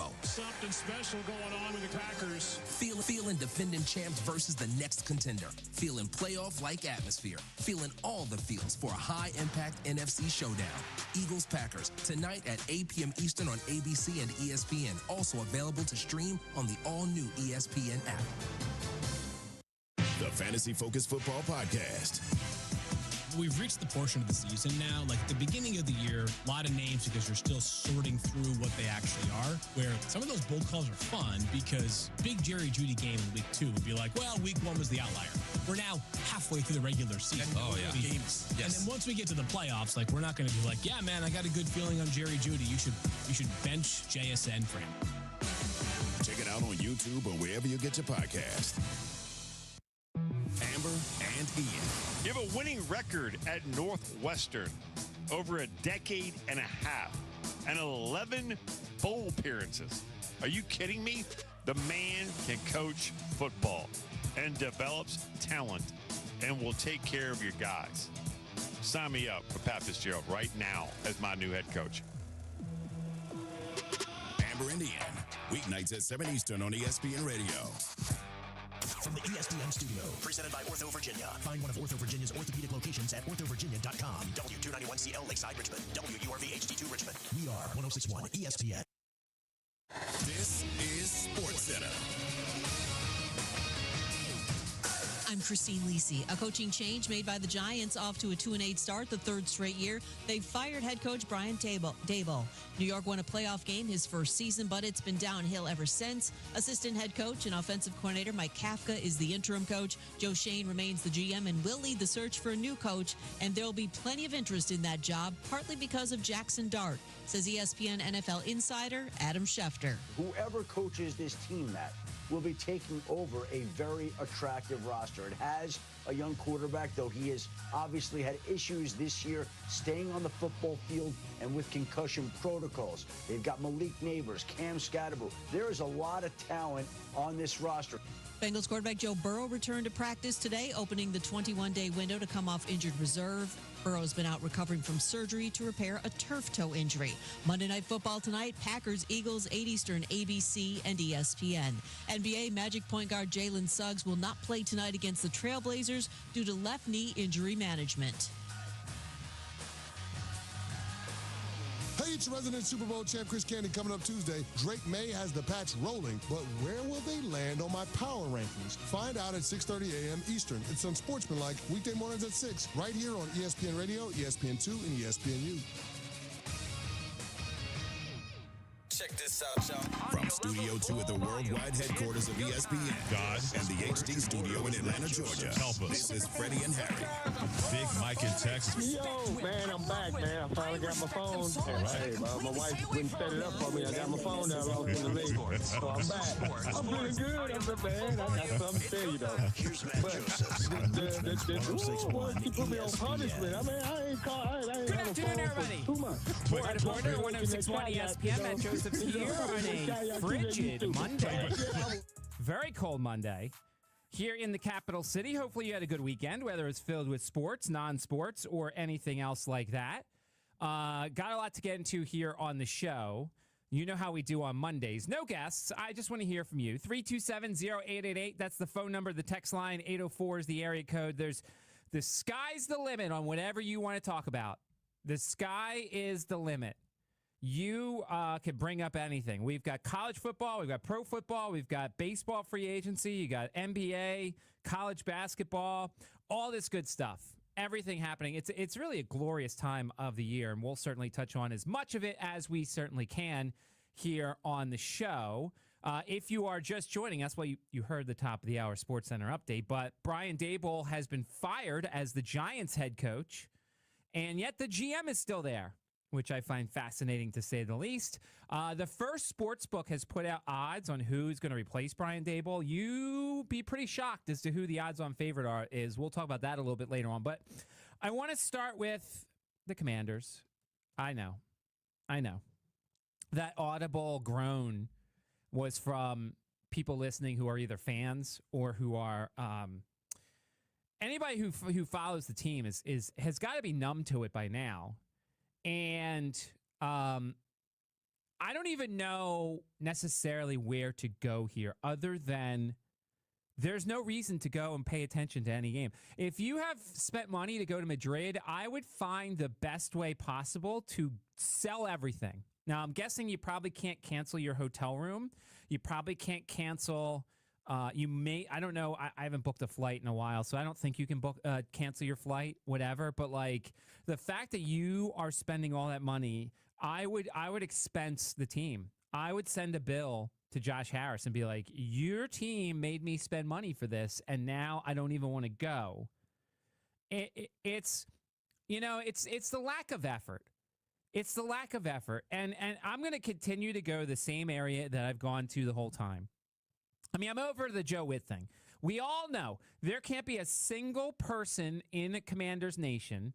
Lambeau. Something special going on with the Packers. Feeling defending champs versus the next contender. Feeling playoff-like atmosphere. Feeling all the feels for a high-impact NFC showdown. Eagles-Packers, tonight at 8 p.m. Eastern on ABC and ESPN. Also available to stream on the all-new ESPN app. The Fantasy Focus Football Podcast. We've reached the portion of the season now, like the beginning of the year, a lot of names because you're still sorting through what they actually are, where some of those bold calls are fun because big Jerry Jeudy game in week 2 would be like, well, week 1 was the outlier. We're now halfway through the regular season. Oh, yeah. Games. Yes. And then once we get to the playoffs, like we're not going to be like, yeah, man, I got a good feeling on Jerry Jeudy. You should bench JSN for him. Check it out on YouTube or wherever you get your podcast. Amber and Ian. You have a winning record at Northwestern, over a decade and a half, and 11 bowl appearances. Are you kidding me? The man can coach football and develops talent and will take care of your guys. Sign me up for Pat Fitzgerald right now as my new head coach. Amber and Ian, weeknights at 7 Eastern on ESPN Radio. From the ESPN studio, presented by Ortho Virginia. Find one of Ortho Virginia's orthopedic locations at orthovirginia.com. W291CL Lakeside Richmond. WURV HD2 Richmond. We are 106.1 ESPN. This is SportsCenter. I'm Christine Lisi. A coaching change made by the Giants off to a 2-8 start the third straight year. They've fired head coach Brian Daboll. New York won a playoff game his first season, but it's been downhill ever since. Assistant head coach and offensive coordinator Mike Kafka is the interim coach. Joe Shane remains the GM and will lead the search for a new coach, and there will be plenty of interest in that job, partly because of Jackson Dart, says ESPN NFL insider Adam Schefter. Whoever coaches this team, Matt, will be taking over a very attractive roster. It has a young quarterback, though he has obviously had issues this year staying on the football field and with concussion protocols. They've got Malik Neighbors, Cam Scatterbo. There is a lot of talent on this roster. Bengals quarterback Joe Burrow returned to practice today, opening the 21-day window to come off injured reserve. Burrow's been out recovering from surgery to repair a turf toe injury. Monday Night Football tonight, Packers, Eagles, 8 Eastern, ABC, and ESPN. NBA Magic point guard Jalen Suggs will not play tonight against the Trailblazers due to left knee injury management. Hey, it's resident Super Bowl champ Chris Candy coming up Tuesday. Drake May has the Pats rolling, but where will they land on my power rankings? Find out at 6:30 a.m. Eastern. It's unsportsmanlike weekday mornings at 6, right here on ESPN Radio, ESPN2, and ESPNU. Check this out, y'all. From Studio 2 at the worldwide headquarters of ESPN and the HD studio in Atlanta, Georgia. Help us. This is Freddie and Harry. Big Mike in Texas. Yo, man, I'm back, man. I finally got my phone. Hey, my wife wouldn't set it up for me. I got my phone down lost in the league. So I'm back. I'm feeling good. I said, man, I got something to tell you, though. But you put me on punishment. I mean, I ain't Good afternoon, everybody. 2 Porter, 106.1 ESPN. Matt Joseph here on a frigid Monday. Very cold Monday here in the capital city. Hopefully you had a good weekend, whether it's filled with sports, non-sports, or anything else like that. Got a lot to get into here on the show. You know how we do on Mondays. No guests. I just want to hear from you. 327-0888. That's the phone number. The text line, 804 is the area code. The sky's the limit on whatever you want to talk about. The sky is the limit. You can bring up anything. We've got college football. We've got pro football. We've got baseball free agency. You got NBA, college basketball, all this good stuff. Everything happening. It's really a glorious time of the year, and we'll certainly touch on as much of it as we certainly can here on the show. If you are just joining us, well, you heard the top of the hour Sports Center update, but Brian Daboll has been fired as the Giants head coach, and yet the GM is still there, which I find fascinating to say the least. The first sports book has put out odds on who's going to replace Brian Daboll. You be pretty shocked as to who the odds-on favorite is. We'll talk about that a little bit later on. But I want to start with the Commanders. I know. That audible groan was from people listening who are either fans or who are anybody who follows the team has got to be numb to it by now. And I don't even know necessarily where to go here other than there's no reason to go and pay attention to any game. If you have spent money to go to Madrid, I would find the best way possible to sell everything. Now, I'm guessing you probably can't cancel your hotel room. You probably can't cancel. I don't know. I haven't booked a flight in a while, so I don't think you can cancel your flight, whatever. But like the fact that you are spending all that money, I would expense the team. I would send a bill to Josh Harris and be like, your team made me spend money for this, and now I don't even want to go. It's the lack of effort. It's the lack of effort. And I'm going to continue to go the same area that I've gone to the whole time. I mean, I'm over the Joe Witt thing. We all know there can't be a single person in a Commanders Nation.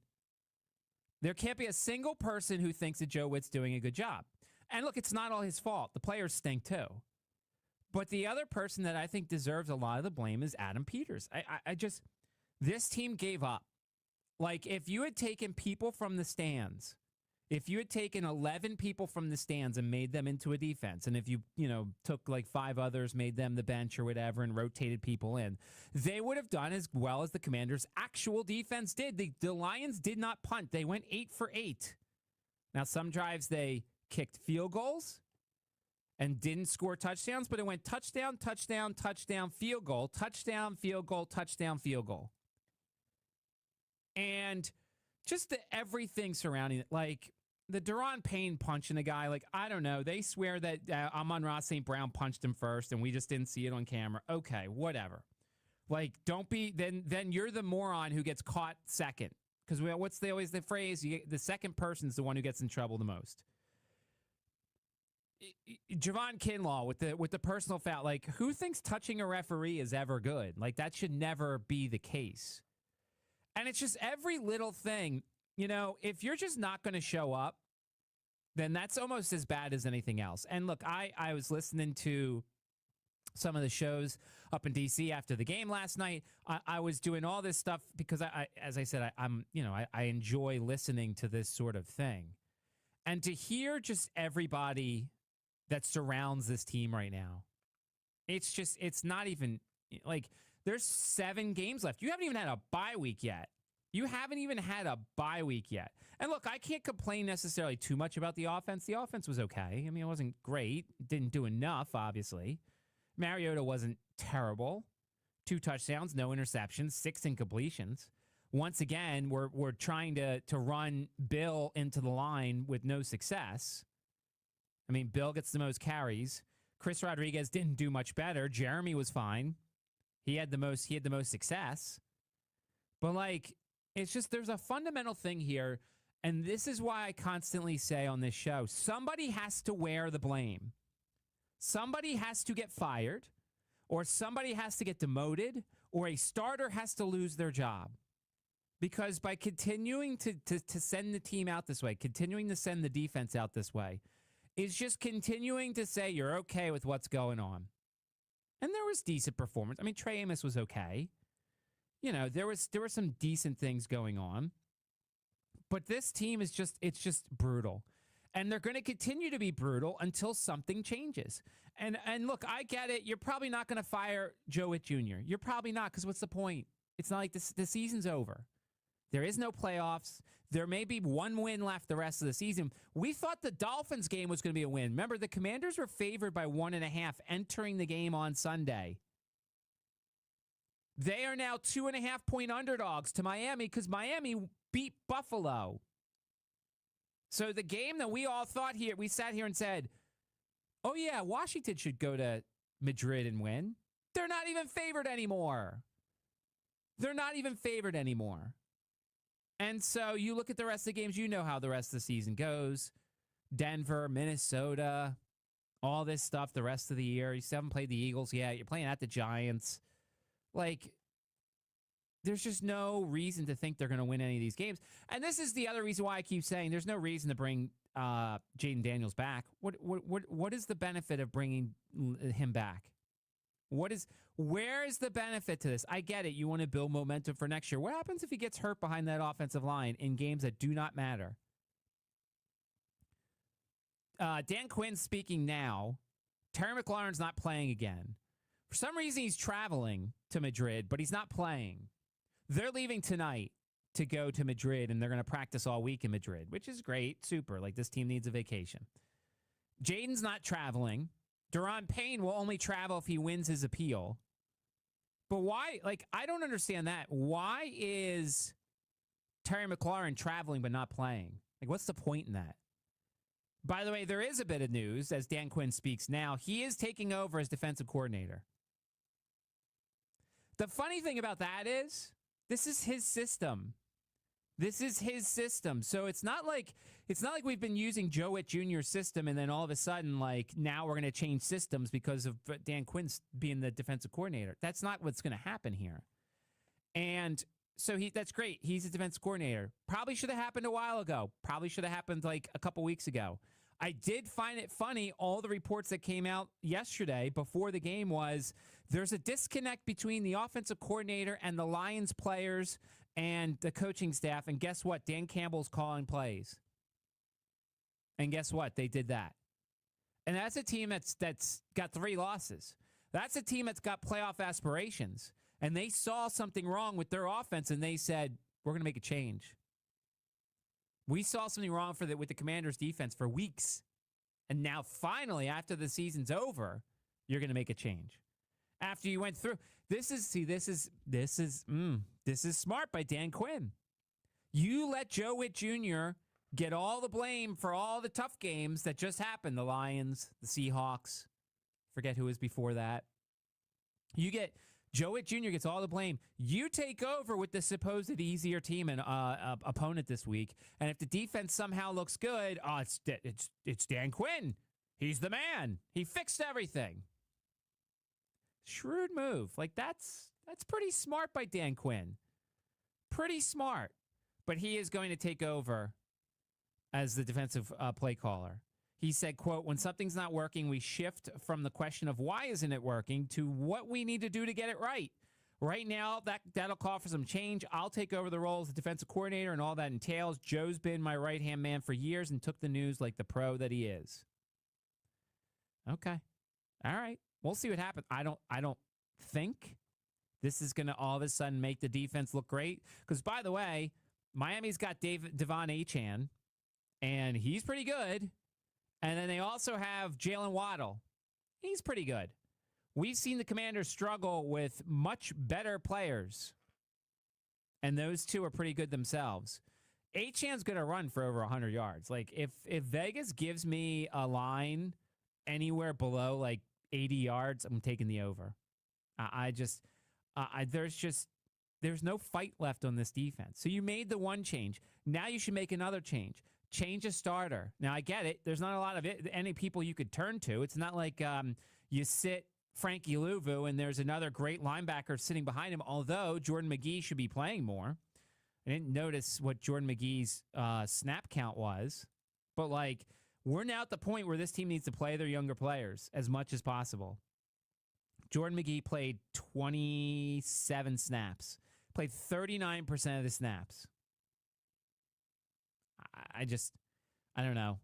There can't be a single person who thinks that Joe Witt's doing a good job. And look, it's not all his fault. The players stink too. But the other person that I think deserves a lot of the blame is Adam Peters. This team gave up. Like, if you had taken people from the stands, if you had taken 11 people from the stands and made them into a defense, and if you took like 5 others, made them the bench or whatever, and rotated people in, they would have done as well as the Commanders' actual defense did. The Lions did not punt. They went 8 for 8. Now, some drives they kicked field goals and didn't score touchdowns, but it went touchdown, touchdown, touchdown, field goal, touchdown, field goal, touchdown, field goal. And just everything surrounding it, like the Daron Payne punching a guy, like, I don't know. They swear that Amon-Ra St. Brown punched him first and we just didn't see it on camera. Okay, whatever. Like, don't be, then you're the moron who gets caught second. Because what's always the phrase? The second person's the one who gets in trouble the most. Javon Kinlaw with the personal foul. Like, who thinks touching a referee is ever good? Like, that should never be the case. And it's just every little thing. If you're just not going to show up, then that's almost as bad as anything else. And look, I was listening to some of the shows up in D.C. after the game last night. I was doing all this stuff because as I said, I enjoy listening to this sort of thing. And to hear just everybody that surrounds this team right now, it's not even like there's 7 games left. You haven't even had a bye week yet. And look, I can't complain necessarily too much about the offense. The offense was okay. I mean, it wasn't great. Didn't do enough, obviously. Mariota wasn't terrible. 2 touchdowns, no interceptions, 6 incompletions. Once again, we're trying to run Bill into the line with no success. I mean, Bill gets the most carries. Chris Rodriguez didn't do much better. Jeremy was fine. He had the most success. But like, it's just there's a fundamental thing here, and this is why I constantly say on this show, somebody has to wear the blame. Somebody has to get fired, or somebody has to get demoted, or a starter has to lose their job. Because by continuing to send the team out this way, continuing to send the defense out this way, is just continuing to say you're okay with what's going on. And there was decent performance. I mean, Trey Amos was okay. There were some decent things going on. But this team is it's just brutal. And they're going to continue to be brutal until something changes. And look, I get it. You're probably not going to fire Joe Witt Jr. You're probably not, because what's the point? It's not like the season's over. There is no playoffs. There may be 1 win left the rest of the season. We thought the Dolphins game was going to be a win. Remember, the Commanders were favored by 1.5 entering the game on Sunday. They are now 2.5-point underdogs to Miami because Miami beat Buffalo. So the game that we all thought here, we sat here and said, oh yeah, Washington should go to Madrid and win. They're not even favored anymore. And so you look at the rest of the games, you know how the rest of the season goes. Denver, Minnesota, all this stuff the rest of the year. You still haven't played the Eagles yet. You're playing at the Giants. Like, there's just no reason to think they're going to win any of these games. And this is the other reason why I keep saying there's no reason to bring Jaden Daniels back. What is the benefit of bringing him back? Where is the benefit to this? I get it. You want to build momentum for next year. What happens if he gets hurt behind that offensive line in games that do not matter? Dan Quinn's speaking now. Terry McLaurin's not playing again. For some reason, he's traveling to Madrid, but he's not playing. They're leaving tonight to go to Madrid, and they're going to practice all week in Madrid, which is great. Super. Like, this team needs a vacation. Jaden's not traveling. Deron Payne will only travel if he wins his appeal. But why? Like, I don't understand that. Why is Terry McLaurin traveling but not playing? Like, what's the point in that? By the way, there is a bit of news as Dan Quinn speaks now. He is taking over as defensive coordinator. The funny thing about that is, this is his system. This is his system. So it's not like we've been using Joe Witt Jr.'s system and then all of a sudden, like, now we're going to change systems because of Dan Quinn being the defensive coordinator. That's not what's going to happen here. And so that's great. He's a defensive coordinator. Probably should have happened a while ago. Probably should have happened like a couple weeks ago. I did find it funny, all the reports that came out yesterday before the game was there's a disconnect between the offensive coordinator and the Lions players and the coaching staff. And guess what? Dan Campbell's calling plays. And guess what? They did that. And that's a team that's got 3 losses. That's a team that's got playoff aspirations. And they saw something wrong with their offense, and they said, we're going to make a change. We saw something wrong with the Commanders' defense for weeks. And now, finally, after the season's over, you're going to make a change. After you went through, this is smart by Dan Quinn. You let Joe Witt Jr. get all the blame for all the tough games that just happened. The Lions, the Seahawks, forget who was before that. Joe Witt Jr. gets all the blame. You take over with the supposed easier team and opponent this week, and if the defense somehow looks good, it's Dan Quinn. He's the man. He fixed everything. Shrewd move. Like, that's pretty smart by Dan Quinn. Pretty smart. But he is going to take over as the defensive play caller. He said, quote, when something's not working, we shift from the question of why isn't it working to what we need to do to get it right. Right now, that'll call for some change. I'll take over the role as the defensive coordinator and all that entails. Joe's been my right-hand man for years and took the news like the pro that he is. Okay. All right. We'll see what happens. I don't think this is going to all of a sudden make the defense look great. Because, by the way, Miami's got Devon Achane, and he's pretty good. And then they also have Jalen Waddle. He's pretty good. We've seen the Commanders struggle with much better players. And those two are pretty good themselves. Achane's going to run for over 100 yards. Like, if Vegas gives me a line anywhere below, like, 80 yards, I'm taking the over. There's no fight left on this defense. So you made the one change. Now you should make another change. Change a starter. Now, I get it. There's not a lot of any people you could turn to. It's not like you sit Frankie Louvu and there's another great linebacker sitting behind him, although Jordan McGee should be playing more. I didn't notice what Jordan McGee's snap count was. But, like, we're now at the point where this team needs to play their younger players as much as possible. Jordan McGee played 27 snaps. Played 39% of the snaps. I don't know.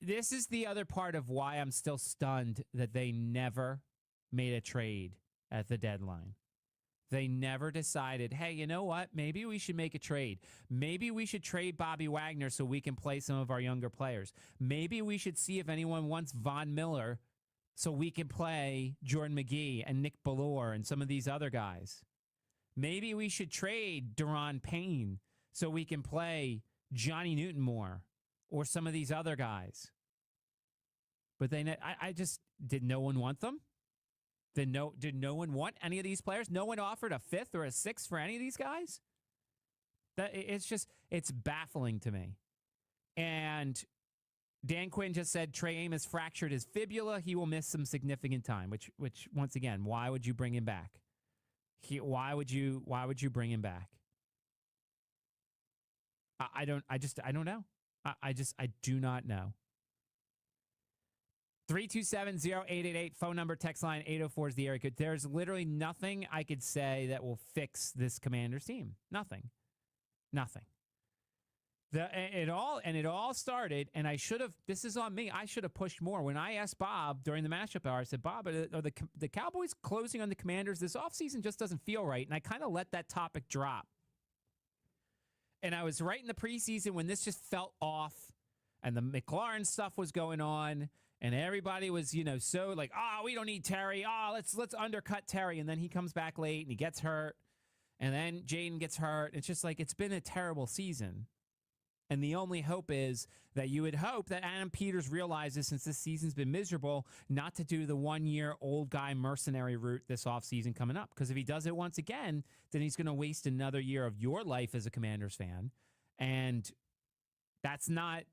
This is the other part of why I'm still stunned that they never made a trade at the deadline. They never decided, hey, you know what? Maybe we should make a trade. Maybe we should trade Bobby Wagner so we can play some of our younger players. Maybe we should see if anyone wants Von Miller so we can play Jordan McGee and Nick Ballore and some of these other guys. Maybe we should trade Deron Payne so we can play Johnny Newton more or some of these other guys. But did no one want them? Did no one want any of these players? No one offered a 5th or a 6th for any of these guys? It's baffling to me. And Dan Quinn just said Trey Amos fractured his fibula. He will miss some significant time, which once again, why would you bring him back? Why would you bring him back? I don't know. I do not know. 327-0888, phone number, text line 804 is the area code. There's literally nothing I could say that will fix this Commanders team. Nothing. It all started, and I should have. This is on me. I should have pushed more. When I asked Bob during the mashup hour, I said, "Bob, are the Cowboys closing on the Commanders? This offseason just doesn't feel right." And I kind of let that topic drop. And I was right in the preseason when this just felt off, and the McLaurin stuff was going on, and everybody was, so like, "Oh, we don't need Terry. Oh, let's undercut Terry." And then he comes back late and he gets hurt, and then Jaden gets hurt. It's just like it's been a terrible season. And the only hope is that you would hope that Adam Peters realizes, since this season's been miserable, not to do the 1-year old guy mercenary route this offseason coming up. Because if he does it once again, then he's going to waste another year of your life as a Commanders fan. And that's not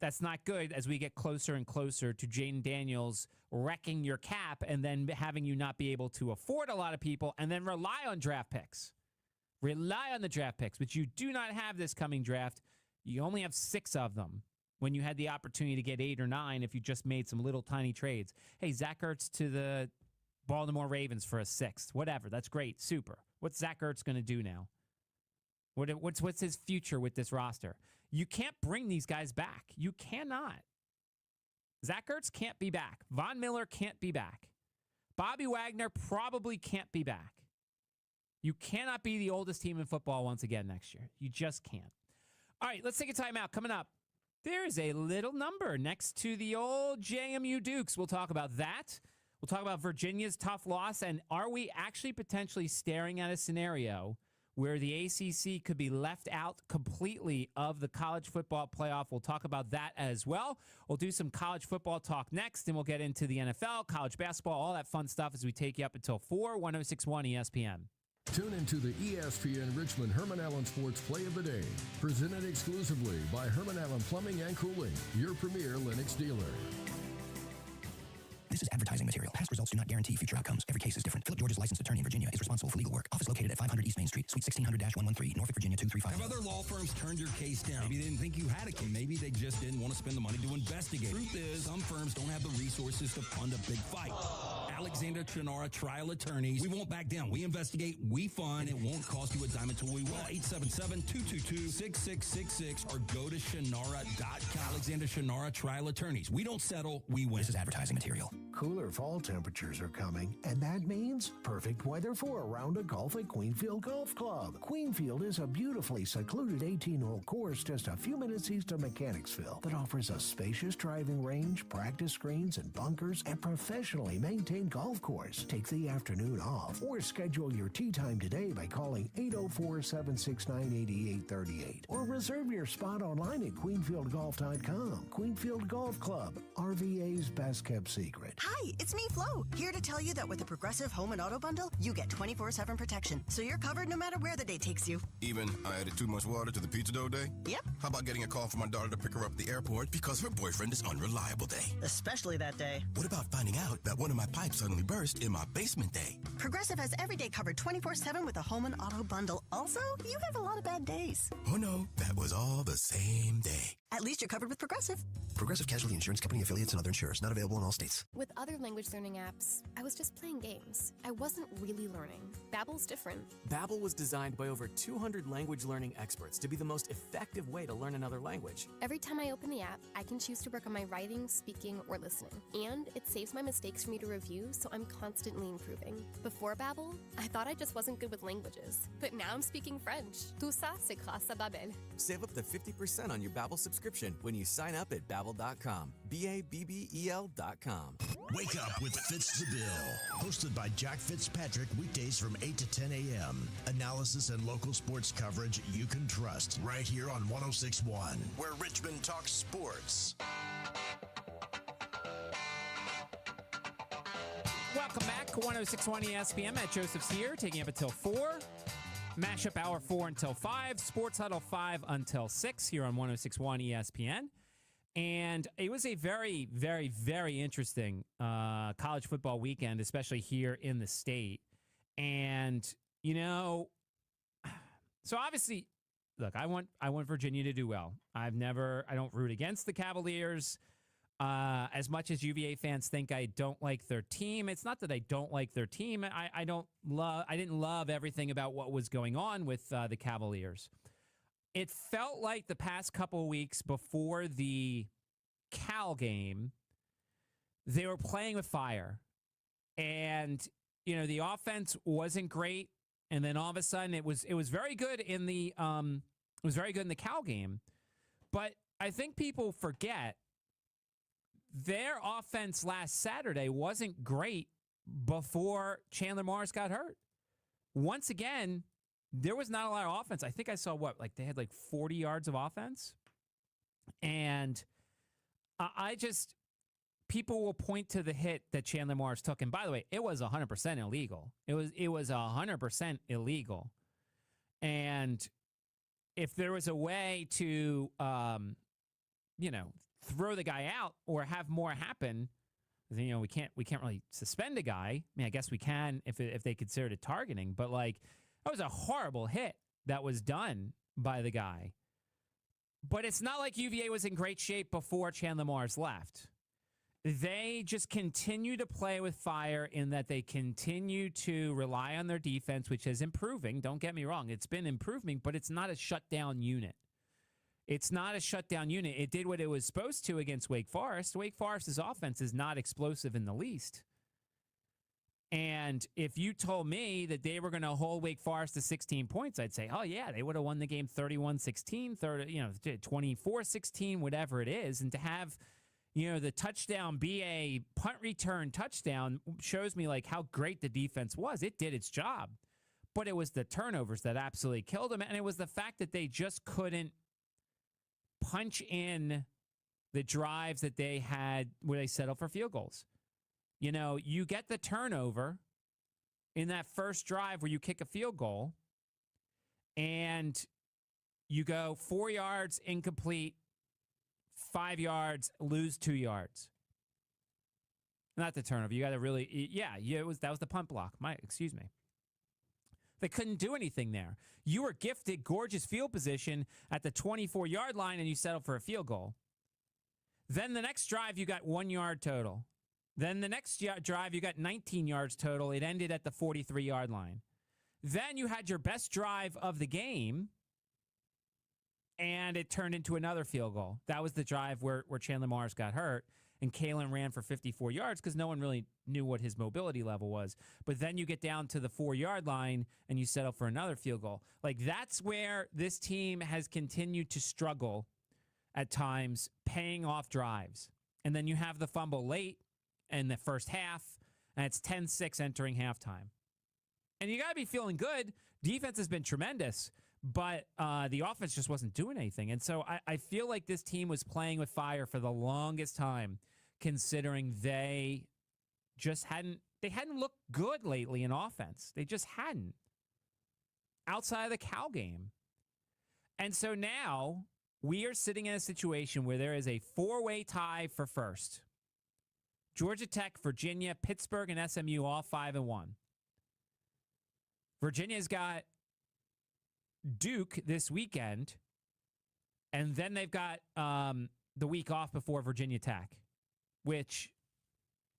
good as we get closer and closer to Jaden Daniels wrecking your cap and then having you not be able to afford a lot of people and then rely on draft picks. Rely on the draft picks, which you do not have this coming draft. You only have 6 of them when you had the opportunity to get 8 or 9 if you just made some little tiny trades. Hey, Zach Ertz to the Baltimore Ravens for a 6th. Whatever. That's great. Super. What's Zach Ertz going to do now? What's his future with this roster? You can't bring these guys back. You cannot. Zach Ertz can't be back. Von Miller can't be back. Bobby Wagner probably can't be back. You cannot be the oldest team in football once again next year. You just can't. All right, let's take a timeout. Coming up, there is a little number next to the old JMU Dukes. We'll talk about that. We'll talk about Virginia's tough loss, and are we actually potentially staring at a scenario where the ACC could be left out completely of the college football playoff? We'll talk about that as well. We'll do some college football talk next, and we'll get into the NFL, college basketball, all that fun stuff as we take you up until 4, 106.1 ESPN. Tune into the ESPN Richmond Herman Allen Sports Play of the Day, presented exclusively by Herman Allen Plumbing and Cooling, your premier Lennox dealer. This is advertising material. Past results do not guarantee future outcomes. Every case is different. Philip George's licensed attorney in Virginia is responsible for legal work. Office located at 500 East Main Street, Suite 1600-113, Norfolk, Virginia 235. Have other law firms turned your case down? Maybe they didn't think you had a case. Maybe they just didn't want to spend the money to investigate. Truth is, some firms don't have the resources to fund a big fight. Alexander Chenara Trial Attorneys. We won't back down. We investigate, we fund, and it won't cost you a dime until we win. 877-222-6666 or go to Chenara.com. Alexander Chenara Trial Attorneys. We don't settle, we win. This is advertising material. Cooler fall temperatures are coming, and that means perfect weather for a round of golf at Queenfield Golf Club. Queenfield is a beautifully secluded 18-hole course just a few minutes east of Mechanicsville that offers a spacious driving range, practice greens and bunkers, and professionally maintained golf course. Take the afternoon off or schedule your tee time today by calling 804-769-8838 or reserve your spot online at queenfieldgolf.com. Queenfield Golf Club, RVA's best kept secret. Hi, it's me, Flo, here to tell you that with the Progressive Home and Auto Bundle, you get 24/7 protection, so you're covered no matter where the day takes you. Even I added too much water to the pizza dough day? Yep. How about getting a call from my daughter to pick her up at the airport because her boyfriend is unreliable day? Especially that day. What about finding out that one of my pipes suddenly burst in my basement day? Progressive has every day covered 24/7 with a Home and Auto Bundle. Also, you have a lot of bad days. Oh no, that was all the same day. At least you're covered with Progressive. Progressive Casualty Insurance Company affiliates and other insurers. Not available in all states. With other language learning apps, I was just playing games. I wasn't really learning. Babbel's different. Babbel was designed by over 200 language learning experts to be the most effective way to learn another language. Every time I open the app, I can choose to work on my writing, speaking, or listening. And it saves my mistakes for me to review, so I'm constantly improving. Before Babbel, I thought I just wasn't good with languages. But now I'm speaking French. Tout ça, c'est grâce à Babbel. Save up to 50% on your Babbel subscription when you sign up at Babbel.com. BABBEL.com. Wake up with Fitz the Bill. Hosted by Jack Fitzpatrick, weekdays from 8 to 10 a.m. Analysis and local sports coverage you can trust. Right here on 106.1, where Richmond talks sports. Welcome back. 106.1 ESPN. Matt Joseph's here, taking up until 4. Mashup Hour 4 until 5. Sports Huddle 5 until 6 here on 106.1 ESPN. And it was a very, very, very interesting college football weekend, especially here in the state. And, you know, so obviously, look, I want Virginia to do well. I don't root against the Cavaliers. As much as UVA fans think I don't like their team, it's not that I don't like their team. I didn't love everything about what was going on with the Cavaliers. it felt like the past couple of weeks before the Cal game, they were playing with fire. And, the offense wasn't great. And then all of a sudden it was very good in the Cal game. But I think people forget their offense last Saturday wasn't great before Chandler Morris got hurt. Once again, there was not a lot of offense. I think I saw they had 40 yards of offense. And people will point to the hit that Chandler Morris took. And by the way, it was 100% illegal. It was 100% illegal. And if there was a way to, throw the guy out or have more happen, then, we can't really suspend a guy. I mean, I guess we can if they considered it targeting, but that was a horrible hit that was done by the guy. But it's not like UVA was in great shape before Chandler Morris left. They just continue to play with fire in that they continue to rely on their defense, which is improving. Don't get me wrong. It's been improving, but it's not a shutdown unit. It's not a shutdown unit. It did what it was supposed to against Wake Forest. Wake Forest's offense is not explosive in the least. And if you told me that they were going to hold Wake Forest to 16 points, I'd say, oh, yeah, they would have won the game 31-16, 24-16, whatever it is. And to have, the touchdown be a punt return touchdown shows me how great the defense was. It did its job. But it was the turnovers that absolutely killed them. And it was the fact that they just couldn't punch in the drives that they had where they settled for field goals. You get the turnover in that first drive where you kick a field goal and you go 4 yards, incomplete, 5 yards, lose 2 yards. Not the turnover. You got to really, that was the punt block. Excuse me. They couldn't do anything there. You were gifted gorgeous field position at the 24-yard line and you settled for a field goal. Then the next drive, you got 1 yard total. Then the next drive, you got 19 yards total. It ended at the 43-yard line. Then you had your best drive of the game, and it turned into another field goal. That was the drive where Chandler Morris got hurt, and Kalen ran for 54 yards because no one really knew what his mobility level was. But then you get down to the 4-yard line, and you settle for another field goal. That's where this team has continued to struggle at times, paying off drives. And then you have the fumble late in the first half, and it's 10-6 entering halftime. And you got to be feeling good. Defense has been tremendous, but the offense just wasn't doing anything. And so I feel like this team was playing with fire for the longest time, considering they hadn't looked good lately in offense. They just hadn't. Outside of the Cal game. And so now we are sitting in a situation where there is a 4-way tie for first. Georgia Tech, Virginia, Pittsburgh, and SMU all 5-1. Virginia's got Duke this weekend, and then they've got the week off before Virginia Tech, which,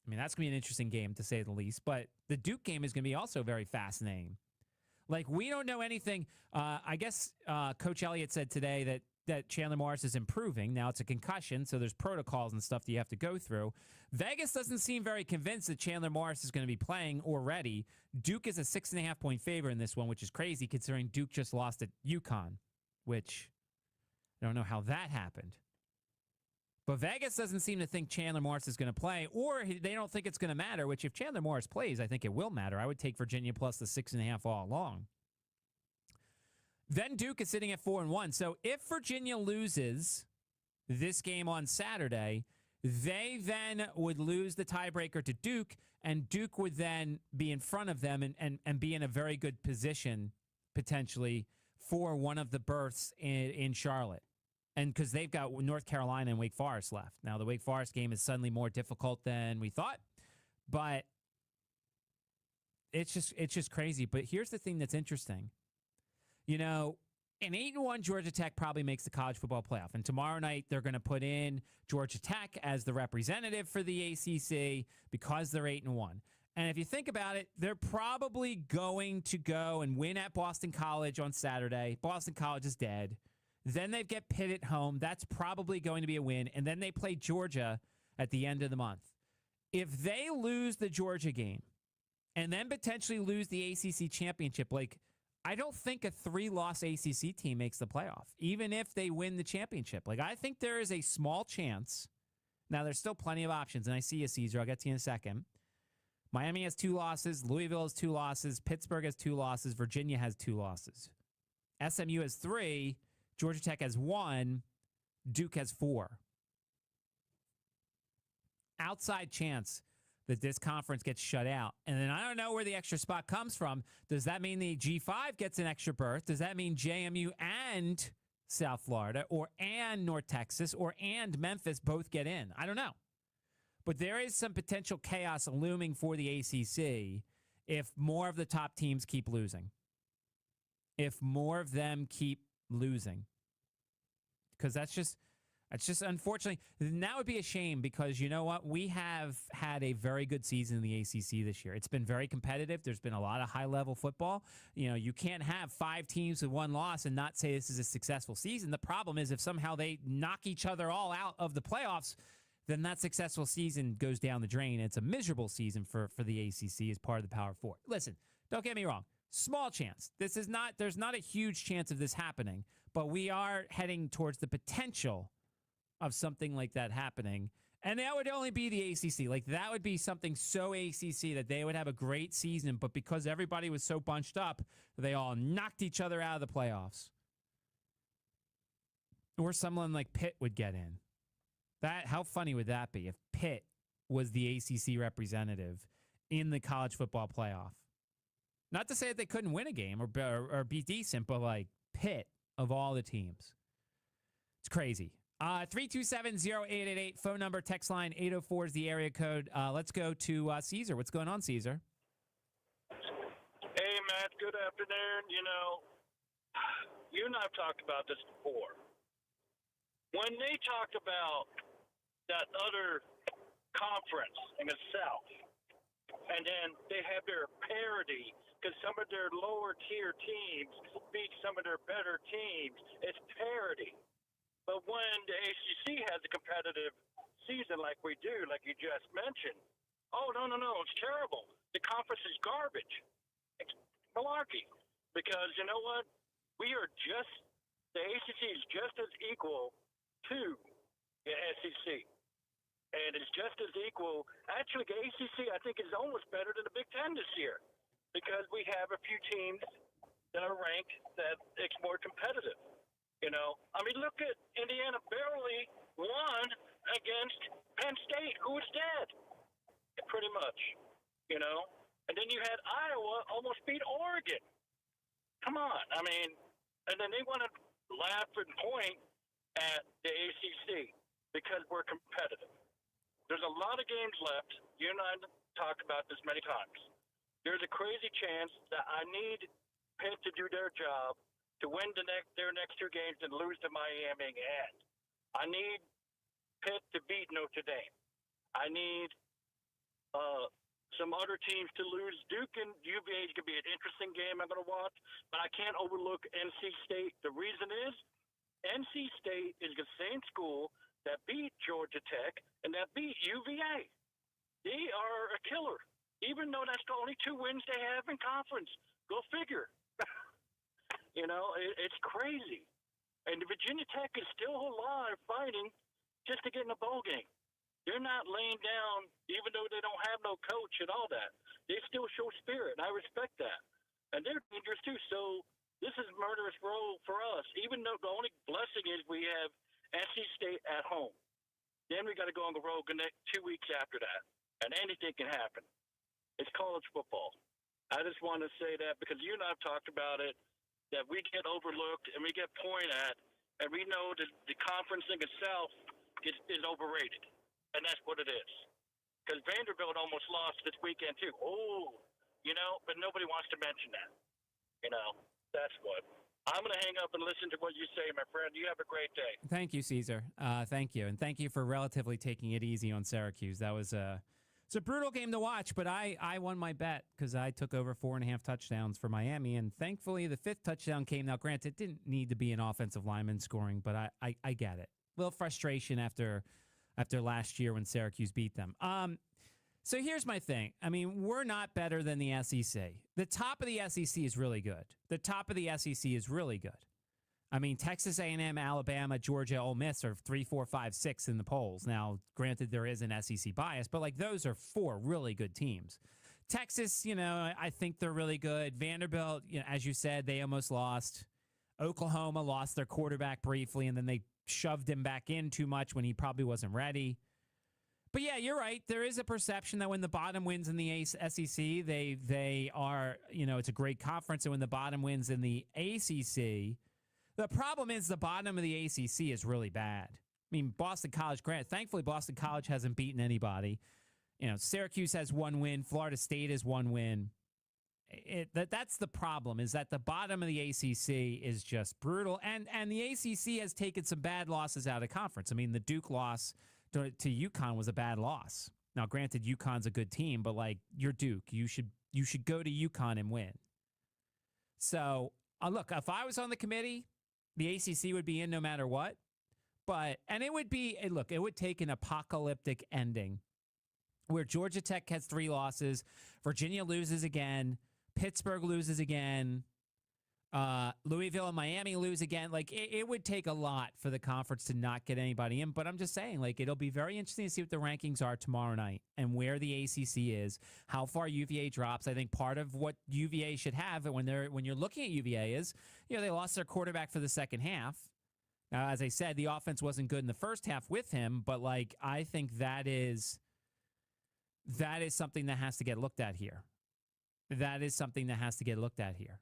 that's going to be an interesting game, to say the least. But the Duke game is going to be also very fascinating. We don't know anything. I guess Coach Elliott said today that Chandler Morris is improving. Now it's a concussion, so there's protocols and stuff that you have to go through. Vegas doesn't seem very convinced that Chandler Morris is going to be playing already. Duke is a 6.5-point favorite in this one, which is crazy considering Duke just lost at UConn, which I don't know how that happened. But Vegas doesn't seem to think Chandler Morris is going to play, or they don't think it's going to matter, which if Chandler Morris plays, I think it will matter. I would take Virginia plus the 6.5 all along. Then Duke is sitting at 4-1. So if Virginia loses this game on Saturday, they then would lose the tiebreaker to Duke, and Duke would then be in front of them and be in a very good position, potentially, for one of the berths in Charlotte. And because they've got North Carolina and Wake Forest left. Now, the Wake Forest game is suddenly more difficult than we thought, but it's just crazy. But here's the thing that's interesting. An 8-1 Georgia Tech probably makes the college football playoff. And tomorrow night, they're going to put in Georgia Tech as the representative for the ACC because they're 8-1. And if you think about it, they're probably going to go and win at Boston College on Saturday. Boston College is dead. Then they get Pitt at home. That's probably going to be a win. And then they play Georgia at the end of the month. If they lose the Georgia game and then potentially lose the ACC championship, I don't think a 3-loss ACC team makes the playoff, even if they win the championship. I think there is a small chance. Now, there's still plenty of options, and I see you, Caesar. I'll get to you in a second. Miami has 2 losses. Louisville has 2 losses. Pittsburgh has 2 losses. Virginia has 2 losses. SMU has 3. Georgia Tech has 1. Duke has 4. Outside chance that this conference gets shut out. And then I don't know where the extra spot comes from. Does that mean the G5 gets an extra berth? Does that mean JMU and South Florida and North Texas and Memphis both get in? I don't know. But there is some potential chaos looming for the ACC if more of the top teams keep losing. If more of them keep losing. Because that's just unfortunately, that would be a shame because you know what? We have had a very good season in the ACC this year. It's been very competitive. There's been a lot of high-level football. You can't have 5 teams with 1 loss and not say this is a successful season. The problem is if somehow they knock each other all out of the playoffs, then that successful season goes down the drain. It's a miserable season for the ACC as part of the Power Four. Listen, don't get me wrong. Small chance. There's not a huge chance of this happening, but we are heading towards the potential of something like that happening. And that would only be the ACC. That would be something so ACC that they would have a great season, but because everybody was so bunched up, they all knocked each other out of the playoffs. Or someone like Pitt would get in. How funny would that be if Pitt was the ACC representative in the college football playoff? Not to say that they couldn't win a game or be decent, but Pitt of all the teams. It's crazy. 327-0888, phone number, text line 804 is the area code. Let's go to Caesar. What's going on, Caesar? Hey, Matt, good afternoon. You and I have talked about this before. When they talk about that other conference in the South, and then they have their parity because some of their lower tier teams beat some of their better teams, it's parity. But when the ACC has a competitive season like we do, like you just mentioned, oh, no, it's terrible. The conference is garbage. It's malarkey. Because you know what? The ACC is just as equal to the SEC. And it's just as equal. Actually, the ACC, I think, is almost better than the Big Ten this year because we have a few teams that are ranked that it's more competitive. Look at Indiana barely won against Penn State, who was dead, pretty much, And then you had Iowa almost beat Oregon. Come on. And then they want to laugh and point at the ACC because we're competitive. There's a lot of games left. You and I talked about this many times. There's a crazy chance that I need Pitt to do their job to win their next 2 games and lose to Miami and I need Pitt to beat Notre Dame. I need some other teams to lose. Duke and UVA is going to be an interesting game I'm going to watch, but I can't overlook NC State. The reason is NC State is the same school that beat Georgia Tech and that beat UVA. They are a killer, even though that's the only 2 wins they have in conference. Go figure. It's crazy. And Virginia Tech is still alive fighting just to get in a bowl game. They're not laying down, even though they don't have no coach and all that. They still show spirit, and I respect that. And they're dangerous, too. So this is murderous row for us, even though the only blessing is we have NC State at home. Then we got to go on the road the next 2 weeks after that, and anything can happen. It's college football. I just want to say that because you and I have talked about it, that we get overlooked and we get pointed at, and we know that the conference in itself is overrated, and that's what it is. Because Vanderbilt almost lost this weekend too. But nobody wants to mention that. That's what. I'm going to hang up and listen to what you say, my friend. You have a great day. Thank you, Caesar. Thank you. And thank you for relatively taking it easy on Syracuse. That was It's a brutal game to watch, but I won my bet because I took over 4.5 touchdowns for Miami, and thankfully the 5th touchdown came. Now, granted, it didn't need to be an offensive lineman scoring, but I get it. A little frustration after last year when Syracuse beat them. So here's my thing. I mean, we're not better than the SEC. The top of the SEC is really good. The top of the SEC is really good. I mean, Texas A&M, Alabama, Georgia, Ole Miss are 3, 4, 5, 6 in the polls. Now, granted, there is an SEC bias, but like those are 4 really good teams. Texas, I think they're really good. Vanderbilt, as you said, they almost lost. Oklahoma lost their quarterback briefly, and then they shoved him back in too much when he probably wasn't ready. But yeah, you're right. There is a perception that when the bottom wins in the SEC, they are, it's a great conference, and when the bottom wins in the ACC. The problem is the bottom of the ACC is really bad. I mean, Boston College, thankfully Boston College hasn't beaten anybody. Syracuse has 1 win. Florida State has 1 win. That's the problem, is that the bottom of the ACC is just brutal. And the ACC has taken some bad losses out of conference. I mean, the Duke loss to UConn was a bad loss. Now, granted, UConn's a good team, but like, you're Duke. You should go to UConn and win. So, look, if I was on the committee, the ACC would be in no matter what. And it would take an apocalyptic ending where Georgia Tech has 3 losses, Virginia loses again, Pittsburgh loses again, Louisville and Miami lose again. Like, it would take a lot for the conference to not get anybody in. But I'm just saying, like, it'll be very interesting to see what the rankings are tomorrow night and where the ACC is, how far UVA drops. I think part of what UVA should have when you're looking at UVA is, they lost their quarterback for the second half. Now, as I said, the offense wasn't good in the first half with him, but like, I think that is something that has to get looked at here. That is something that has to get looked at here.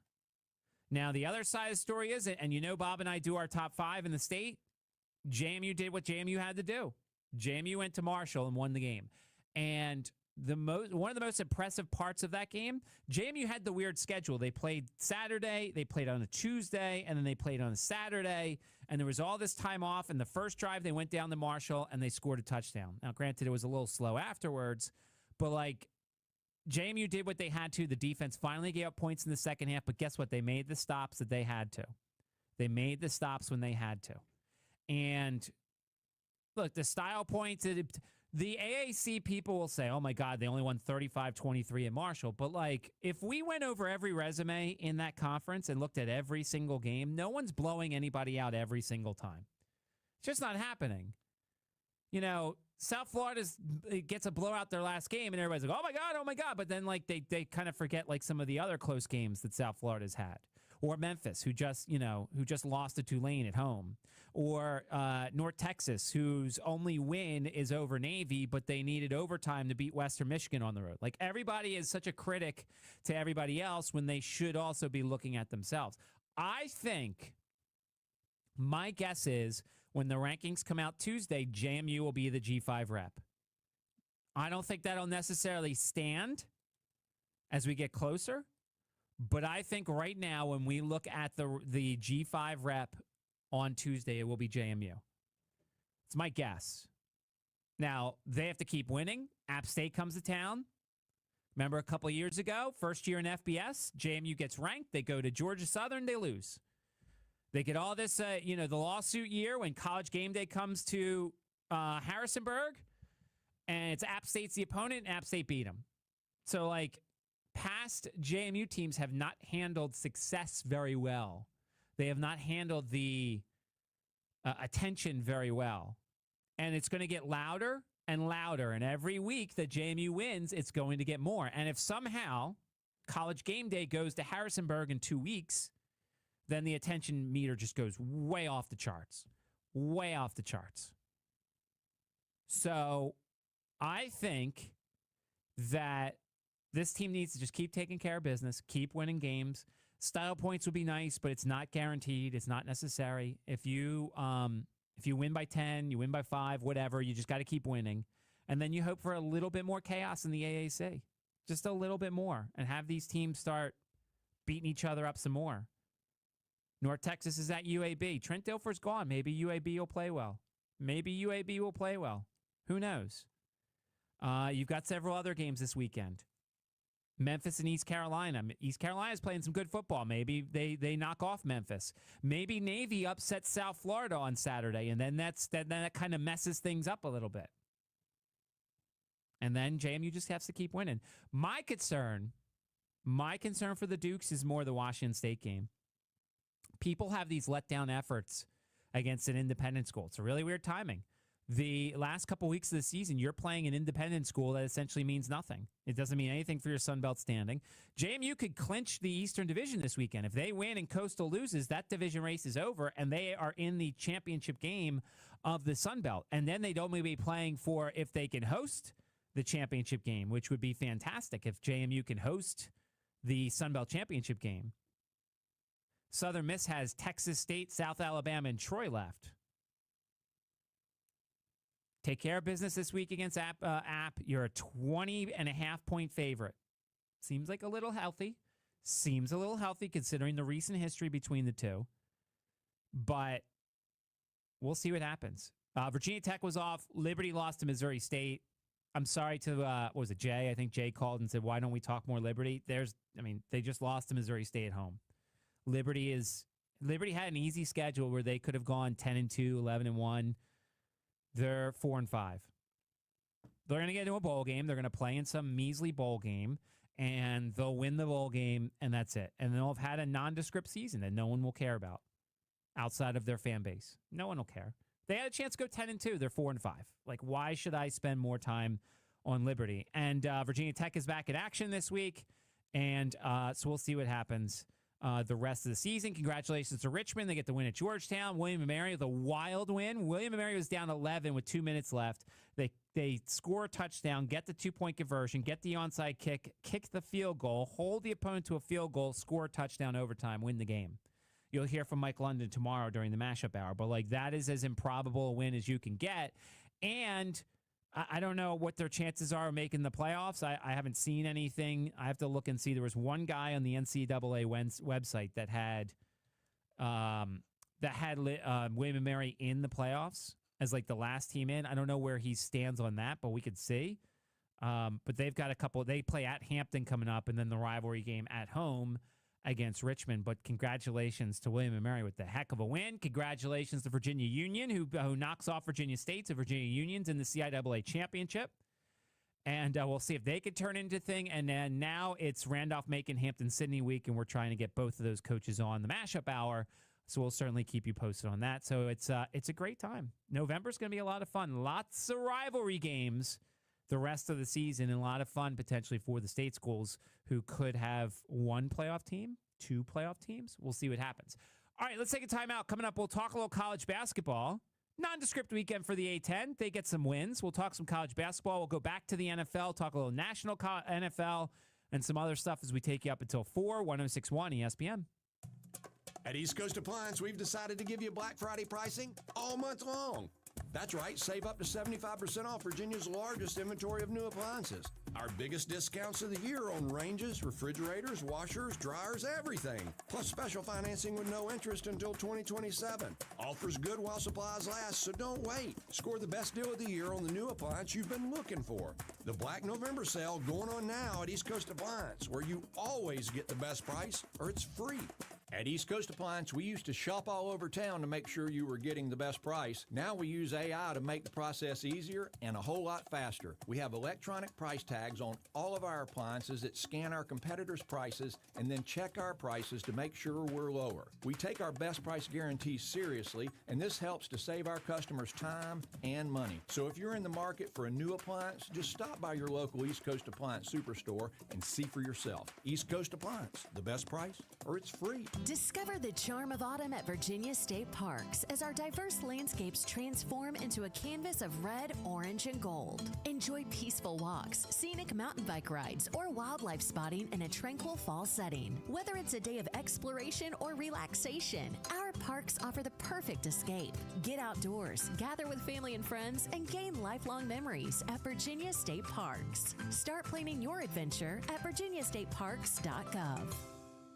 Now, the other side of the story is, and Bob and I do our top 5 in the state, JMU did what JMU had to do. JMU went to Marshall and won the game. And one of the most impressive parts of that game, JMU had the weird schedule. They played Saturday, they played on a Tuesday, and then they played on a Saturday. And there was all this time off. And the first drive, they went down to Marshall, and they scored a touchdown. Now, granted, it was a little slow afterwards, but like, JMU did what they had to. The defense finally gave up points in the second half, but guess what? They made the stops that they had to. They made the stops when they had to. And look, the style points, the AAC people will say, oh my God, they only won 35-23 in Marshall. But like, if we went over every resume in that conference and looked at every single game, no one's blowing anybody out every single time. It's just not happening. South Florida gets a blowout their last game, and everybody's like, oh my God. But then, like, they kind of forget, like, some of the other close games that South Florida's had. Or Memphis, who just lost to Tulane at home. Or North Texas, whose only win is over Navy, but they needed overtime to beat Western Michigan on the road. Like, everybody is such a critic to everybody else when they should also be looking at themselves. I think, my guess is, when the rankings come out Tuesday, JMU will be the G5 rep. I don't think that'll necessarily stand as we get closer, but I think right now when we look at the G5 rep on Tuesday, it will be JMU. It's my guess. Now, they have to keep winning. App State comes to town. Remember a couple of years ago, first year in FBS, JMU gets ranked. They go to Georgia Southern, they lose. They get all this, the lawsuit year when College Game Day comes to Harrisonburg, and it's App State's the opponent, and App State beat them. So, like, past JMU teams have not handled success very well. They have not handled the attention very well. And it's going to get louder and louder. And every week that JMU wins, it's going to get more. And if somehow College Game Day goes to Harrisonburg in 2 weeks, then the attention meter just goes way off the charts. Way off the charts. So I think that this team needs to just keep taking care of business, keep winning games. Style points would be nice, but it's not guaranteed. It's not necessary. If you win by 10, you win by 5, whatever, you just got to keep winning. And then you hope for a little bit more chaos in the AAC. Just a little bit more. And have these teams start beating each other up some more. North Texas is at UAB. Trent Dilfer's gone. Maybe UAB will play well. Maybe UAB will play well. Who knows? You've got several other games this weekend. Memphis and East Carolina. East Carolina's playing some good football. Maybe they knock off Memphis. Maybe Navy upsets South Florida on Saturday, and then that kind of messes things up a little bit. And then JMU just has to keep winning. My concern for the Dukes is more the Washington State game. People have these letdown efforts against an independent school. It's a really weird timing. The last couple weeks of the season, you're playing an independent school that essentially means nothing. It doesn't mean anything for your Sun Belt standing. JMU could clinch the Eastern Division this weekend. If they win and Coastal loses, that division race is over, and they are in the championship game of the Sun Belt. And then they'd only be playing for if they can host the championship game, which would be fantastic if JMU can host the Sun Belt championship game. Southern Miss has Texas State, South Alabama, and Troy left. Take care of business this week against App. You're a 20.5-point favorite. Seems like a little healthy. Seems a little healthy considering the recent history between the two. But we'll see what happens. Virginia Tech was off. Liberty lost to Missouri State. I'm sorry to, what was it, Jay? I think Jay called and said, why don't we talk more Liberty? They just lost to Missouri State at home. Liberty had an easy schedule where they could have gone 10-2, 11-1. They're 4-5. They're going to get into a bowl game. They're going to play in some measly bowl game, and they'll win the bowl game, and that's it. And they'll have had a nondescript season that no one will care about outside of their fan base. No one will care. They had a chance to go 10-2. They're 4-5. Like, why should I spend more time on Liberty? And Virginia Tech is back in action this week, and so we'll see what happens the rest of the season. Congratulations to Richmond. They get the win at Georgetown. William & Mary with a wild win. William & Mary was down 11 with 2 minutes left. They score a touchdown, get the 2-point conversion, get the onside kick the field goal, hold the opponent to a field goal, score a touchdown overtime, win the game. You'll hear from Mike London tomorrow during the Mashup Hour, but that is as improbable a win as you can get. And I don't know what their chances are of making the playoffs. I haven't seen anything. I have to look and see. There was one guy on the NCAA website that had William & Mary in the playoffs as the last team in. I don't know where he stands on that, but we could see. But they've got a couple. They play at Hampton coming up, and then the rivalry game at home against Richmond. But congratulations to William & Mary with the heck of a win. Congratulations to Virginia Union, who knocks off Virginia State. So Virginia Union's in the CIAA championship. And we'll see if they could turn into a thing. And then now it's Randolph-Macon, Hampton-Sydney week, and we're trying to get both of those coaches on the Mashup Hour. So we'll certainly keep you posted on that. So it's a great time. November's going to be a lot of fun. Lots of rivalry games the rest of the season, and a lot of fun potentially for the state schools who could have one playoff team, two playoff teams. We'll see what happens. All right, let's take a timeout. Coming up, we'll talk a little college basketball. Nondescript weekend for the A-10. They get some wins. We'll talk some college basketball. We'll go back to the NFL, talk a little national NFL, and some other stuff as we take you up until 4, 106.1 ESPN. At East Coast Appliance, we've decided to give you Black Friday pricing all month long. That's right, save up to 75% off Virginia's largest inventory of new appliances. Our biggest discounts of the year on ranges, refrigerators, washers, dryers, everything. Plus special financing with no interest until 2027. Offers good while supplies last, so don't wait. Score the best deal of the year on the new appliance you've been looking for. The Black November sale going on now at East Coast Appliance, where you always get the best price or it's free. At East Coast Appliance, we used to shop all over town to make sure you were getting the best price. Now we use AI to make the process easier and a whole lot faster. We have electronic price tags on all of our appliances that scan our competitors' prices and then check our prices to make sure we're lower. We take our best price guarantees seriously, and this helps to save our customers time and money. So if you're in the market for a new appliance, just stop by your local East Coast Appliance Superstore and see for yourself. East Coast Appliance, the best price or it's free. Discover the charm of autumn at Virginia State Parks as our diverse landscapes transform into a canvas of red, orange, and gold. Enjoy peaceful walks, scenic mountain bike rides, or wildlife spotting in a tranquil fall setting. Whether it's a day of exploration or relaxation, our parks offer the perfect escape. Get outdoors, gather with family and friends, and gain lifelong memories at Virginia State Parks. Start planning your adventure at virginiastateparks.gov.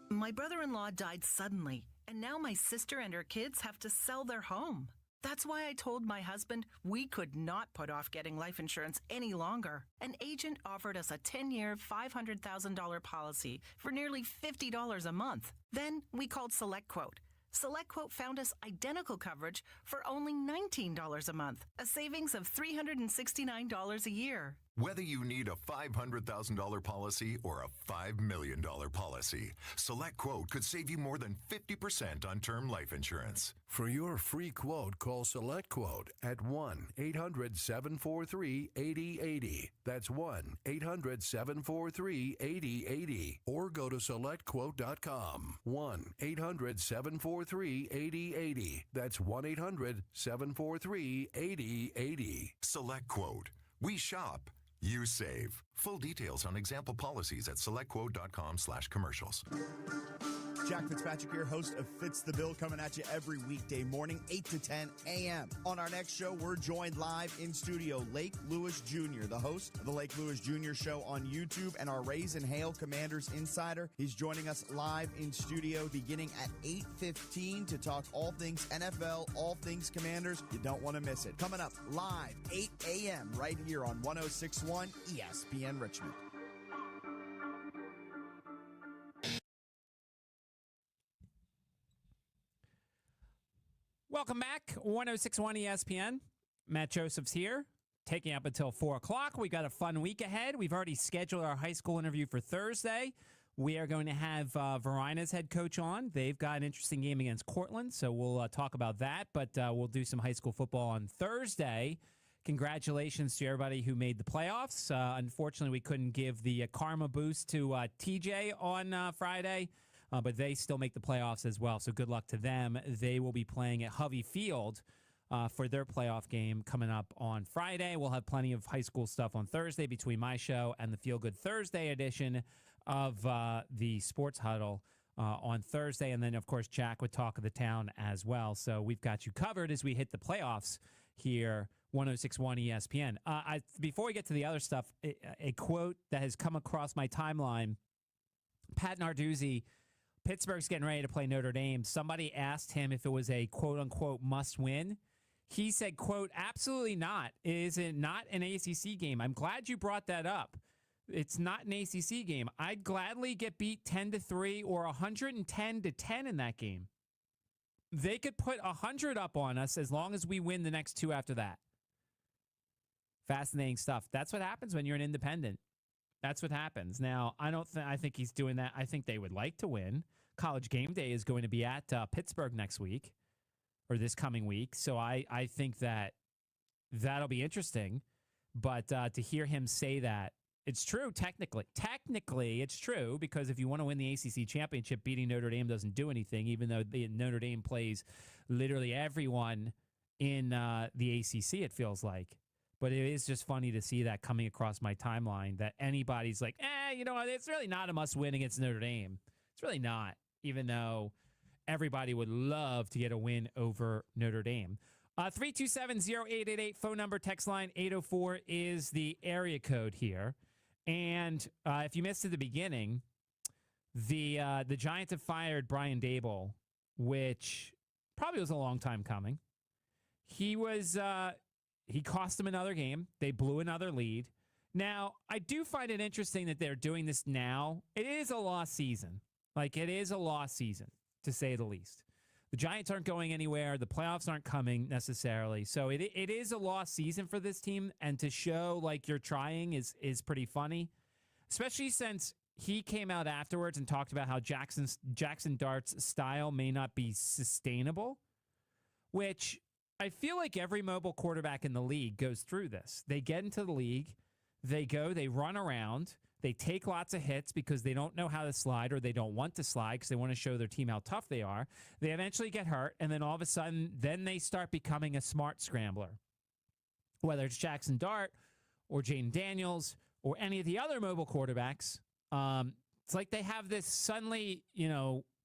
My brother-in-law died suddenly, and now my sister and her kids have to sell their home. That's why I told my husband we could not put off getting life insurance any longer. An agent offered us a 10-year, $500,000 policy for nearly $50 a month. Then we called SelectQuote. SelectQuote found us identical coverage for only $19 a month, a savings of $369 a year. Whether you need a $500,000 policy or a $5 million policy, SelectQuote could save you more than 50% on term life insurance. For your free quote, call SelectQuote at 1-800-743-8080. That's 1-800-743-8080. Or go to SelectQuote.com. 1-800-743-8080. That's 1-800-743-8080. SelectQuote. We shop. You save. Full details on example policies at selectquote.com/commercials. Jack Fitzpatrick here, host of Fitz the Bill, coming at you every weekday morning, 8 to 10 a.m. On our next show, we're joined live in studio, Lake Lewis Jr., the host of the Lake Lewis Jr. Show on YouTube and our Raise and Hail Commanders insider. He's joining us live in studio beginning at 8:15 to talk all things NFL, all things Commanders. You don't want to miss it. Coming up live, 8 a.m. right here on 106.1 ESPN Richmond. Welcome back, 106.1 ESPN. Matt Joseph's here, taking up until 4 o'clock. We've got a fun week ahead. We've already scheduled our high school interview for Thursday. We are going to have Varina's head coach on. They've got an interesting game against Cortland, so we'll talk about that. But we'll do some high school football on Thursday. Congratulations to everybody who made the playoffs. Unfortunately, we couldn't give the karma boost to TJ on Friday. But they still make the playoffs as well, so good luck to them. They will be playing at Hovey Field for their playoff game coming up on Friday. We'll have plenty of high school stuff on Thursday between my show and the Feel Good Thursday edition of the Sports Huddle on Thursday. And then, of course, Jack with Talk of the Town as well. So we've got you covered as we hit the playoffs here, 106.1 ESPN. Before we get to the other stuff, a quote that has come across my timeline, Pat Narduzzi, Pittsburgh's getting ready to play Notre Dame. Somebody asked him if it was a quote-unquote must-win. He said, quote, absolutely not. It is not an ACC game. I'm glad you brought that up. It's not an ACC game. I'd gladly get beat 10-3 or 110-10 in that game. They could put 100 up on us as long as we win the next two after that. Fascinating stuff. That's what happens when you're an independent. That's what happens. Now, I think he's doing that. I think they would like to win. College Game Day is going to be at Pittsburgh next week or this coming week. So I think that'll be interesting. But to hear him say that, it's true technically. Technically, it's true because if you want to win the ACC championship, beating Notre Dame doesn't do anything, even though Notre Dame plays literally everyone in the ACC, it feels like. But it is just funny to see that coming across my timeline that anybody's like, it's really not a must-win against Notre Dame. It's really not, even though everybody would love to get a win over Notre Dame. 327-0888, phone number, text line 804 is the area code here. And if you missed at the beginning, the Giants have fired Brian Daboll, which probably was a long time coming. He cost them another game. They blew another lead. Now, I do find it interesting that they're doing this now. It is a lost season. It is a lost season, to say the least. The Giants aren't going anywhere. The playoffs aren't coming necessarily. So it is a lost season for this team. And to show like you're trying is pretty funny, especially since he came out afterwards and talked about how Jackson Dart's style may not be sustainable, which I feel like every mobile quarterback in the league goes through this. They get into the league, they run around, they take lots of hits because they don't know how to slide or they don't want to slide because they want to show their team how tough they are. They eventually get hurt, and then all of a sudden, then they start becoming a smart scrambler. Whether it's Jackson Dart or Jaden Daniels or any of the other mobile quarterbacks, it's like they have this suddenly,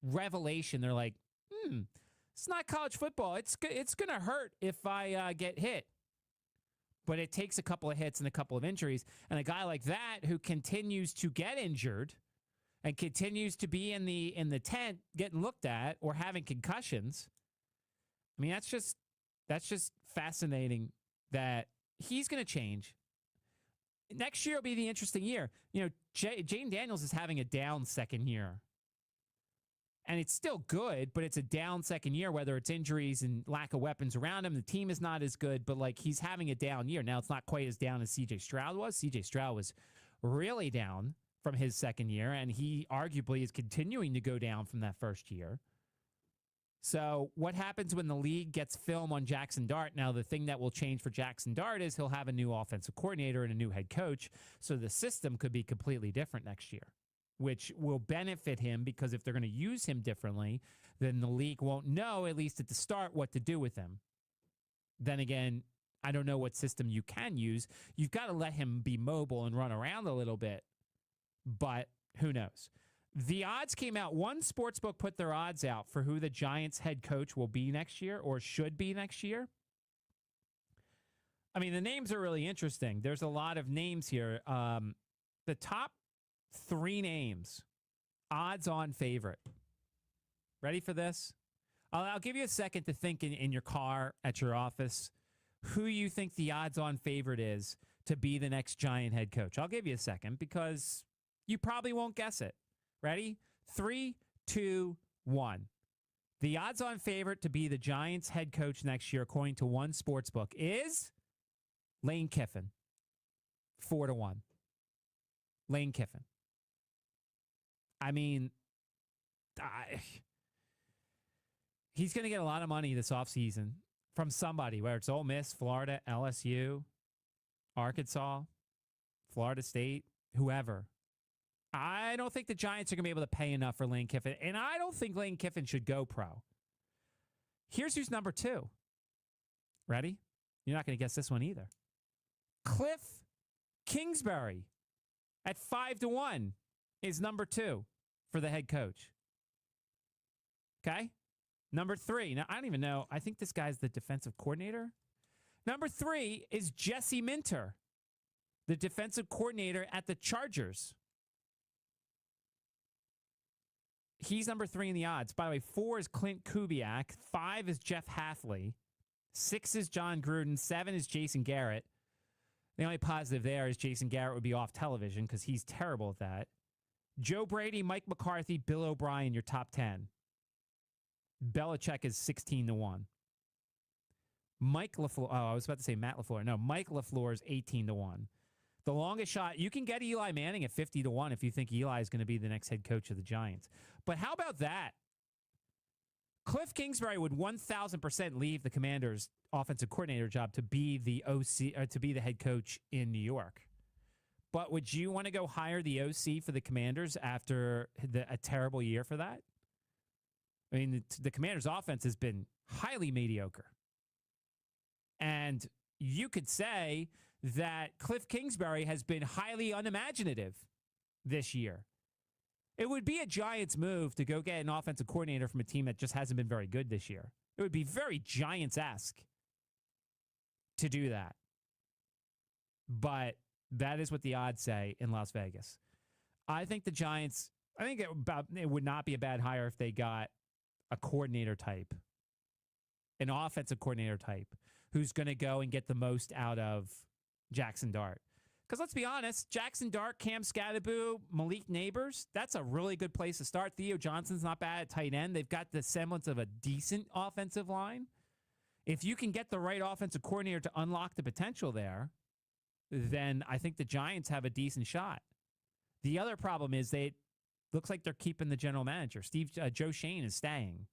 revelation. They're like, it's not college football. It's going to hurt if I get hit. But it takes a couple of hits and a couple of injuries. And a guy like that who continues to get injured and continues to be in the tent getting looked at or having concussions, I mean, That's just fascinating that he's going to change. Next year will be the interesting year. You know, Jane Daniels is having a down second year. And it's still good, but it's a down second year, whether it's injuries and lack of weapons around him. The team is not as good, but like he's having a down year. Now, it's not quite as down as C.J. Stroud was. C.J. Stroud was really down from his second year, and he arguably is continuing to go down from that first year. So what happens when the league gets film on Jackson Dart? Now, the thing that will change for Jackson Dart is he'll have a new offensive coordinator and a new head coach, so the system could be completely different next year, which will benefit him because if they're going to use him differently, then the league won't know, at least at the start, what to do with him. Then again, I don't know what system you can use. You've got to let him be mobile and run around a little bit, but who knows? The odds came out. One sportsbook put their odds out for who the Giants head coach will be next year or should be next year. I mean, the names are really interesting. There's a lot of names here. The top 3 names, odds-on favorite. Ready for this? I'll give you a second to think in your car, at your office, who you think the odds-on favorite is to be the next Giant head coach. I'll give you a second because you probably won't guess it. Ready? 3, 2, 1. The odds-on favorite to be the Giants head coach next year, according to one sportsbook, is Lane Kiffin. 4-1. Lane Kiffin. I mean, he's going to get a lot of money this offseason from somebody, whether it's Ole Miss, Florida, LSU, Arkansas, Florida State, whoever. I don't think the Giants are going to be able to pay enough for Lane Kiffin, and I don't think Lane Kiffin should go pro. Here's who's number 2. Ready? You're not going to guess this one either. Cliff Kingsbury at 5-1 is number 2 for the head coach. Okay? Number 3. Now, I don't even know. I think this guy's the defensive coordinator. Number 3 is Jesse Minter, the defensive coordinator at the Chargers. He's number 3 in the odds. By the way, 4 is Clint Kubiak. 5 is Jeff Hathley. 6 is John Gruden. 7 is Jason Garrett. The only positive there is Jason Garrett would be off television because he's terrible at that. Joe Brady, Mike McCarthy, Bill O'Brien, your top 10. Belichick is 16-1. Mike LaFleur. Oh, I was about to say Matt LaFleur. No, Mike LaFleur is 18-1. The longest shot, you can get Eli Manning at 50-1 if you think Eli is going to be the next head coach of the Giants. But how about that? Cliff Kingsbury would 1,000% leave the Commanders' offensive coordinator job to be the OC, or to be the head coach in New York. But would you want to go hire the OC for the Commanders after a terrible year for that? I mean, the Commanders' offense has been highly mediocre. And you could say that Cliff Kingsbury has been highly unimaginative this year. It would be a Giants move to go get an offensive coordinator from a team that just hasn't been very good this year. It would be very Giants-esque to do that. But that is what the odds say in Las Vegas. I think the Giants, it would not be a bad hire if they got a coordinator type, an offensive coordinator type, who's going to go and get the most out of Jackson Dart. Because let's be honest, Jackson Dart, Cam Scadaboo, Malik Neighbors, that's a really good place to start. Theo Johnson's not bad at tight end. They've got the semblance of a decent offensive line. If you can get the right offensive coordinator to unlock the potential there, then I think the Giants have a decent shot. The other problem is looks like they're keeping the general manager. Joe Shane is staying.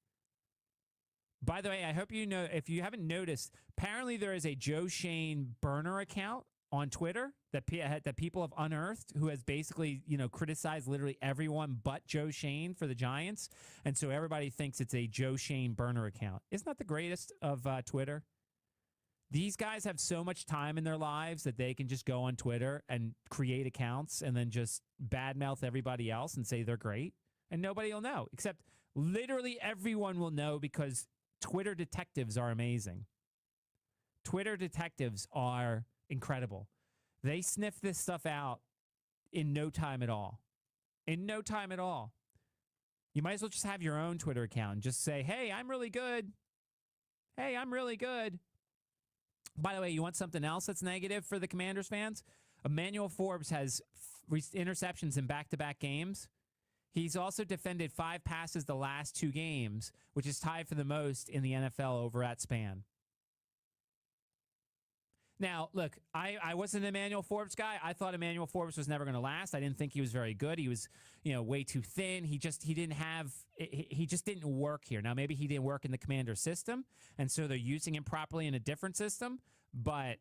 By the way, I hope you know, if you haven't noticed, apparently there is a Joe Shane burner account on Twitter that people have unearthed, who has basically, criticized literally everyone but Joe Shane for the Giants. And so everybody thinks it's a Joe Shane burner account. Isn't that the greatest of Twitter? These guys have so much time in their lives that they can just go on Twitter and create accounts and then just badmouth everybody else and say they're great. And nobody will know, except literally everyone will know because Twitter detectives are amazing. Twitter detectives are incredible. They sniff this stuff out in no time at all. In no time at all. You might as well just have your own Twitter account and just say, hey, I'm really good. hey, I'm really good. By the way, you want something else that's negative for the Commanders fans? Emmanuel Forbes has interceptions in back-to-back games. He's also defended 5 passes the last 2 games, which is tied for the most in the NFL over at Span. Now, look, I wasn't an Emmanuel Forbes guy. I thought Emmanuel Forbes was never going to last. I didn't think he was very good. He was, way too thin. He just didn't work here. Now, maybe he didn't work in the Commander system, and so they're using him properly in a different system, but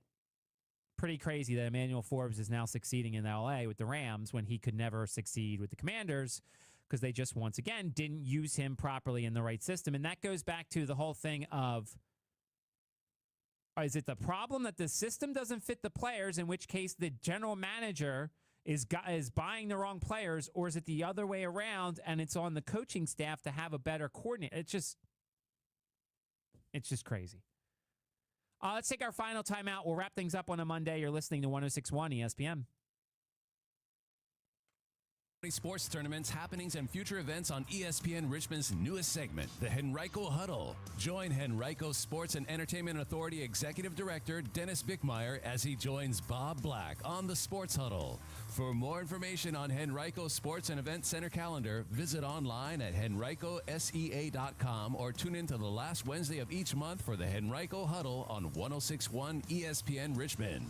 pretty crazy that Emmanuel Forbes is now succeeding in L.A. with the Rams when he could never succeed with the Commanders because they just, once again, didn't use him properly in the right system. And that goes back to the whole thing of, is it the problem that the system doesn't fit the players, in which case the general manager is buying the wrong players, or is it the other way around and it's on the coaching staff to have a better coordinator? It's just crazy. Let's take our final timeout. We'll wrap things up on a Monday. You're listening to 106.1 ESPN. Sports tournaments, happenings, and future events on ESPN Richmond's newest segment, the Henrico Huddle. Join Henrico Sports and Entertainment Authority Executive Director Dennis Bickmeyer as he joins Bob Black on the Sports Huddle. For more information on Henrico Sports and Event Center calendar, visit online at henricosea.com or tune in to the last Wednesday of each month for the Henrico Huddle on 106.1 ESPN Richmond.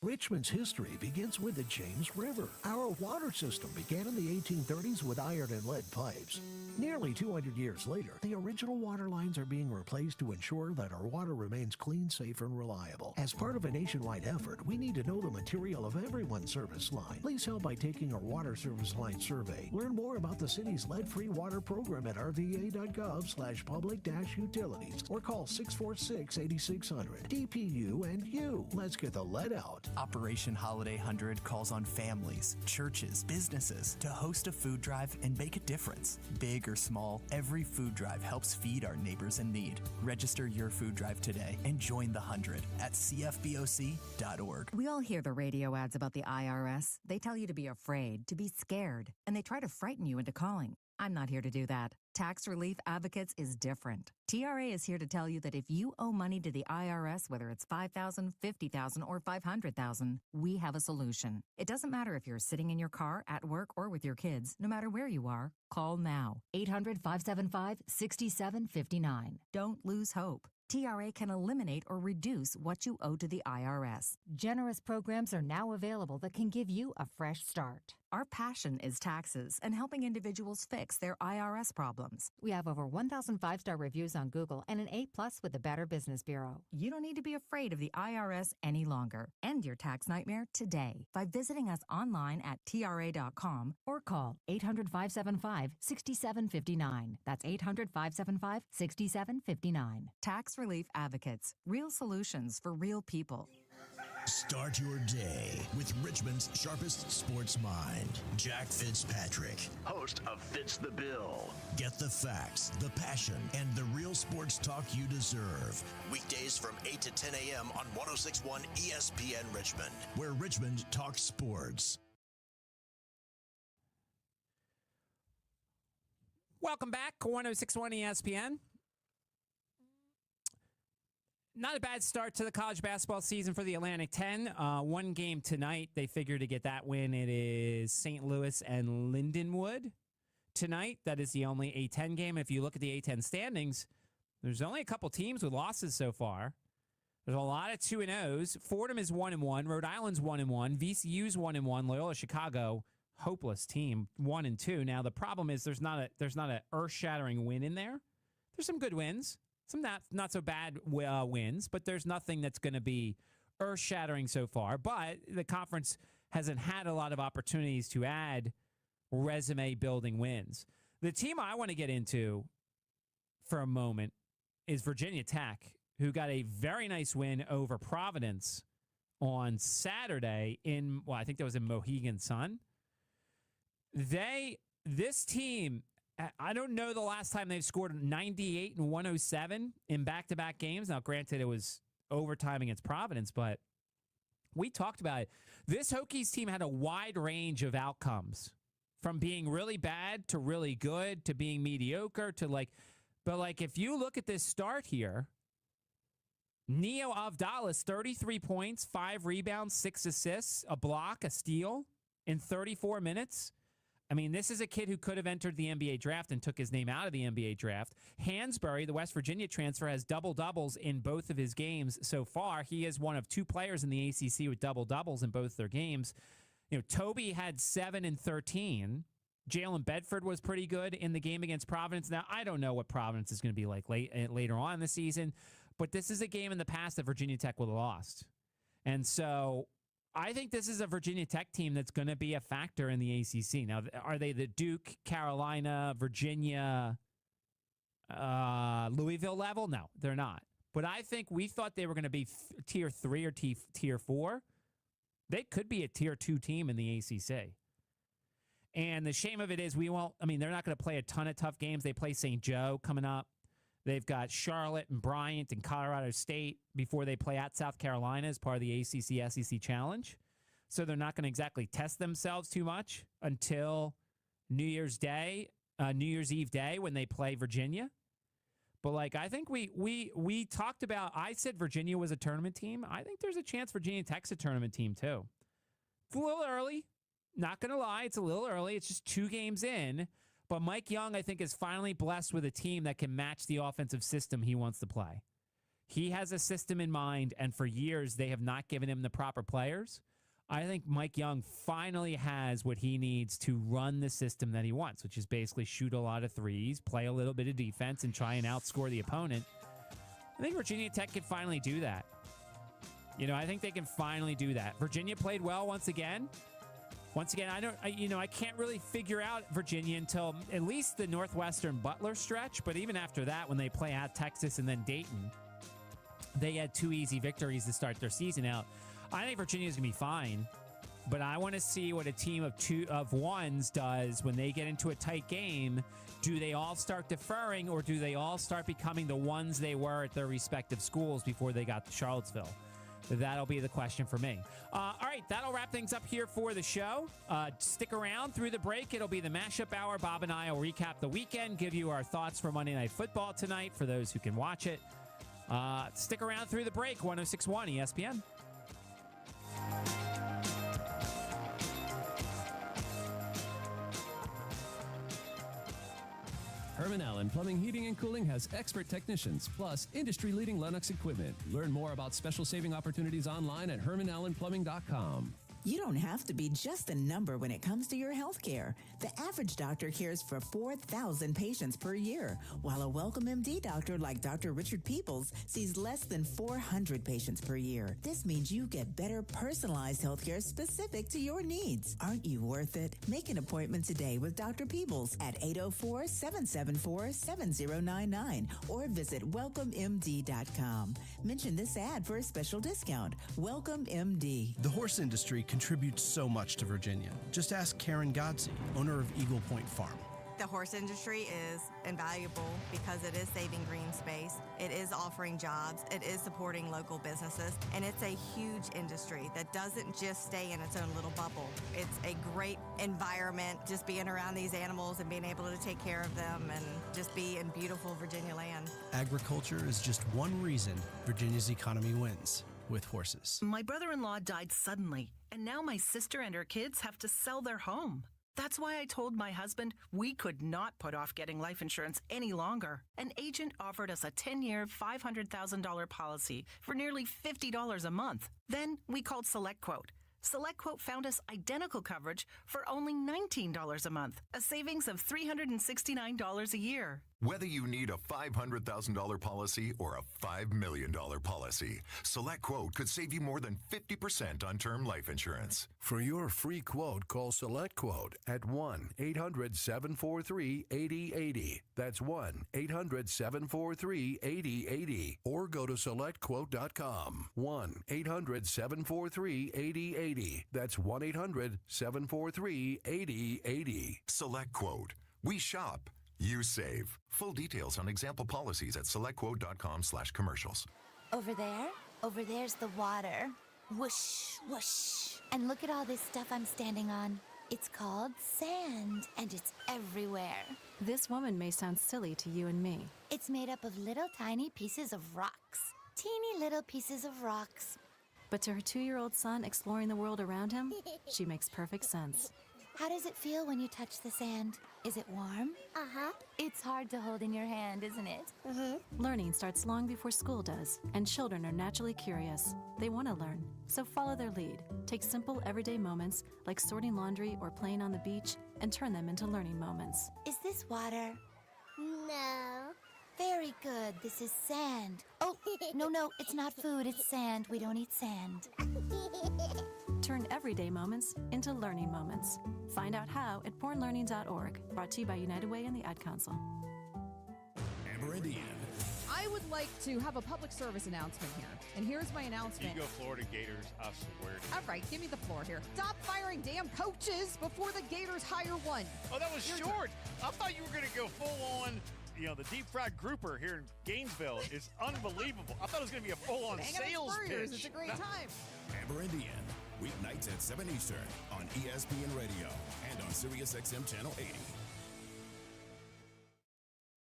Richmond's history begins with the James River. Our water system began in the 1830s with iron and lead pipes. Nearly 200 years later, the original water lines are being replaced to ensure that our water remains clean, safe, and reliable. As part of a nationwide effort, we need to know the material of everyone's service line. Please help by taking our water service line survey. Learn more about the city's lead-free water program at rva.gov/public-utilities or call 646-8600. DPU and you. Let's get the lead out. Operation Holiday 100 calls on families, churches, businesses to host a food drive and make a difference. Big or small, every food drive helps feed our neighbors in need. Register your food drive today and join the 100 at cfboc.org. We all hear the radio ads about the IRS. They tell you to be afraid, to be scared, and they try to frighten you into calling. I'm not here to do that. Tax Relief Advocates is different. TRA is here to tell you that if you owe money to the IRS, whether it's $5,000, $50,000, or $500,000, we have a solution. It doesn't matter if you're sitting in your car, at work, or with your kids. No matter where you are, call now. 800-575-6759. Don't lose hope. TRA can eliminate or reduce what you owe to the IRS. Generous programs are now available that can give you a fresh start. Our passion is taxes and helping individuals fix their IRS problems. We have over 1,000 5-star reviews on Google and an A+ with the Better Business Bureau. You don't need to be afraid of the IRS any longer. End your tax nightmare today by visiting us online at TRA.com or call 800-575-6759. That's 800-575-6759. Tax Relief Advocates. Real solutions for real people. Start your day with Richmond's sharpest sports mind, Jack Fitzpatrick, host of Fits the Bill. Get the facts, the passion, and the real sports talk you deserve. Weekdays from 8 to 10 a.m. on 106.1 ESPN Richmond, where Richmond talks sports. Welcome back, 106.1 ESPN. Not a bad start to the college basketball season for the Atlantic 10. One game tonight. They figure to get that win. It is St. Louis and Lindenwood tonight. That is the only A10 game. If you look at the A10 standings, there's only a couple teams with losses so far. There's a lot of 2-0s. Fordham is 1-1. Rhode Island's 1-1. VCU's 1-1. Loyola Chicago, hopeless team, 1-2. Now the problem is there's not a earth-shattering win in there. There's some good wins. Some not so bad wins, but there's nothing that's going to be earth-shattering so far. But the conference hasn't had a lot of opportunities to add resume-building wins. The team I want to get into for a moment is Virginia Tech, who got a very nice win over Providence on Saturday in, I think that was in Mohegan Sun. This team, I don't know the last time they've scored 98 and 107 in back-to-back games. Now, granted, it was overtime against Providence, but we talked about it. This Hokies team had a wide range of outcomes, from being really bad to really good to being mediocre to But, like, if you look at this start here, Neo Avdalas, 33 points, 5 rebounds, 6 assists, a block, a steal in 34 minutes. I mean, this is a kid who could have entered the NBA draft and took his name out of the NBA draft. Hansberry, the West Virginia transfer, has double-doubles in both of his games so far. He is one of 2 players in the ACC with double-doubles in both their games. You know, Toby had 7 and 13. Jalen Bedford was pretty good in the game against Providence. Now, I don't know what Providence is going to be like later on in the season, but this is a game in the past that Virginia Tech would have lost. And so I think this is a Virginia Tech team that's going to be a factor in the ACC. Now, are they the Duke, Carolina, Virginia, Louisville level? No, they're not. But I think we thought they were going to be tier 3 or tier 4. They could be a tier 2 team in the ACC. And the shame of it is they're not going to play a ton of tough games. They play St. Joe coming up. They've got Charlotte and Bryant and Colorado State before they play at South Carolina as part of the ACC SEC Challenge. So they're not going to exactly test themselves too much until New Year's Eve day when they play Virginia. But, like, I think we talked about, I said Virginia was a tournament team. I think there's a chance Virginia Tech's a tournament team too. It's a little early. Not going to lie, it's a little early. It's just 2 games in. But Mike Young, I think, is finally blessed with a team that can match the offensive system he wants to play. He has a system in mind, and for years they have not given him the proper players. I think Mike Young finally has what he needs to run the system that he wants, which is basically shoot a lot of threes, play a little bit of defense, and try and outscore the opponent. I think Virginia Tech can finally do that. I think they can finally do that. Virginia played well once again. I can't really figure out Virginia until at least the Northwestern Butler stretch. But even after that, when they play at Texas and then Dayton, they had 2 easy victories to start their season out. I think Virginia's going to be fine. But I want to see what a team of ones does when they get into a tight game. Do they all start deferring, or do they all start becoming the ones they were at their respective schools before they got to Charlottesville? That'll be the question for me. All right, that'll wrap things up here for the show. Stick around through the break. It'll be the Mashup Hour. Bob and I will recap the weekend, give you our thoughts for Monday Night Football tonight for those who can watch it. Stick around through the break. 106.1 ESPN. Herman Allen Plumbing, Heating, and Cooling has expert technicians, plus industry-leading Lennox equipment. Learn more about special saving opportunities online at HermanAllenPlumbing.com. You don't have to be just a number when it comes to your health care. The average doctor cares for 4,000 patients per year, while a Welcome MD doctor like Dr. Richard Peoples sees less than 400 patients per year. This means you get better personalized health care specific to your needs. Aren't you worth it? Make an appointment today with Dr. Peoples at 804-774-7099 or visit welcomemd.com. Mention this ad for a special discount. Welcome MD. The horse industry contributes so much to Virginia. Just ask Karen Godsey, owner of Eagle Point Farm. The horse industry is invaluable because it is saving green space, it is offering jobs, it is supporting local businesses, and it's a huge industry that doesn't just stay in its own little bubble. It's a great environment, just being around these animals and being able to take care of them and just be in beautiful Virginia land. Agriculture is just one reason Virginia's economy wins. With horses. My brother-in-law died suddenly, and now my sister and her kids have to sell their home. That's why I told my husband we could not put off getting life insurance any longer. An agent offered us a 10-year, $500,000 policy for nearly $50 a month. Then we called SelectQuote. SelectQuote found us identical coverage for only $19 a month, a savings of $369 a year. Whether you need a $500,000 policy or a $5 million policy, SelectQuote could save you more than 50% on term life insurance. For your free quote, call SelectQuote at 1-800-743-8080. That's 1-800-743-8080. Or go to SelectQuote.com. 1-800-743-8080. That's 1-800-743-8080. SelectQuote. We shop. You save. Full details on example policies at SelectQuote.com/commercials. Over there's the water. Whoosh, whoosh. And look at all this stuff I'm standing on. It's called sand, and it's everywhere. This woman may sound silly to you and me. It's made up of little tiny pieces of rocks. Teeny little pieces of rocks. But to her 2-year-old son exploring the world around him, she makes perfect sense. How does it feel when you touch the sand? Is it warm? Uh-huh. It's hard to hold in your hand, isn't it? Mm-hmm. Learning starts long before school does, and children are naturally curious. They want to learn, so follow their lead. Take simple, everyday moments, like sorting laundry or playing on the beach, and turn them into learning moments. Is this water? No. Very good. This is sand. Oh, no, it's not food. It's sand. We don't eat sand. Turn everyday moments into learning moments. Find out how at bornlearning.org. Brought to you by United Way and the Ad Council. Amber and Ian. I would like to have a public service announcement here. And here's my announcement. You go Florida Gators, I swear to you. All right, give me the floor here. Stop firing damn coaches before the Gators hire one. Oh, that was short. I thought you were going to go full on. You know, the deep fried grouper here in Gainesville is unbelievable. I thought it was going to be a full-on sales pitch. It's a great time. Amber and Ian, weeknights at 7 Eastern on ESPN Radio and on SiriusXM Channel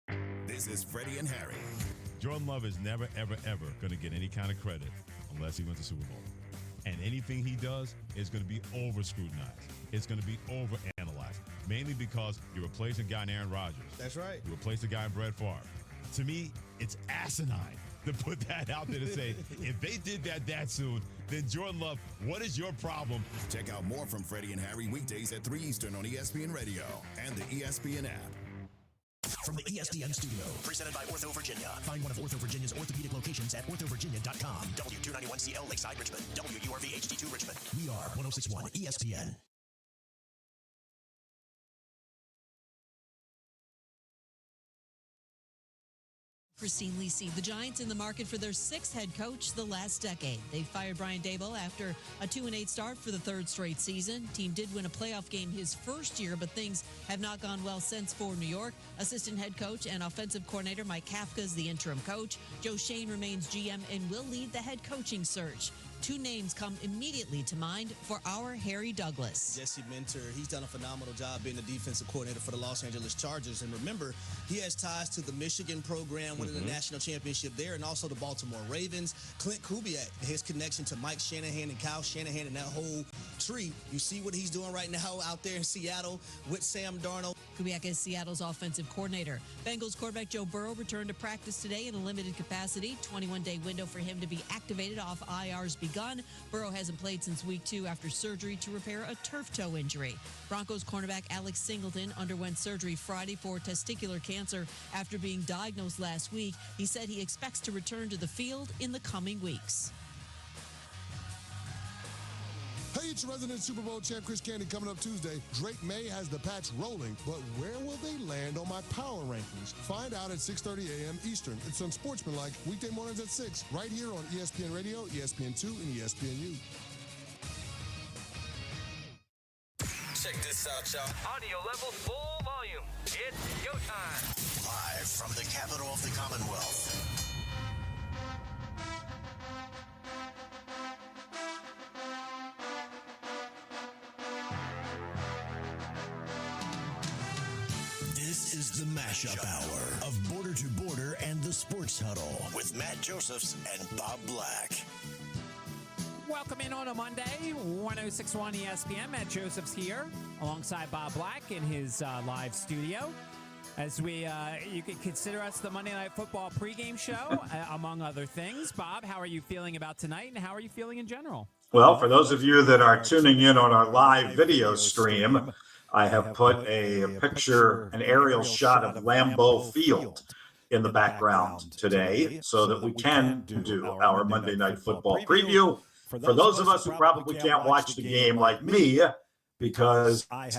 80. This is Freddie and Harry. Jordan Love is never, ever, ever going to get any kind of credit unless he wins the Super Bowl. And anything he does is going to be over-scrutinized. It's going to be over-analyzed, mainly because you replace a guy in Aaron Rodgers. That's right. You replace a guy in Brett Favre. To me, it's asinine to put that out there to say, if they did that soon, then Jordan Love, what is your problem? Check out more from Freddie and Harry weekdays at 3 Eastern on ESPN Radio and the ESPN app. From the ESPN studio, presented by Ortho Virginia. Find one of Ortho Virginia's orthopedic locations at orthovirginia.com. W291CL Lakeside Richmond. WURV HD2 Richmond. We are 106.1 ESPN. Christine Lisi, the Giants in the market for their 6th head coach the last decade. They fired Brian Daboll after a 2-8 start for the 3rd straight season. Team did win a playoff game his first year, but things have not gone well since for New York. Assistant head coach and offensive coordinator Mike Kafka is the interim coach. Joe Shane remains GM and will lead the head coaching search. 2 names come immediately to mind for our Harry Douglas. Jesse Minter, he's done a phenomenal job being the defensive coordinator for the Los Angeles Chargers. And remember, he has ties to the Michigan program, winning the national championship there, and also the Baltimore Ravens. Clint Kubiak, his connection to Mike Shanahan and Kyle Shanahan and that whole tree. You see what he's doing right now out there in Seattle with Sam Darnold. Kubiak is Seattle's offensive coordinator. Bengals quarterback Joe Burrow returned to practice today in a limited capacity. 21-day window for him to be activated off IR's begun. Burrow hasn't played since week 2 after surgery to repair a turf toe injury. Broncos cornerback Alex Singleton underwent surgery Friday for testicular cancer after being diagnosed last week. He said he expects to return to the field in the coming weeks. Hey, it's your resident Super Bowl champ Chris Candy coming up Tuesday. Drake May has the patch rolling, but where will they land on my power rankings? Find out at 6:30 a.m. Eastern. It's Unsportsmanlike, weekday mornings at 6, right here on ESPN Radio, ESPN2, and ESPNU. Check this out, y'all. Audio level full volume. It's go time. Live from the capital of the Commonwealth. This is the Mashup Hour of Border to Border and the Sports Huddle with Matt Josephs and Bob Black. Welcome in on a Monday, 106.1 ESPN. Matt Josephs here, alongside Bob Black in his live studio. As you can consider us the Monday Night Football pregame show, among other things. Bob, how are you feeling about tonight, and how are you feeling in general? Well, for those of you that are tuning in on our live video stream, I have put a picture, an aerial shot of Lambeau Field in the background today so that we can do our Monday Night Football preview. For those of us who probably can't watch the game like me because I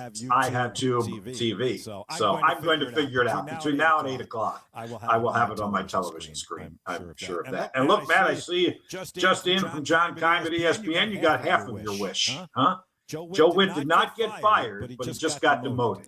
have Tube TV. So I'm going to figure it out. Between now and 8 o'clock, I will have it on my television screen. I'm sure of that. And look, Matt, I see just in from John Kind at ESPN, you got half of your wish, huh? Joe Witt did not get fired, but he just got demoted.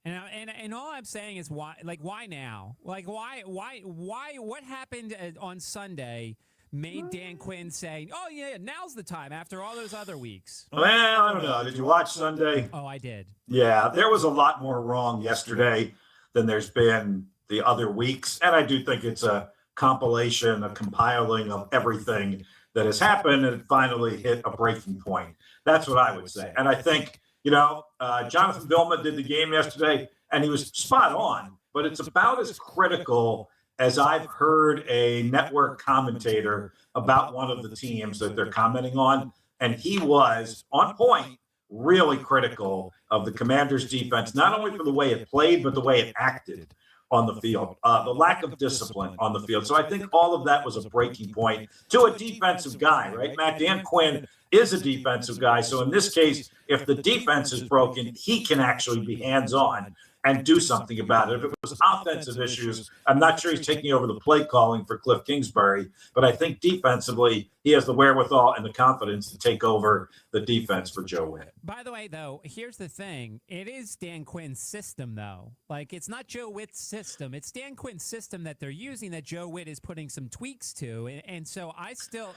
And all I'm saying is, why? Like, why now? Like, why? What happened on Sunday made Dan Quinn say, "Oh yeah, now's the time." After all those other weeks. Well, I don't know. Did you watch Sunday? Oh, I did. Yeah, there was a lot more wrong yesterday than there's been the other weeks, and I do think it's a compilation, a compiling of everything that has happened, and it finally hit a breaking point. That's what I would say. And I think, Jonathan Vilma did the game yesterday, and he was spot on, but it's about as critical as I've heard a network commentator about one of the teams that they're commenting on. And he was on point, really critical of the Commanders' defense, not only for the way it played, but the way it acted on the field, the lack of discipline on the field. So I think all of that was a breaking point to a defensive guy, right? Matt, Dan Quinn is a defensive guy. So in this case, if the defense is broken, he can actually be hands-on and do something about it. If it was offensive issues, I'm not sure he's taking over the play calling for Cliff Kingsbury, but I think defensively, he has the wherewithal and the confidence to take over the defense for Joe Witt. By the way, though, here's the thing. It is Dan Quinn's system, though. Like, it's not Joe Witt's system. It's Dan Quinn's system that they're using that Joe Witt is putting some tweaks to. And so I still,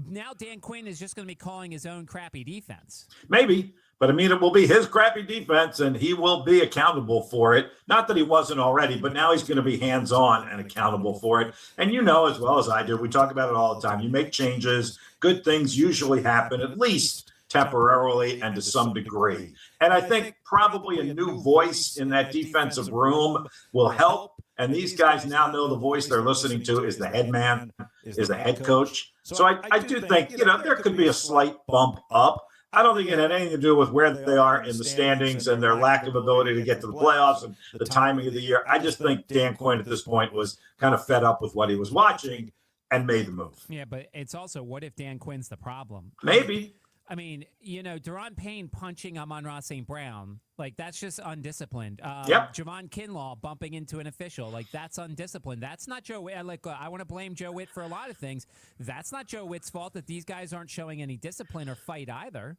now Dan Quinn is just going to be calling his own crappy defense. Maybe. But, it will be his crappy defense, and he will be accountable for it. Not that he wasn't already, but now he's going to be hands-on and accountable for it. And you know as well as I do, we talk about it all the time. You make changes. Good things usually happen, at least temporarily and to some degree. And I think probably a new voice in that defensive room will help. And these guys now know the voice they're listening to is the head man, is the head coach. So I do think, there could be a slight bump up. I don't think it had anything to do with where they are in the standings and their lack of ability to get to the playoffs and the timing of the year. I just think Dan Quinn at this point was kind of fed up with what he was watching and made the move. Yeah, but it's also, what if Dan Quinn's the problem? Maybe. Deron Payne punching Amon-Ra St. Brown, that's just undisciplined. Yep. Javon Kinlaw bumping into an official, that's undisciplined. That's not Joe Witt. I want to blame Joe Witt for a lot of things. That's not Joe Witt's fault that these guys aren't showing any discipline or fight either.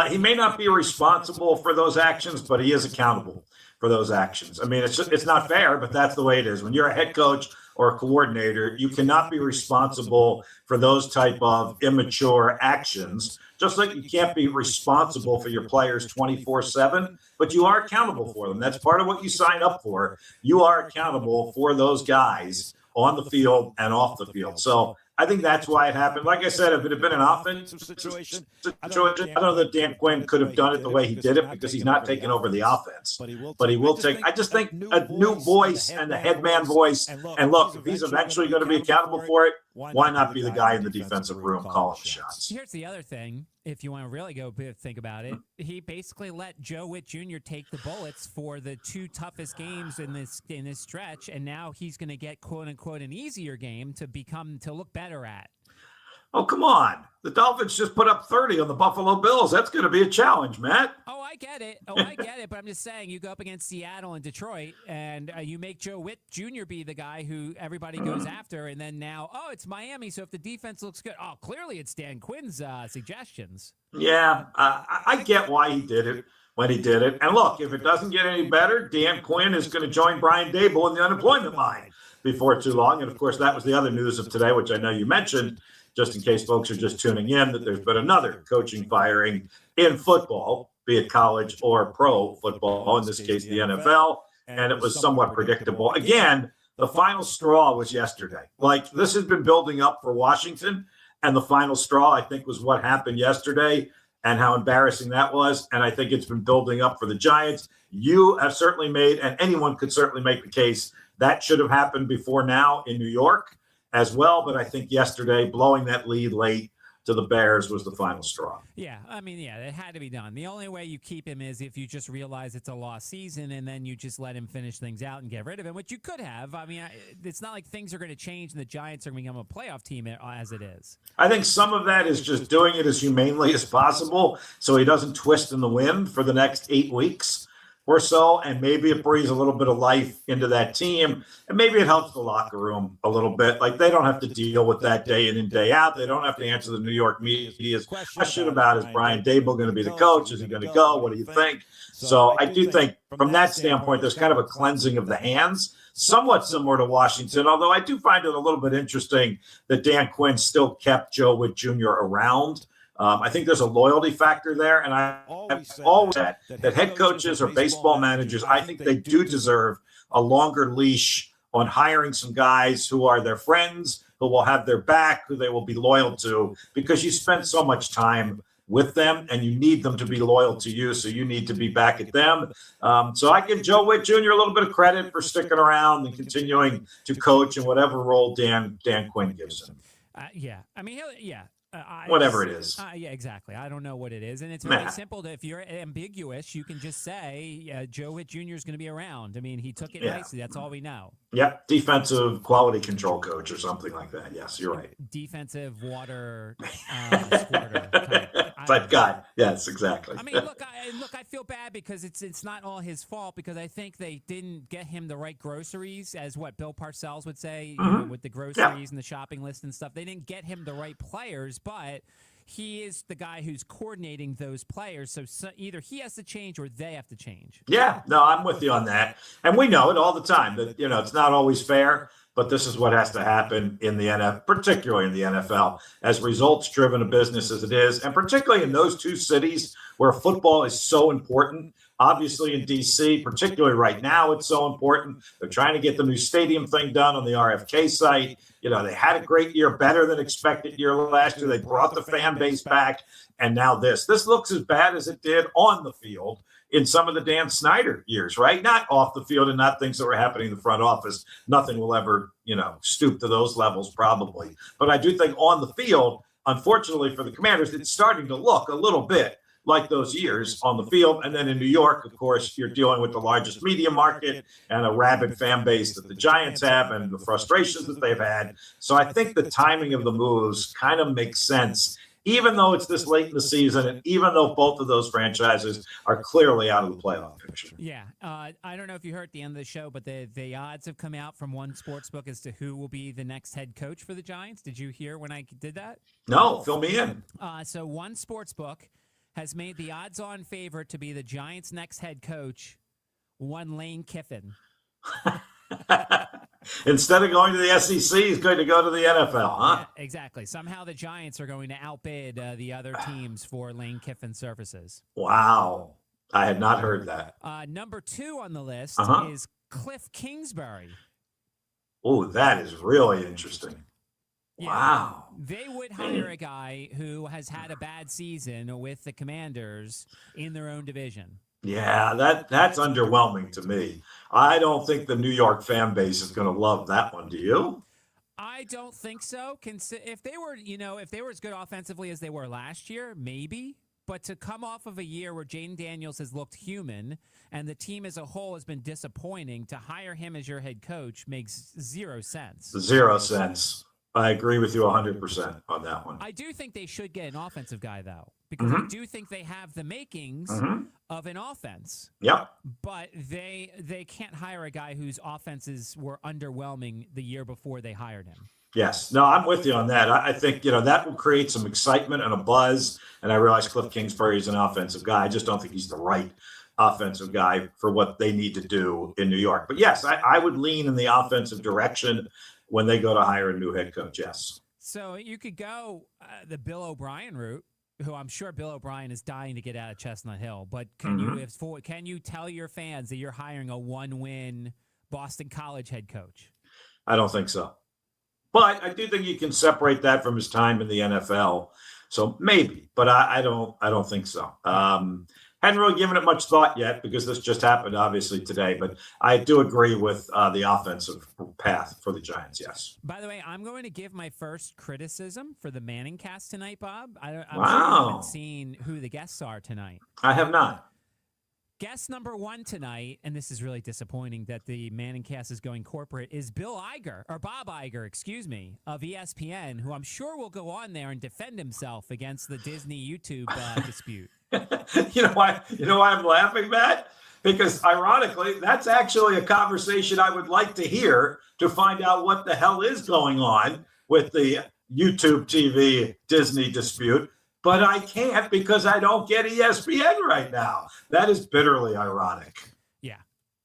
He may not be responsible for those actions, but he is accountable for those actions. It's not fair, but that's the way it is. When you're a head coach or a coordinator, you cannot be responsible for those type of immature actions, just like you can't be responsible for your players 24/7, but you are accountable for them. That's part of what you sign up for. You are accountable for those guys on the field and off the field. So I think that's why it happened. Like I said, if it had been an offensive situation, I don't know that Dan Quinn could have done it the way he did it because he's not taking over the offense. But he will take. I just think a new voice and the head man voice. And look, if he's eventually going to be accountable for it, why not be the guy in the defensive room calling the shots? Here's the other thing. If you want to really go think about it, he basically let Joe Witt Jr. take the bullets for the two toughest games in this stretch, and now he's going to get quote unquote an easier game to look better at. Oh, come on. The Dolphins just put up 30 on the Buffalo Bills. That's going to be a challenge, Matt. Oh, I get it. But I'm just saying, you go up against Seattle and Detroit, and you make Joe Witt Jr. be the guy who everybody goes after, and then now, it's Miami, so if the defense looks good, clearly it's Dan Quinn's suggestions. Yeah, I get why he did it when he did it. And look, if it doesn't get any better, Dan Quinn is going to join Brian Daboll in the unemployment line before too long. And, of course, that was the other news of today, which I know you mentioned, just in case folks are just tuning in, that there's been another coaching firing in football, be it college or pro football, in this case the NFL, and it was somewhat predictable. Again, the final straw was yesterday. This has been building up for Washington, and the final straw, I think, was what happened yesterday and how embarrassing that was, and I think it's been building up for the Giants. You have certainly made, and anyone could certainly make the case, that should have happened before now in New York as well, but I think yesterday blowing that lead late to the Bears was the final straw. Yeah, it had to be done. The only way you keep him is if you just realize it's a lost season and then you just let him finish things out and get rid of him, which you could have. It's not like things are going to change and the Giants are going to become a playoff team as it is. I think some of that is just doing it as humanely as possible so he doesn't twist in the wind for the next 8 weeks. or so, and maybe it breathes a little bit of life into that team, and maybe it helps the locker room a little bit. Like, they don't have to deal with that day in and day out. They don't have to answer the New York media's question about, is Brian Dable going to be the coach? Is he going to go? What do you think? So I do think from that standpoint, there's kind of a cleansing of the hands, somewhat similar to Washington, although I do find it a little bit interesting that Dan Quinn still kept Joe Witt Jr. around. I think there's a loyalty factor there, and I've always said that head coaches or baseball managers, I think they do deserve a longer leash on hiring some guys who are their friends, who will have their back, who they will be loyal to, because you spend so much time with them and you need them to be loyal to you, so you need to be back at them. So I give Joe Witt Jr. a little bit of credit for sticking around and continuing to coach in whatever role Dan Quinn gives him. Yeah. I mean, whatever it is. Yeah, exactly. I don't know what it is. And it's very simple. If you're ambiguous, you can just say Joe Witt Jr. is going to be around. I mean, he took it nicely. That's all we know. Yep. Defensive quality control coach or something like that. Yes, you're right. Defensive water squirter type guy. Yes, exactly. I mean, look, I feel bad because it's not all his fault, because I think they didn't get him the right groceries, as what Bill Parcells would say, you know, with the groceries and the shopping list and stuff. They didn't get him the right players, but he is the guy who's coordinating those players. So either he has to change or they have to change. Yeah, no, I'm with you on that. And we know it all the time that, you know, it's not always fair, but this is what has to happen in the NFL, particularly in the NFL, as results-driven a business as it is, and particularly in those two cities where football is so important. Obviously in D.C., particularly right now, it's so important. They're trying to get the new stadium thing done on the RFK site. You know, they had a great year, better than expected year last year. They brought the fan base back, and now this. This looks as bad as it did on the field in some of the Dan Snyder years, right? Not off the field and not things that were happening in the front office. Nothing will ever, you know, stoop to those levels probably. But I do think on the field, unfortunately for the Commanders, it's starting to look a little bit like those years on the field. And then in New York, of course, you're dealing with the largest media market and a rabid fan base that the Giants have and the frustrations that they've had. So I think the timing of the moves kind of makes sense, even though it's this late in the season and even though both of those franchises are clearly out of the playoff picture. Yeah. I don't know if you heard at the end of the show, but the odds have come out from one sportsbook as to who will be the next head coach for the Giants. Did you hear when I did that? No, fill me in. So one sportsbook has made the odds-on favorite to be the Giants' next head coach, one Lane Kiffin. Instead of going to the SEC, he's going to go to the NFL, huh? Yeah, exactly. Somehow the Giants are going to outbid the other teams for Lane Kiffin's services. Wow. I had not heard that. Number 2 on the list is Cliff Kingsbury. Oh, that is really interesting. Yeah, wow. They would hire a guy who has had a bad season with the Commanders in their own division. Yeah, that's underwhelming to me. I don't think the New York fan base is going to love that one. Do you? I don't think so. If they were, if they were as good offensively as they were last year, maybe. But to come off of a year where Jaden Daniels has looked human and the team as a whole has been disappointing, to hire him as your head coach makes zero sense. 0 cents. I agree with you 100% on that one. I do think they should get an offensive guy, though, because I do think they have the makings of an offense. Yep. But they can't hire a guy whose offenses were underwhelming the year before they hired him. Yes. No, I'm with you on that. I think, that will create some excitement and a buzz. And I realize Cliff Kingsbury is an offensive guy. I just don't think he's the right offensive guy for what they need to do in New York. But yes, I would lean in the offensive direction when they go to hire a new head coach, yes. So you could go the Bill O'Brien route, who I'm sure Bill O'Brien is dying to get out of Chestnut Hill. But can you tell your fans that you're hiring a 1-win Boston College head coach? I don't think so. But I do think you can separate that from his time in the NFL. So maybe, but I don't think so. Hadn't really given it much thought yet because this just happened, obviously, today. But I do agree with the offensive path for the Giants, yes. By the way, I'm going to give my first criticism for the Manning cast tonight, Bob. I'm sure you haven't seen who the guests are tonight. I have not. Guest number 1 tonight, and this is really disappointing that the Manning cast is going corporate, is Bob Iger, of ESPN, who I'm sure will go on there and defend himself against the Disney YouTube dispute. You know why I'm laughing, Matt? because ironically, that's actually a conversation I would like to hear to find out what the hell is going on with the YouTube TV Disney dispute. But I can't because I don't get ESPN right now. That is bitterly ironic. Yeah.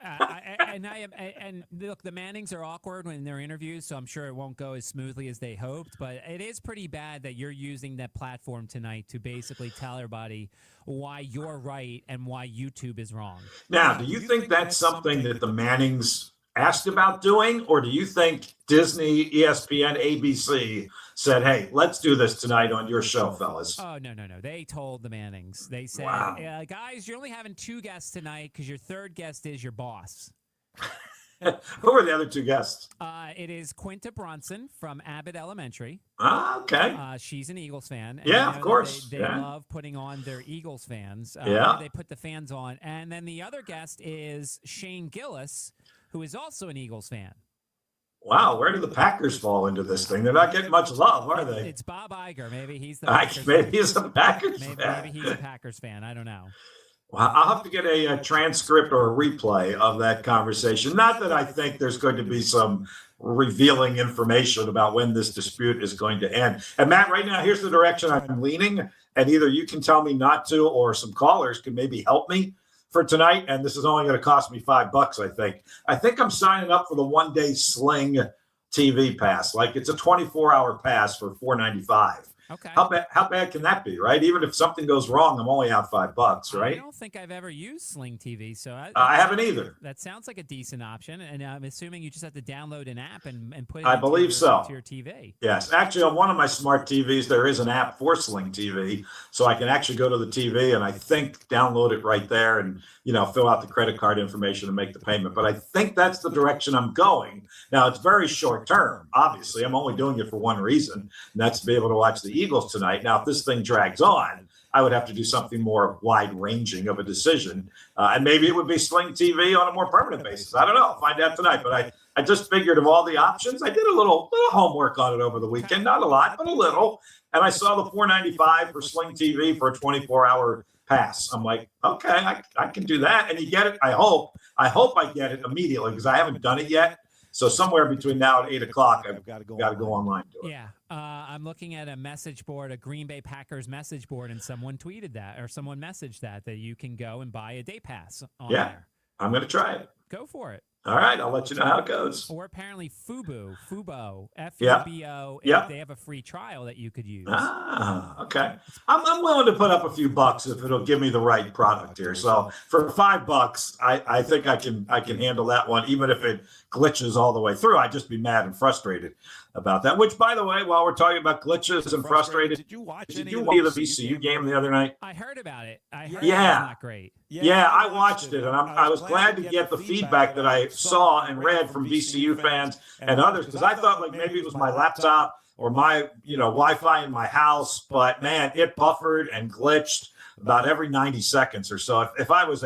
And look, the Mannings are awkward when they're interviews, so I'm sure it won't go as smoothly as they hoped. But it is pretty bad that you're using that platform tonight to basically tell everybody why you're right and why YouTube is wrong. Now, do you think that's something that the Mannings asked about doing, or do you think Disney, ESPN, ABC said, hey, let's do this tonight on your show, fellas? Oh, no. They told the Mannings. They said, wow. Guys, you're only having 2 guests tonight because your third guest is your boss. Who are the other 2 guests? It is Quinta Brunson from Abbott Elementary. Okay. She's an Eagles fan. Yeah, of course. They love putting on their Eagles fans. They put the fans on. And then the other guest is Shane Gillis, who is also an Eagles fan. Wow, where do the Packers fall into this thing? They're not getting much love, are they? It's Bob Iger. Maybe he's the maybe he's a Packers fan. Maybe he's a Packers fan. I don't know. Well, I'll have to get a transcript or a replay of that conversation. Not that I think there's going to be some revealing information about when this dispute is going to end. And Matt, right now, here's the direction I'm leaning. And either you can tell me not to, or some callers can maybe help me for tonight, and this is only going to cost me $5, I think. I think I'm signing up for the one-day Sling TV pass. Like, it's a 24-hour pass for $4.95. Okay. How bad can that be, right? Even if something goes wrong, I'm only out $5, right? I don't think I've ever used Sling TV, so I haven't either. That sounds like a decent option, and I'm assuming you just have to download an app and put it I believe so. into your TV. Yes. Actually, on one of my smart TVs, there is an app for Sling TV, so I can actually go to the TV and I think download it right there and, fill out the credit card information and make the payment. But I think that's the direction I'm going. Now, it's very short term. Obviously, I'm only doing it for one reason, and that's to be able to watch the Eagles tonight. Now, if this thing drags on, I would have to do something more wide-ranging of a decision, and maybe it would be Sling TV on a more permanent basis. I don't know. I'll find out tonight. But I just figured of all the options, I did a little homework on it over the weekend. Not a lot, but a little. And I saw the $4.95 for Sling TV for a 24-hour pass. I'm like, okay, I can do that. And you get it. I hope I get it immediately because I haven't done it yet. So somewhere between now and 8 o'clock, I've got to go online to it. Yeah. I'm looking at a message board, a Green Bay Packers message board, and someone tweeted that, or someone messaged that you can go and buy a day pass on there. I'm going to try it. Go for it. All right, I'll let you know how it goes. Or apparently Fubo, Fubo, Yeah. They have a free trial that you could use. Okay. I'm willing to put up a few bucks if it'll give me the right product here. So for $5, I think I can handle that one, even if it glitches all the way through. I'd just be mad and frustrated about that. Which, by the way, while we're talking about glitches and frustrated, did you watch the VCU game the other night? I heard about it. I heard it was not great. Yeah, I watched it, and I was glad to get the feedback that I saw and read from VCU fans and others, because I thought like maybe it was my laptop or my Wi-Fi in my house, but man, it buffered and glitched about every 90 seconds or so. If I was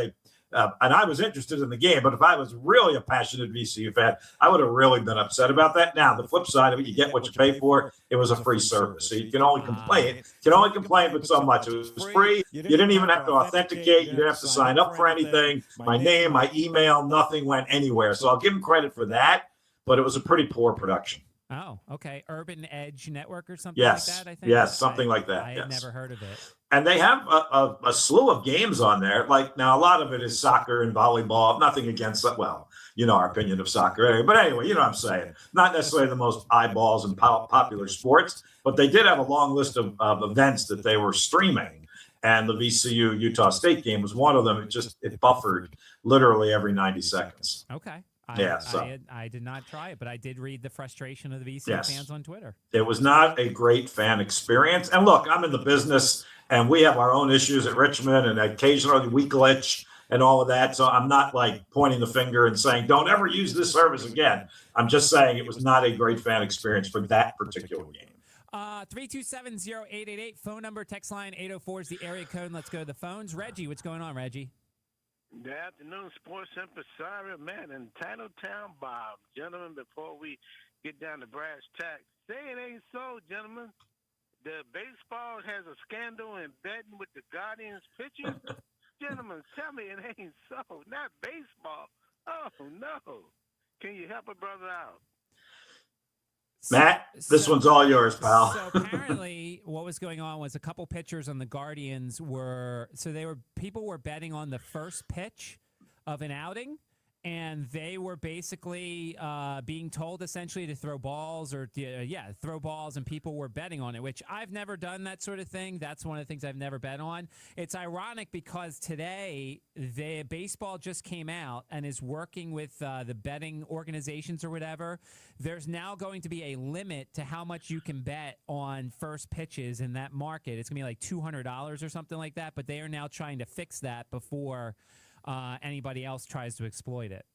and I was interested in the game, but if I was really a passionate VCU fan, I would have really been upset about that. Now, the flip side of it, you get what you pay for. It was a free service, so you can only complain. You can only complain but so much. It was free. You didn't even have to authenticate. You didn't have to sign up for anything. My name, my email, nothing went anywhere. So I'll give them credit for that, but it was a pretty poor production. Oh, okay. Urban Edge Network or something like that, I think? Yes, something like that. I had never heard of it. And they have a slew of games on there. Like, now, a lot of it is soccer and volleyball. Nothing against that. Well, our opinion of soccer. But anyway, you know what I'm saying. Not necessarily the most eyeballs and popular sports, but they did have a long list of events that they were streaming. And the VCU Utah State game was one of them. It buffered literally every 90 seconds. Okay. I did not try it, but I did read the frustration of the VCU fans on Twitter. It was not a great fan experience. And look, I'm in the business, and we have our own issues at Richmond, and occasionally we glitch and all of that. So I'm not like pointing the finger and saying, don't ever use this service again. I'm just saying it was not a great fan experience for that particular game. 327-0888, phone number, text line 804 is the area code. Let's go to the phones. Reggie, what's going on, Reggie? Good afternoon, Sports Impresario, man, and Titletown Bob. Gentlemen, before we get down to brass tacks, say it ain't so, gentlemen. The baseball has a scandal in betting with the Guardians pitching. gentlemen, tell me it ain't so. Not baseball. Oh, no. Can you help a brother out? Matt, this one's all yours, pal. So apparently, what was going on was a couple pitchers on the Guardians people were betting on the first pitch of an outing, and they were basically being told essentially to throw balls throw balls, and people were betting on it, which I've never done that sort of thing. That's one of the things I've never bet on. It's ironic because today the baseball just came out and is working with the betting organizations or whatever. There's now going to be a limit to how much you can bet on first pitches in that market. It's going to be like $200 or something like that, but they are now trying to fix that before anybody else tries to exploit it.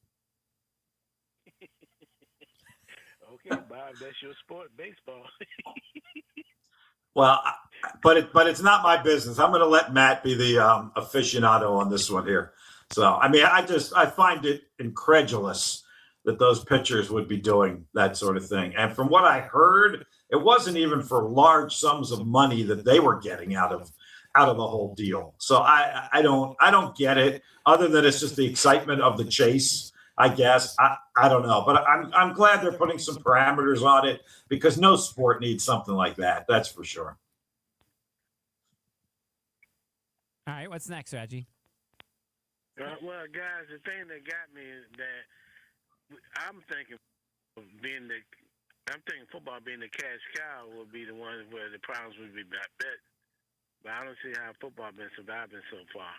Okay, Bob, that's your sport, baseball. Well, but it's not my business. I'm going to let Matt be the aficionado on this one here. So, I mean, I find it incredulous that those pitchers would be doing that sort of thing. And from what I heard, it wasn't even for large sums of money that they were getting out of the whole deal. So I don't get it, other than it's just the excitement of the chase, I guess. I don't know, but I'm glad they're putting some parameters on it, because no sport needs something like that. That's for sure. All right, what's next, Reggie? Well, guys, the thing that got me is that I'm thinking football being the cash cow would be the one where the problems would be bet. But I don't see how football been surviving so far.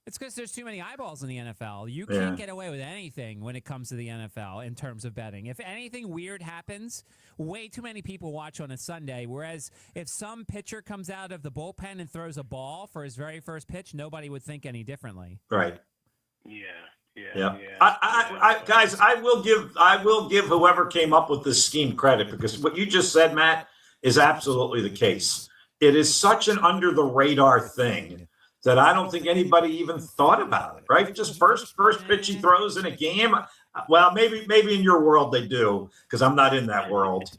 It's because there's too many eyeballs in the NFL. You can't get away with anything when it comes to the NFL in terms of betting. If anything weird happens, way too many people watch on a Sunday, whereas if some pitcher comes out of the bullpen and throws a ball for his very first pitch, nobody would think any differently. Right. Yeah. Guys, I will give whoever came up with this scheme credit, because what you just said, Matt, is absolutely the case. It is such an under the radar thing that I don't think anybody even thought about it, right? Just first pitch he throws in a game. Well, maybe in your world they do, because I'm not in that world.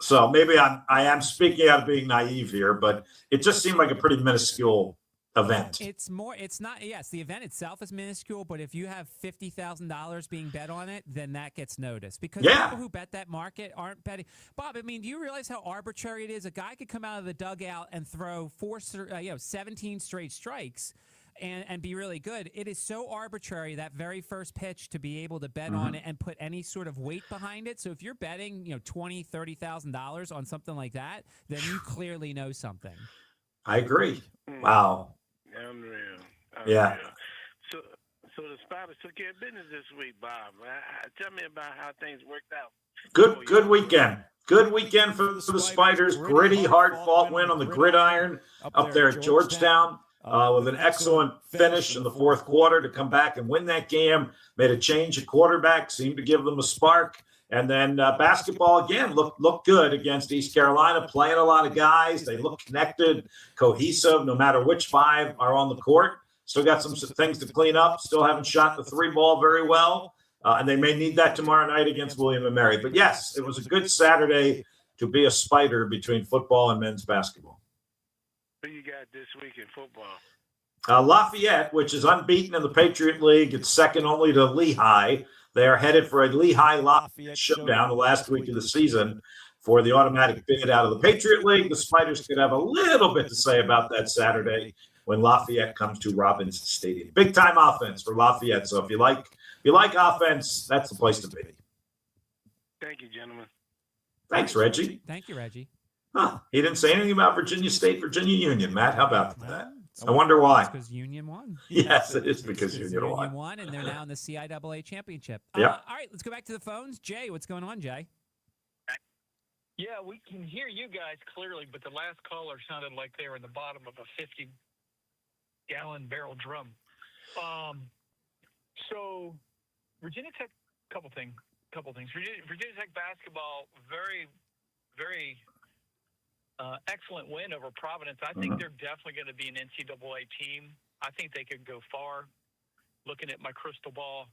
So maybe I am speaking out of being naive here, but it just seemed like a pretty minuscule event. Yes, the event itself is minuscule, but if you have $50,000 being bet on it, then that gets noticed, because people who bet that market aren't betting. Bob, I mean, do you realize how arbitrary it is? A guy could come out of the dugout and throw 17 straight strikes and be really good. It is so arbitrary, that very first pitch, to be able to bet on it and put any sort of weight behind it. So if you're betting, $20,000, $30,000 on something like that, then you clearly know something. I agree. Wow. Unreal. Yeah. So the Spiders took care of business this week, Bob. Tell me about how things worked out. Good weekend. Good weekend for the Spiders. Gritty, hard-fought win on the gridiron up there at Georgetown, with an excellent finish in the fourth quarter to come back and win that game. Made a change at quarterback, seemed to give them a spark. And then basketball, again, looked good against East Carolina, playing a lot of guys. They look connected, cohesive, no matter which five are on the court. Still got some things to clean up. Still haven't shot the three ball very well. And they may need that tomorrow night against William & Mary. But, yes, it was a good Saturday to be a Spider between football and men's basketball. Who you got this week in football? Lafayette, which is unbeaten in the Patriot League. It's second only to Lehigh. They are headed for a Lehigh-Lafayette showdown the last week of the season for the automatic bid out of the Patriot League. The Spiders could have a little bit to say about that Saturday when Lafayette comes to Robbins Stadium. Big-time offense for Lafayette. So if you like offense, that's the place to be. Thank you, gentlemen. Thanks, Reggie. Thank you, Reggie. He didn't say anything about Virginia State, Virginia Union. Matt, how about that? I wonder why. It's because Union won. Yes, it is because Union won, and they're now in the CIAA championship. Yeah. All right, let's go back to the phones. Jay, what's going on, Jay? Yeah, we can hear you guys clearly, but the last caller sounded like they were in the bottom of a 50-gallon barrel drum. So Virginia Tech, couple things. Virginia Tech basketball, very, very excellent win over Providence. I think they're definitely going to be an NCAA team. I think they could go far. Looking at my crystal ball,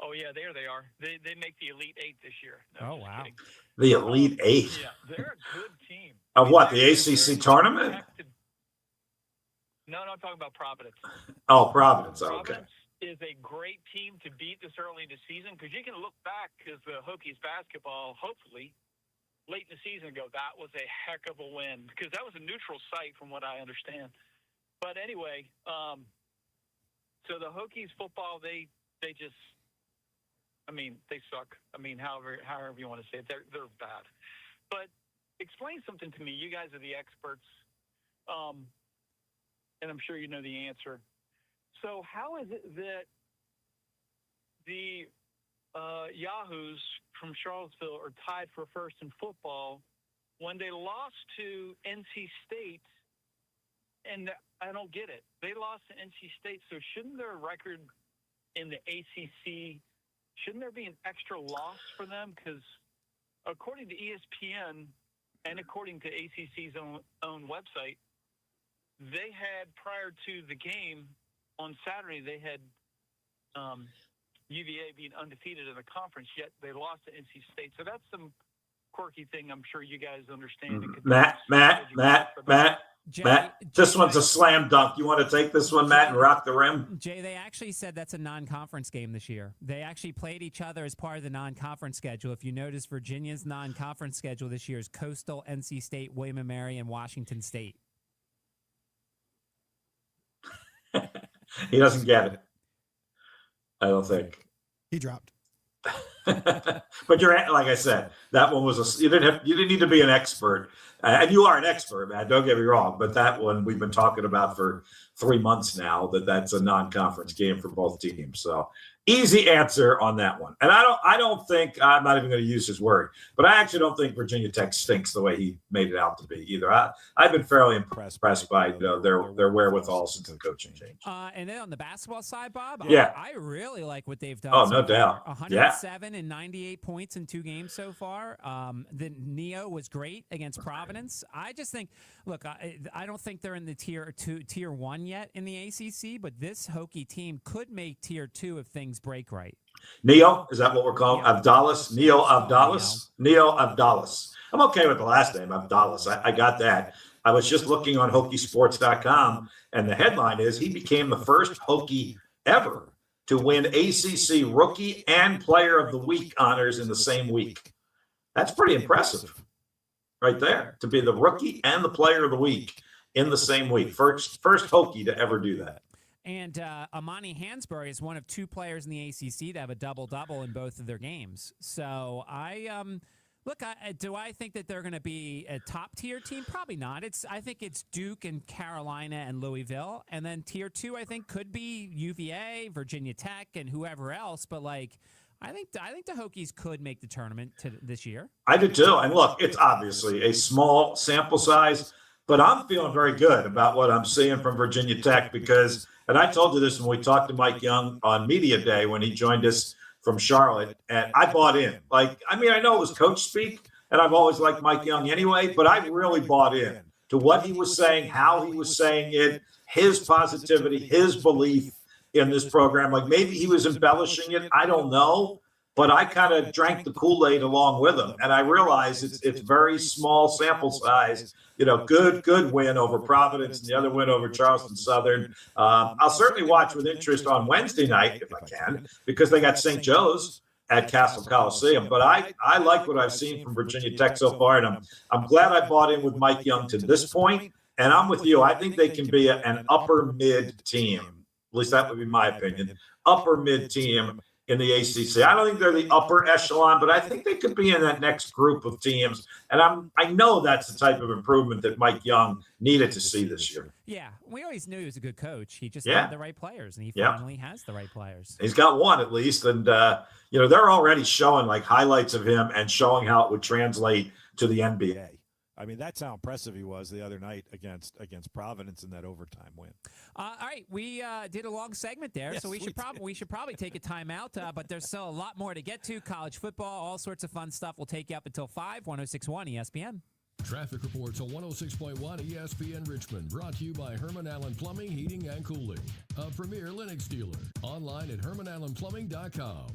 oh yeah, there they are. They make the Elite Eight this year. No, wow. kidding. The Elite Eight? Yeah, they're a good team. Of what, the ACC tournament? No, I'm talking about Providence. Oh, Providence. Okay. Providence is a great team to beat this early in the season because you can look back as the Hokies basketball, hopefully, late in the season ago, that was a heck of a win because that was a neutral site from what I understand. But anyway, so the Hokies football, they just, they suck. However you want to say it, they're bad. But explain something to me. You guys are the experts, and I'm sure you know the answer. So how is it that the Yahoos from Charlottesville are tied for first in football when they lost to NC State? And I don't get it. They lost to NC State, so shouldn't their record in the ACC, shouldn't there be an extra loss for them? Because according to ESPN and according to ACC's own website, they had, prior to the game on Saturday, they had UVA being undefeated in the conference, yet they lost to NC State. So that's some quirky thing I'm sure you guys understand. Matt, this one's a slam dunk. You want to take this one, Matt, and rock the rim? Jay, they actually said that's a non-conference game this year. They actually played each other as part of the non-conference schedule. If you notice, Virginia's non-conference schedule this year is Coastal, NC State, William & Mary, and Washington State. He doesn't get it. I don't think. He dropped. But you're, like I said, that one was you didn't need to be an expert, and you are an expert, man. Don't get me wrong, but that one we've been talking about for 3 months now. That's a non-conference game for both teams. So easy answer on that one. And I don't think, I'm not even going to use his word, but I actually don't think Virginia Tech stinks the way he made it out to be either. I've been fairly impressed by their wherewithal since the coaching change. And then on the basketball side, Bob, yeah, I really like what they've done. Oh, no doubt. 107 and 98 points in 2 games so far. The Neo was great against Providence. I just think, look, I don't think they're in the tier 1 yet in the ACC, but this Hokie team could make tier 2 if things break right. Neo, is that what we're calling Abdallas? Neo Abdallas? Neo Abdallas. I'm okay with the last name, Abdallas. I got that. I was just looking on Hokiesports.com, and the headline is he became the first Hokie ever to win ACC Rookie and Player of the Week honors in the same week. That's pretty impressive right there, to be the Rookie and the Player of the Week in the same week. First Hokie to ever do that. And Amani Hansberry is one of 2 players in the ACC to have a double-double in both of their games. So do I think that they're going to be a top-tier team? Probably not. I think it's Duke and Carolina and Louisville. And then tier 2, I think, could be UVA, Virginia Tech, and whoever else. But, I think the Hokies could make the tournament this year. I do, too. And, look, it's obviously a small sample size, but I'm feeling very good about what I'm seeing from Virginia Tech because – and I told you this when we talked to Mike Young on Media Day when he joined us from Charlotte, and I bought in. I know it was coach speak, and I've always liked Mike Young anyway, but I really bought in to what he was saying, how he was saying it, his positivity, his belief in this program. Maybe he was embellishing it. I don't know. But I kind of drank the Kool-Aid along with him, and I realized it's very small sample size. Good win over Providence and the other win over Charleston Southern. I'll certainly watch with interest on Wednesday night if I can, because they got St. Joe's at Castle Coliseum. But I like what I've seen from Virginia Tech so far, and I'm glad I bought in with Mike Young to this point. And I'm with you. I think they can be an upper mid team. At least that would be my opinion. Upper mid team in the ACC. I don't think they're the upper echelon, but I think they could be in that next group of teams. And I know that's the type of improvement that Mike Young needed to see this year. Yeah, we always knew he was a good coach. He just had the right players, and he finally has the right players. He's got one at least, and they're already showing highlights of him and showing how it would translate to the NBA. That's how impressive he was the other night against Providence in that overtime win. All right, we did a long segment there, so we should probably take a timeout. But there's still a lot more to get to. College football, all sorts of fun stuff. We'll take you up until 5. 106.1 ESPN. Traffic reports on 106.1 ESPN Richmond, brought to you by Herman Allen Plumbing, Heating, and Cooling, a premier Linux dealer. Online at hermanallenplumbing.com.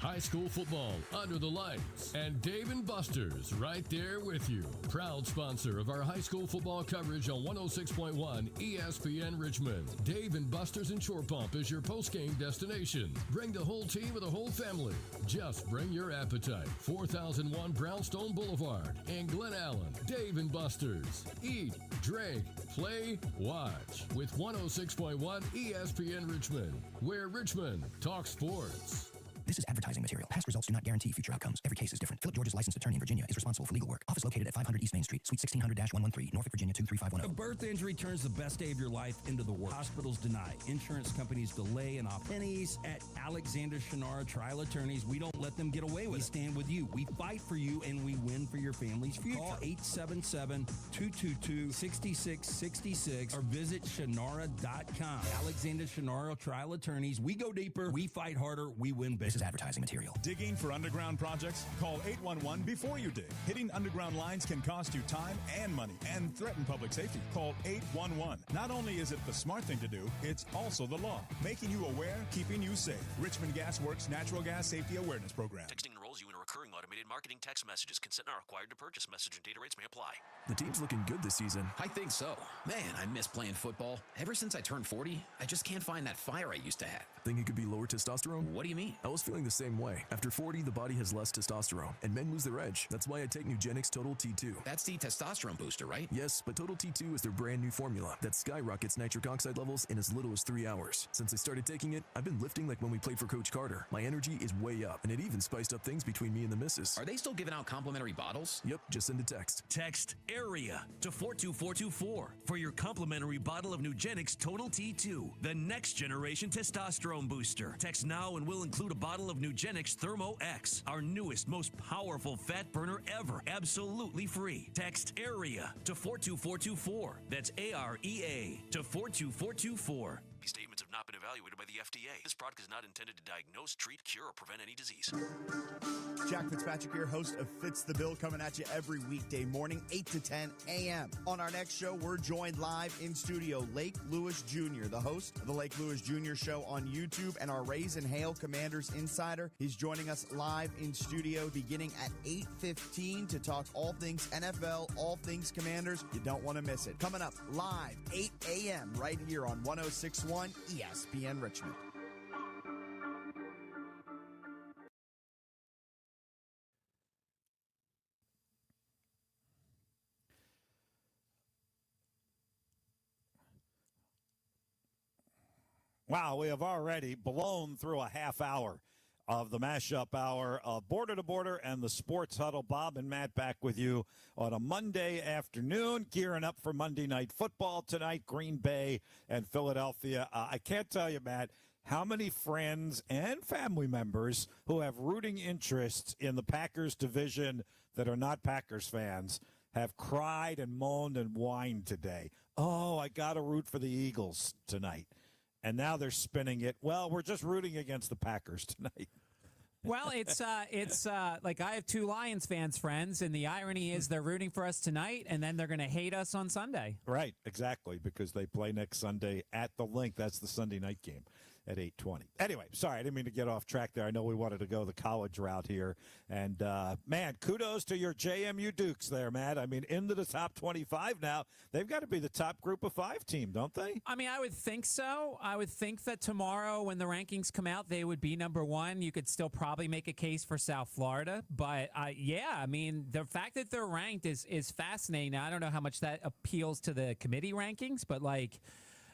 High school football under the lights. And Dave & Buster's right there with you. Proud sponsor of our high school football coverage on 106.1 ESPN Richmond. Dave & Buster's in Shore Pump is your post-game destination. Bring the whole team or the whole family. Just bring your appetite. 4001 Brownstone Boulevard in Glen Allen. Dave & Buster's. Eat, drink, play, watch. With 106.1 ESPN Richmond, where Richmond talks sports. This is advertising material. Past results do not guarantee future outcomes. Every case is different. Philip George's licensed attorney in Virginia is responsible for legal work. Office located at 500 East Main Street, Suite 1600-113, Norfolk, Virginia 23510. A birth injury turns the best day of your life into the worst. Hospitals deny. Insurance companies delay and off pennies. At Alexander Shannara Trial Attorneys, we don't let them get away with it. We stand with you. We fight for you, and we win for your family's future. Call 877-222-6666 or visit Shannara.com. Alexander Shannara Trial Attorneys. We go deeper. We fight harder. We win big. This is advertising material. Digging for underground projects? Call 811 before you dig. Hitting underground lines can cost you time and money and threaten public safety. Call 811. Not only is it the smart thing to do, it's also the law. Making you aware, keeping you safe. Richmond Gas Works Natural Gas Safety Awareness Program. Texting enrolls you in a recurring automated marketing text messages. Consent not required to purchase. Message and data rates may apply. The team's looking good this season. I think so. Man, I miss playing football. Ever since I turned 40, I just can't find that fire I used to have. Think it could be lower testosterone? What do you mean? I was feeling the same way. After 40, the body has less testosterone, and men lose their edge. That's why I take Nugenix Total T2. That's the testosterone booster, right? Yes, but Total T2 is their brand new formula that skyrockets nitric oxide levels in as little as 3 hours. Since I started taking it, I've been lifting like when we played for Coach Carter. My energy is way up, and it even spiced up things between me and the missus. Are they still giving out complimentary bottles? Yep, just send a text. Text AREA to 42424 for your complimentary bottle of Nugenix Total T2, the next generation testosterone booster. Text now and we'll include a bottle of Nugenix Thermo X, our newest, most powerful fat burner ever, absolutely free. Text AREA to 42424. That's AREA to 42424. These statements have not been evaluated by the FDA. This product is not intended to diagnose, treat, cure, or prevent any disease. Jack Fitzpatrick here, host of Fitz the Bill, coming at you every weekday morning, 8 to 10 a.m. On our next show, we're joined live in studio, Lake Lewis Jr., the host of the Lake Lewis Jr. Show on YouTube and our Raise and Hail Commanders insider. He's joining us live in studio beginning at 8:15 to talk all things NFL, all things Commanders. You don't want to miss it. Coming up live, 8 a.m. right here on 106.1 ESPN Richmond. Wow, we have already blown through a half hour of the Mashup Hour of Border to Border and the Sports Huddle. Bob and Matt back with you on a Monday afternoon, gearing up for Monday Night Football tonight, Green Bay and Philadelphia. I can't tell you, Matt, how many friends and family members who have rooting interests in the Packers division that are not Packers fans have cried and moaned and whined today. Oh, I got to root for the Eagles tonight. And now they're spinning it. Well, we're just rooting against the Packers tonight. Well, it's like I have two Lions fans friends, and the irony is they're rooting for us tonight, and then they're going to hate us on Sunday. Right, exactly, because they play next Sunday at the Link. That's the Sunday night game at 8:20. Anyway, sorry, I didn't mean to get off track there. I know we wanted to go the college route here. And, man, kudos to your JMU Dukes there, Matt. I mean, into the top 25 now. They've got to be the top group of 5 team, don't they? I mean, I would think so. I would think that tomorrow when the rankings come out, they would be number 1. You could still probably make a case for South Florida. But, yeah, I mean, the fact that they're ranked is fascinating. Now, I don't know how much that appeals to the committee rankings, but, like –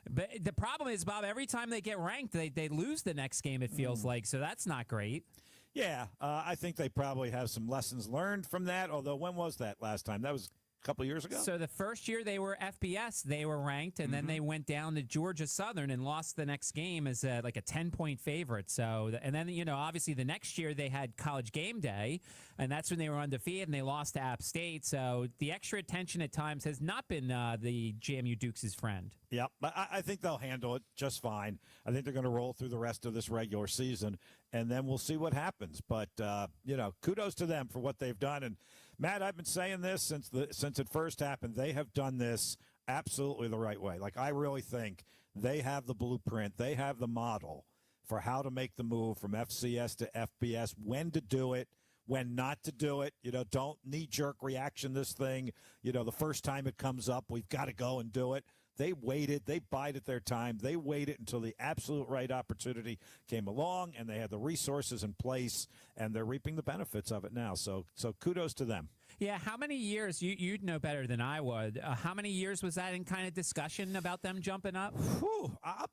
but the problem is, Bob, every time they get ranked, they lose the next game, it feels like. So that's not great. Yeah, I think they probably have some lessons learned from that. Although, when was that last time? That was a couple of years ago? So the first year they were FBS, they were ranked, and then they went down to Georgia Southern and lost the next game as like a 10-point favorite. So, and then, you know, obviously the next year they had College Game Day, and that's when they were undefeated, and they lost to App State. So the extra attention at times has not been the JMU Dukes' friend. Yep, but I think they'll handle it just fine. I think they're going to roll through the rest of this regular season, and then we'll see what happens. But, you know, kudos to them for what they've done. And, Matt, I've been saying this since it first happened. They have done this absolutely the right way. Like, I really think they have the blueprint. They have the model for how to make the move from FCS to FBS, when to do it, when not to do it. Don't knee-jerk reaction this thing. The first time it comes up, we've got to go and do it. They waited. They bided their time. They waited until the absolute right opportunity came along, and they had the resources in place, and they're reaping the benefits of it now. So kudos to them. Yeah, how many years, you'd know better than I would, how many years was that in kind of discussion about them jumping up? Whew, I'll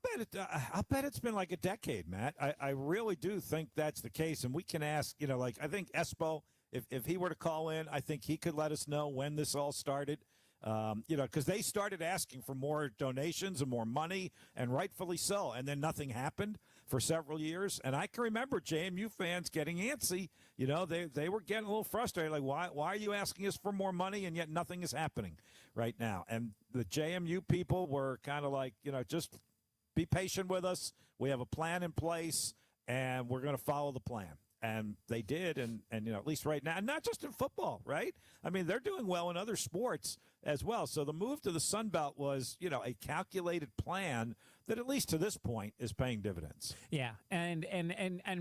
bet it's been like a decade, Matt. I really do think that's the case, and we can ask, I think Espo, if he were to call in, I think he could let us know when this all started. Because they started asking for more donations and more money, and rightfully so, and then nothing happened for several years. And I can remember JMU fans getting antsy. They were getting a little frustrated, like, why are you asking us for more money, and yet nothing is happening right now? And the JMU people were kind of like, just be patient with us. We have a plan in place, and we're going to follow the plan. And they did, and at least right now, and not just in football, right? I mean, they're doing well in other sports as well. So the move to the Sun Belt was, a calculated plan that at least to this point is paying dividends. Yeah, and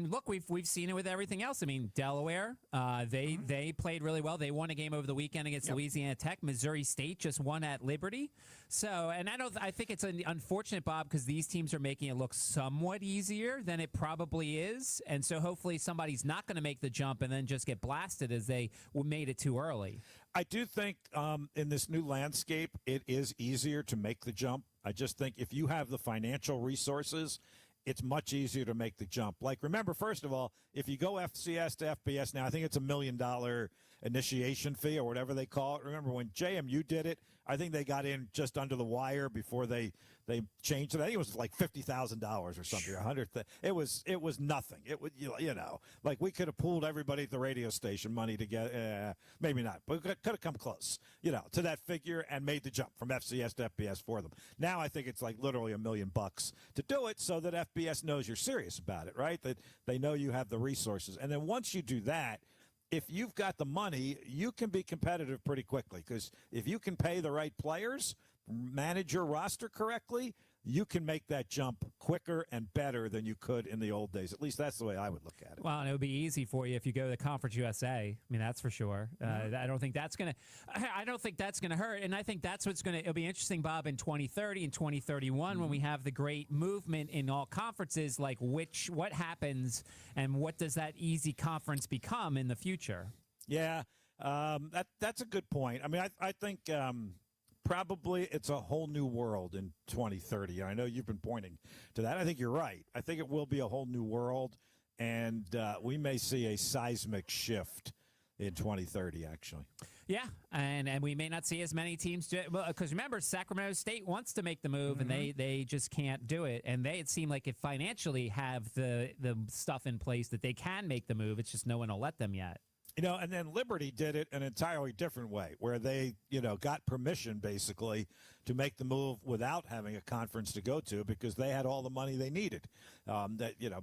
look, we've seen it with everything else. I mean, Delaware, they played really well. They won a game over the weekend against Louisiana Tech. Missouri State just won at Liberty. So, and I think it's unfortunate, Bob, because these teams are making it look somewhat easier than it probably is. And so hopefully somebody's not going to make the jump and then just get blasted as they made it too early. I do think in this new landscape, it is easier to make the jump. I just think if you have the financial resources, it's much easier to make the jump. Like, remember, first of all, if you go FCS to FBS now, I think it's $1 million initiation fee or whatever they call it. Remember when JMU did it, I think they got in just under the wire before they changed it. I think it was like $50,000 or something, It was nothing. It was, like we could have pooled everybody at the radio station money to get, maybe not, but could have come close, to that figure and made the jump from FCS to FBS for them. Now I think it's like literally $1 million to do it so that FBS knows you're serious about it, right? That they know you have the resources. And then once you do that, if you've got the money, you can be competitive pretty quickly, because if you can pay the right players, manage your roster correctly, you can make that jump quicker and better than you could in the old days. At least that's the way I would look at it. Well, and it would be easy for you if you go to Conference USA. I mean, that's for sure. I don't think that's gonna hurt, and I think that's what's gonna. It'll be interesting, Bob, in 2030 and 2031 when we have the great movement in all conferences. Like, what happens, and what does that easy conference become in the future? Yeah, that's a good point. I mean, I think. Probably it's a whole new world in 2030. I know you've been pointing to that. I think you're right. I think it will be a whole new world, and we may see a seismic shift in 2030, actually. Yeah, and we may not see as many teams do it. Well, because remember, Sacramento State wants to make the move, and they just can't do it. And it seem like it financially have the stuff in place that they can make the move. It's just no one will let them yet. And then Liberty did it an entirely different way, where they, got permission basically to make the move without having a conference to go to, because they had all the money they needed.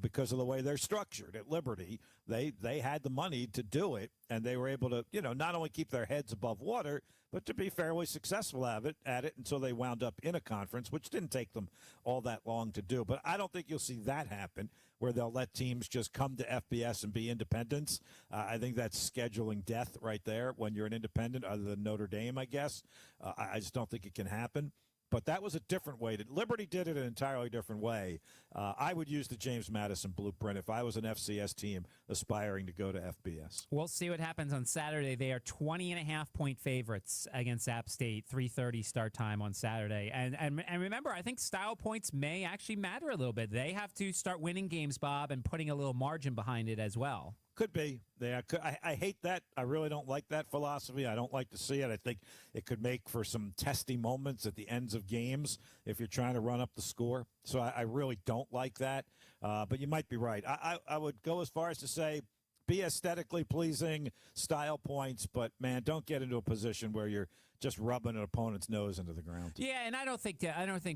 Because of the way they're structured at Liberty, they had the money to do it, and they were able to, not only keep their heads above water, but to be fairly successful at it until they wound up in a conference, which didn't take them all that long to do. But I don't think you'll see that happen, where they'll let teams just come to FBS and be independents. I think that's scheduling death right there when you're an independent, other than Notre Dame, I guess. I just don't think it can happen. But that was a different way. Liberty did it an entirely different way. I would use the James Madison blueprint if I was an FCS team aspiring to go to FBS. We'll see what happens on Saturday. They are 20.5-point favorites against App State, 3:30 start time on Saturday. And remember, I think style points may actually matter a little bit. They have to start winning games, Bob, and putting a little margin behind it as well. Could be. I hate that. I really don't like that philosophy. I don't like to see it. I think it could make for some testy moments at the ends of games if you're trying to run up the score. So I really don't like that. But you might be right. I would go as far as to say be aesthetically pleasing, style points, but, man, don't get into a position where you're just rubbing an opponent's nose into the ground. Yeah, and I don't think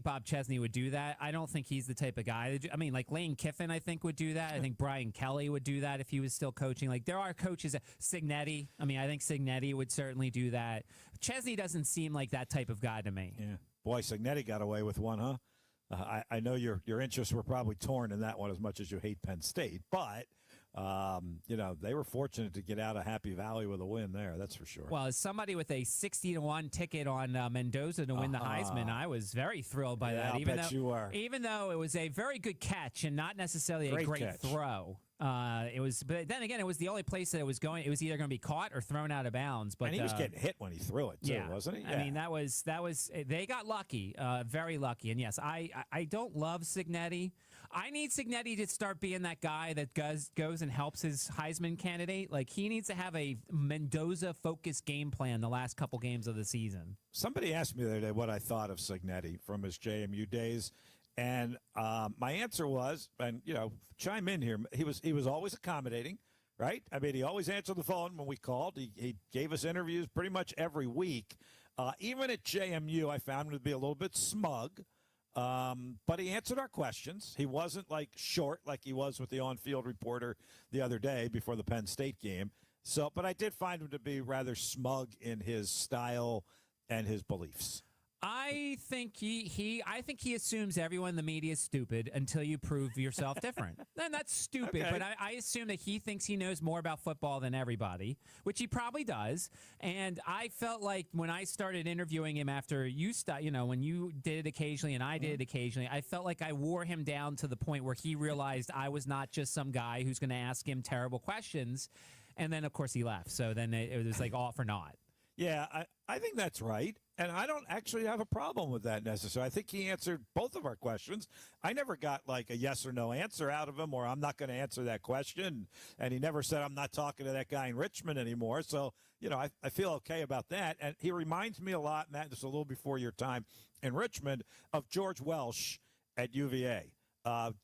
Bob Chesney would do that. I don't think he's the type of guy. I mean, like Lane Kiffin, I think, would do that. I think Brian Kelly would do that if he was still coaching. Like, there are coaches, Signetti. I mean, I think Signetti would certainly do that. Chesney doesn't seem like that type of guy to me. Yeah. Boy, Signetti got away with one, huh? I know your interests were probably torn in that one as much as you hate Penn State, but they were fortunate to get out of Happy Valley with a win there. That's for sure. Well, as somebody with a 60-1 ticket on Mendoza to win the Heisman, I was very thrilled by that. Even though it was a very good catch and not necessarily a great throw. But then again, it was the only place that it was going. It was either going to be caught or thrown out of bounds. But and he was getting hit when he threw it too, wasn't he? Yeah. I mean, that was. They got lucky, very lucky. And yes, I don't love Cignetti. I need Cignetti to start being that guy that goes and helps his Heisman candidate. Like, he needs to have a Mendoza-focused game plan the last couple games of the season. Somebody asked me the other day what I thought of Cignetti from his JMU days, and my answer was, and chime in here. He was always accommodating, right? I mean, he always answered the phone when we called. He gave us interviews pretty much every week. Even at JMU, I found him to be a little bit smug. But he answered our questions. He wasn't short like he was with the on-field reporter the other day before the Penn State game. But I did find him to be rather smug in his style and his beliefs. I think he assumes everyone in the media is stupid until you prove yourself different. Then that's stupid, okay. But I assume that he thinks he knows more about football than everybody, which he probably does. And I felt like when I started interviewing him after when you did it occasionally and I did it occasionally, I felt like I wore him down to the point where he realized I was not just some guy who's going to ask him terrible questions. And then, of course, he left. So then it was like all for naught. Yeah, I think that's right. And I don't actually have a problem with that necessarily. I think he answered both of our questions. I never got a yes or no answer out of him, or I'm not going to answer that question. And he never said, I'm not talking to that guy in Richmond anymore. So, I feel okay about that. And he reminds me a lot, Matt, just a little before your time in Richmond, of George Welsh at UVA.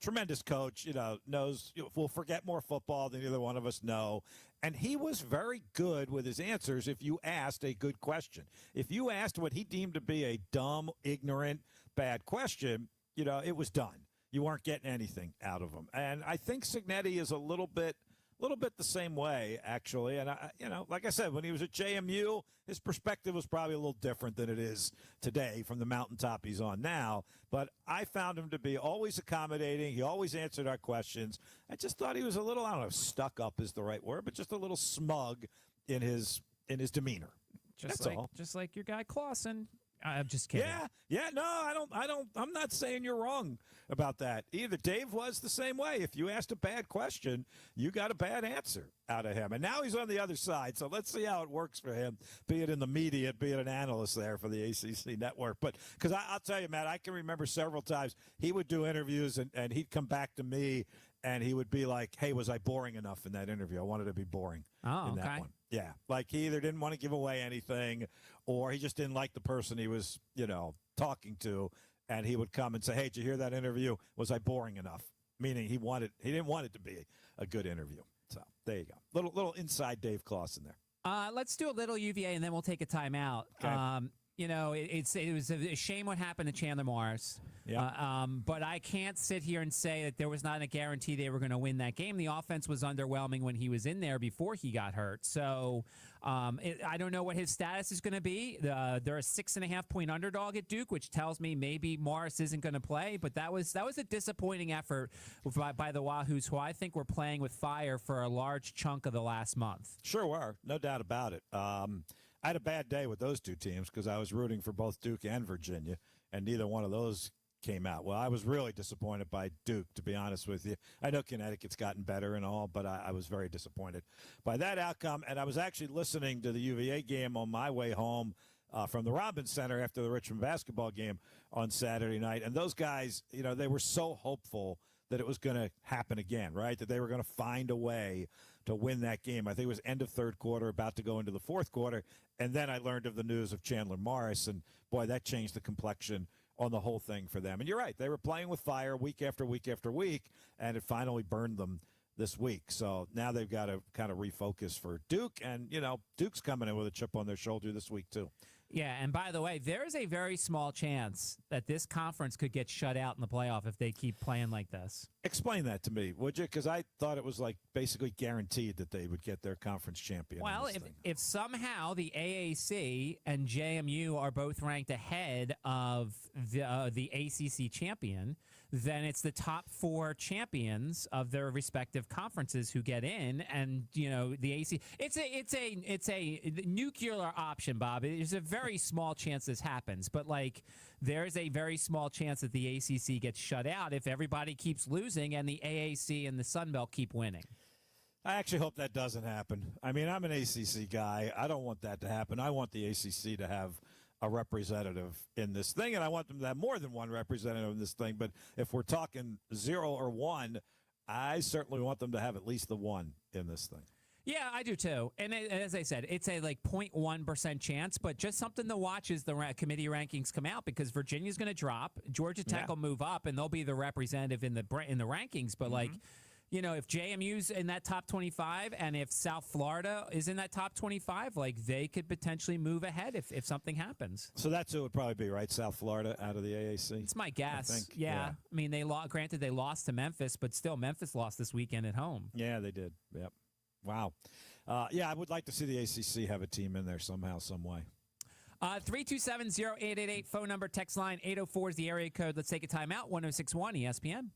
Tremendous coach, knows we'll forget more football than either one of us know. And he was very good with his answers if you asked a good question. If you asked what he deemed to be a dumb, ignorant, bad question, it was done. You weren't getting anything out of him. And I think Cignetti is a little bit the same way, actually. And, like I said, when he was at JMU, his perspective was probably a little different than it is today from the mountaintop he's on now. But I found him to be always accommodating. He always answered our questions. I just thought he was a little, I don't know if stuck up is the right word, but just a little smug in his demeanor. That's all. Just like your guy Clausen. I'm just kidding. Yeah. No, I'm not saying you're wrong about that either. Dave was the same way. If you asked a bad question, you got a bad answer out of him. And now he's on the other side. So let's see how it works for him, be it in the media, be it an analyst there for the ACC network. But because I'll tell you, Matt, I can remember several times he would do interviews and he'd come back to me and he would be like, hey, was I boring enough in that interview? I wanted to be boring in that one. Yeah, like he either didn't want to give away anything or he just didn't like the person he was, talking to. And he would come and say, hey, did you hear that interview? Was I boring enough? Meaning he didn't want it to be a good interview. So there you go. Little inside Dave Clausen there. Let's do a little UVA and then we'll take a timeout. Okay. It was a shame what happened to Chandler Morris. Yeah. But I can't sit here and say that there was not a guarantee they were going to win that game. The offense was underwhelming when he was in there before he got hurt. So I don't know what his status is going to be. They're a 6.5-point underdog at Duke, which tells me maybe Morris isn't going to play. But that was a disappointing effort by the Wahoos, who I think were playing with fire for a large chunk of the last month. Sure were. No doubt about it. I had a bad day with those two teams because I was rooting for both Duke and Virginia, and neither one of those came out. Well, I was really disappointed by Duke, to be honest with you. I know Connecticut's gotten better and all, but I was very disappointed by that outcome. And I was actually listening to the UVA game on my way home from the Robbins Center after the Richmond basketball game on Saturday night. And those guys, they were so hopeful that it was going to happen again, right? That they were going to find a way to win that game. I think it was end of third quarter, about to go into the fourth quarter. And then I learned of the news of Chandler Morris, and boy, that changed the complexion on the whole thing for them. And you're right, they were playing with fire week after week after week, and it finally burned them this week. So now they've got to kind of refocus for Duke, and, Duke's coming in with a chip on their shoulder this week too. Yeah, and by the way, there is a very small chance that this conference could get shut out in the playoff if they keep playing like this. Explain that to me, would you? Because I thought it was like basically guaranteed that they would get their conference champion. Well, if somehow the AAC and JMU are both ranked ahead of the ACC champion, then it's the top 4 champions of their respective conferences who get in, and the AC. It's a nuclear option, Bob. There's a very small chance this happens, but there's a very small chance that the ACC gets shut out if everybody keeps losing and the AAC and the Sun Belt keep winning. I actually hope that doesn't happen. I mean, I'm an ACC guy. I don't want that to happen. I want the ACC to have a representative in this thing, and I want them to have more than one representative in this thing. But if we're talking 0 or 1, I certainly want them to have at least the 1 in this thing. Yeah, I do too. And as I said, it's a 0.1% chance, but just something to watch as the committee rankings come out, because Virginia's going to drop, Georgia Tech will move up, and they'll be the representative in the rankings. But if JMU's in that top 25 and if South Florida is in that top 25, they could potentially move ahead if something happens. So that's who it would probably be, right? South Florida out of the AAC? It's my guess. I think. Yeah. I mean, granted they lost to Memphis, but still Memphis lost this weekend at home. Yeah, they did. Yep. Wow. I would like to see the ACC have a team in there somehow, some way. 327-0888, phone number, text line 804 is the area code. Let's take a timeout. 106.1 ESPN.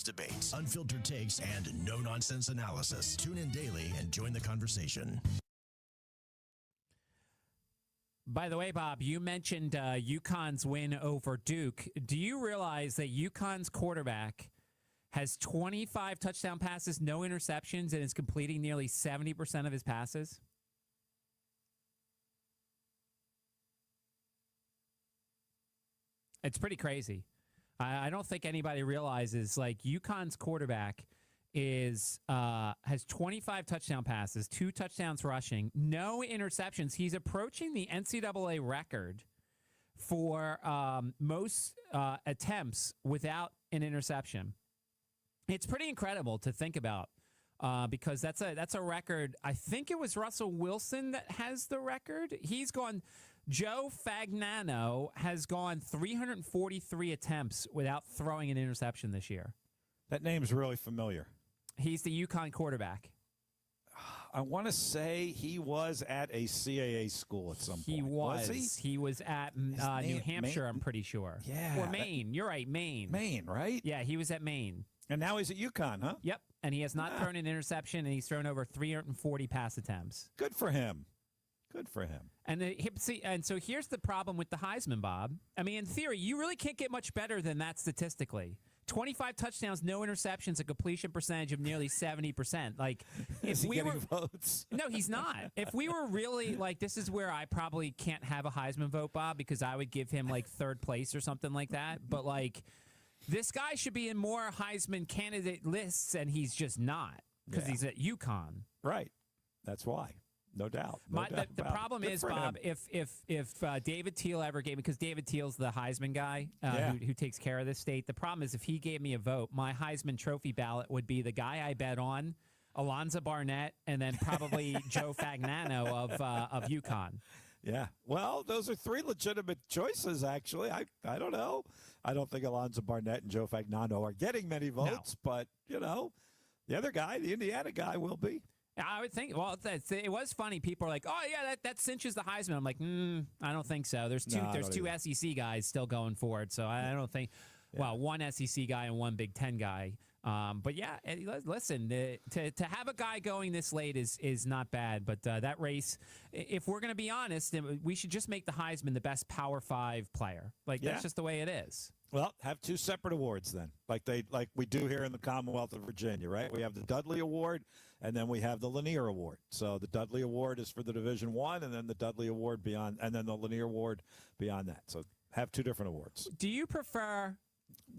Debates, unfiltered takes, and no-nonsense analysis. Tune in daily and join the conversation. By the way, Bob, you mentioned UConn's win over Duke. Do you realize that UConn's quarterback has 25 touchdown passes, no interceptions, and is completing nearly 70% of his passes? It's pretty crazy. I don't think anybody realizes, UConn's quarterback has 25 touchdown passes, 2 touchdowns rushing, no interceptions. He's approaching the NCAA record for most attempts without an interception. It's pretty incredible to think about because that's a record. I think it was Russell Wilson that has the record. Joe Fagnano has gone 343 attempts without throwing an interception this year. That name's really familiar. He's the UConn quarterback. I want to say he was at a CAA school at some point. He was. He was at New Hampshire, I'm pretty sure. Yeah. Or Maine. You're right, Maine. Maine, right? Yeah, he was at Maine. And now he's at UConn, huh? Yep. And he has not thrown an interception, and he's thrown over 340 pass attempts. Good for him. Good for him. And so here's the problem with the Heisman, Bob. I mean, in theory, you really can't get much better than that statistically. 25 touchdowns, no interceptions, a completion percentage of nearly 70%. Like, if we were votes, no, he's not. If we were really like, this is where I probably can't have a Heisman vote, Bob, because I would give him like third place or something like that. But like, this guy should be in more Heisman candidate lists, and he's just not because he's at UConn. Right. That's why. No doubt. The problem is, Bob, if David Teal ever gave me, because David Teal's the Heisman guy who takes care of this state. The problem is if he gave me a vote, my Heisman Trophy ballot would be the guy I bet on, Alonzo Barnett, and then probably Joe Fagnano of UConn. Yeah. Well, those are three legitimate choices, actually. I don't know. I don't think Alonzo Barnett and Joe Fagnano are getting many votes, but, the other guy, the Indiana guy, will be. I would think. Well, it was funny. People are like, "Oh yeah, that cinches the Heisman." I'm like, I don't think so. There's two SEC guys still going for it, so I don't think. Yeah. Well, one SEC guy and one Big Ten guy. But yeah, listen, to have a guy going this late is not bad. But that race, if we're going to be honest, we should just make the Heisman the best Power 5 player. That's just the way it is. Well, have two separate awards then, like we do here in the Commonwealth of Virginia, right? We have the Dudley Award, and then we have the Lanier Award. So the Dudley Award is for the Division I, and then the Dudley Award beyond, and then the Lanier Award beyond that. So have two different awards. Do you prefer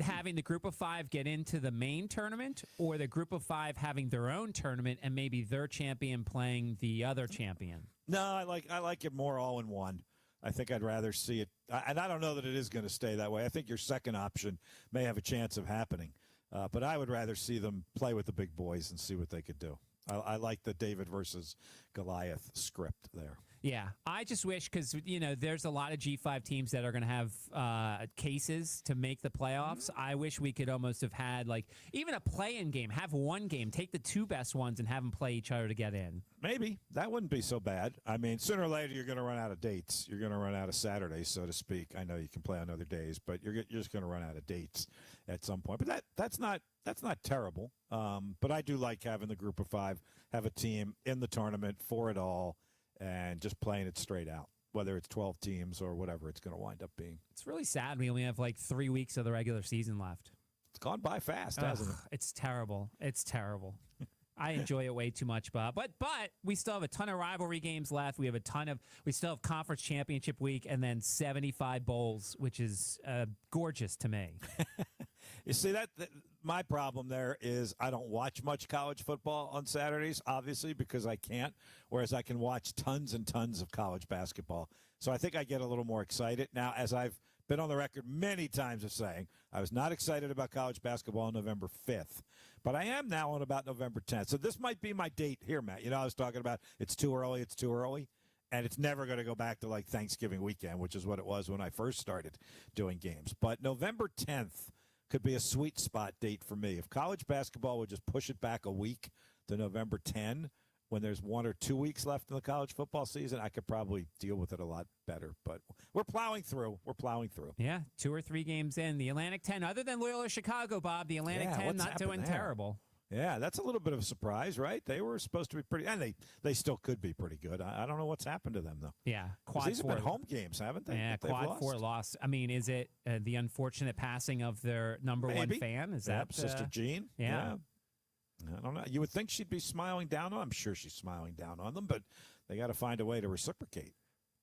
having the Group of 5 get into the main tournament, or the Group of 5 having their own tournament and maybe their champion playing the other champion? No, I like it more all in one. I think I'd rather see it, and I don't know that it is going to stay that way. I think your second option may have a chance of happening, but I would rather see them play with the big boys and see what they could do. I like the David versus Goliath script there. Yeah, I just wish, because, there's a lot of G5 teams that are going to have cases to make the playoffs. I wish we could almost have had, even a play-in game. Have one game. Take the two best ones and have them play each other to get in. Maybe. That wouldn't be so bad. I mean, sooner or later, you're going to run out of dates. You're going to run out of Saturdays, so to speak. I know you can play on other days, but you're just going to run out of dates at some point. But that's not terrible. But I do like having the Group of 5 have a team in the tournament for it all, and just playing it straight out, whether it's 12 teams or whatever it's going to wind up being. It's really sad we only have 3 weeks of the regular season left. It's gone by fast, hasn't it? It's terrible. It's terrible. I enjoy it way too much, Bob. But we still have a ton of rivalry games left. We still have conference championship week and then 75 bowls, which is gorgeous to me. You see, my problem there is I don't watch much college football on Saturdays, obviously, because I can't, whereas I can watch tons and tons of college basketball. So I think I get a little more excited. Now, as I've been on the record many times of saying, I was not excited about college basketball on November 5th, but I am now on about November 10th. So this might be my date here, Matt. I was talking about it's too early. And it's never going to go back to Thanksgiving weekend, which is what it was when I first started doing games. But November 10th could be a sweet spot date for me. If college basketball would just push it back a week to November 10, when there's 1 or 2 weeks left in the college football season, I could probably deal with it a lot better. But we're plowing through. Yeah, 2 or 3 games in. The Atlantic 10, other than Loyola Chicago, Bob, the Atlantic 10 not doing terrible. Yeah, that's a little bit of a surprise, right? They were supposed to be pretty, and they still could be pretty good. I don't know what's happened to them, though. Yeah, these have been home games, haven't they? Yeah, quad 4 loss. I mean, is it the unfortunate passing of their number one fan? Is that Sister Jean? Yeah. I don't know. You would think she'd be smiling down on them. I'm sure she's smiling down on them, but they got to find a way to reciprocate.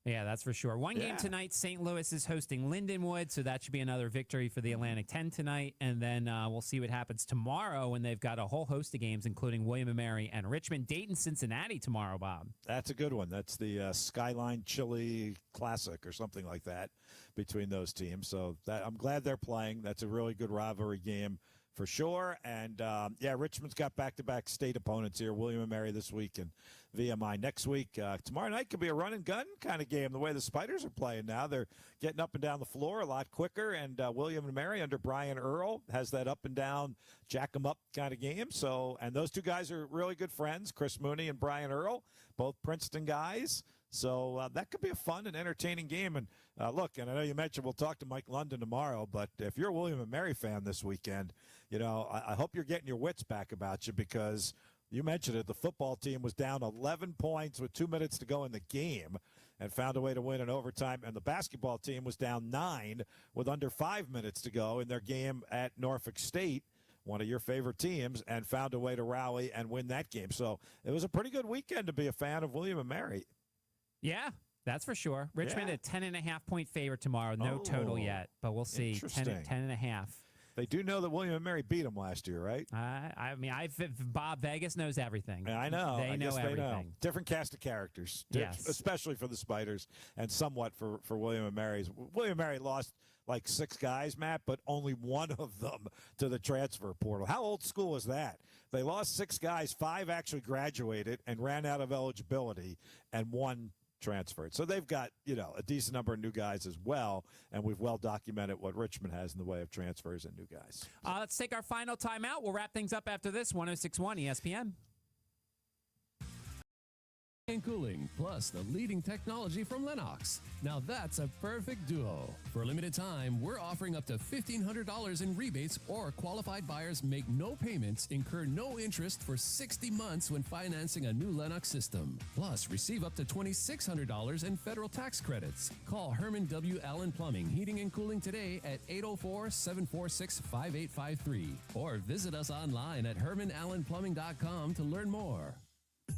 Yeah, that's for sure. One game tonight, St. Louis is hosting Lindenwood, so that should be another victory for the Atlantic 10 tonight. And then we'll see what happens tomorrow when they've got a whole host of games, including William & Mary and Richmond. Dayton, Cincinnati tomorrow, Bob. That's a good one. That's the Skyline Chili Classic or something like that between those teams. So I'm glad they're playing. That's a really good rivalry game for sure. And, Richmond's got back-to-back state opponents here, William & Mary this week and VMI next week. Tomorrow night could be a run-and-gun kind of game, the way the Spiders are playing now. They're getting up and down the floor a lot quicker, and William & Mary under Brian Earl has that up-and-down, jack-em-up kind of game. So, and those two guys are really good friends, Chris Mooney and Brian Earl, both Princeton guys. So that could be a fun and entertaining game. And look, and I know you mentioned we'll talk to Mike London tomorrow, but if you're a William & Mary fan this weekend, I hope you're getting your wits back about you, because you mentioned it, the football team was down 11 points with 2 minutes to go in the game and found a way to win in overtime. And the basketball team was down 9 with under 5 minutes to go in their game at Norfolk State, one of your favorite teams, and found a way to rally and win that game. So it was a pretty good weekend to be a fan of William & Mary. Yeah, that's for sure. Richmond, a 10.5-point favorite tomorrow. No total yet, but we'll see. 10.5. They do know that William & Mary beat them last year, right? Bob Vegas knows everything. I know. They know everything. They know. Different cast of characters. Yes. Especially for the Spiders and somewhat for William & Mary's. William & Mary lost like 6 guys, Matt, but only one of them to the transfer portal. How old school is that? They lost 6 guys. 5 actually graduated and ran out of eligibility, and 1 transferred. So they've got, a decent number of new guys as well, and we've well documented what Richmond has in the way of transfers and new guys. Let's take our final timeout. We'll wrap things up after this. 106.1 ESPN. And cooling, plus the leading technology from Lennox. Now that's a perfect duo. For a limited time, we're offering up to $1,500 in rebates, or qualified buyers make no payments, incur no interest for 60 months when financing a new Lennox system. Plus, receive up to $2,600 in federal tax credits. Call Herman W. Allen Plumbing, Heating and Cooling today at 804-746-5853, or visit us online at hermanallenplumbing.com to learn more.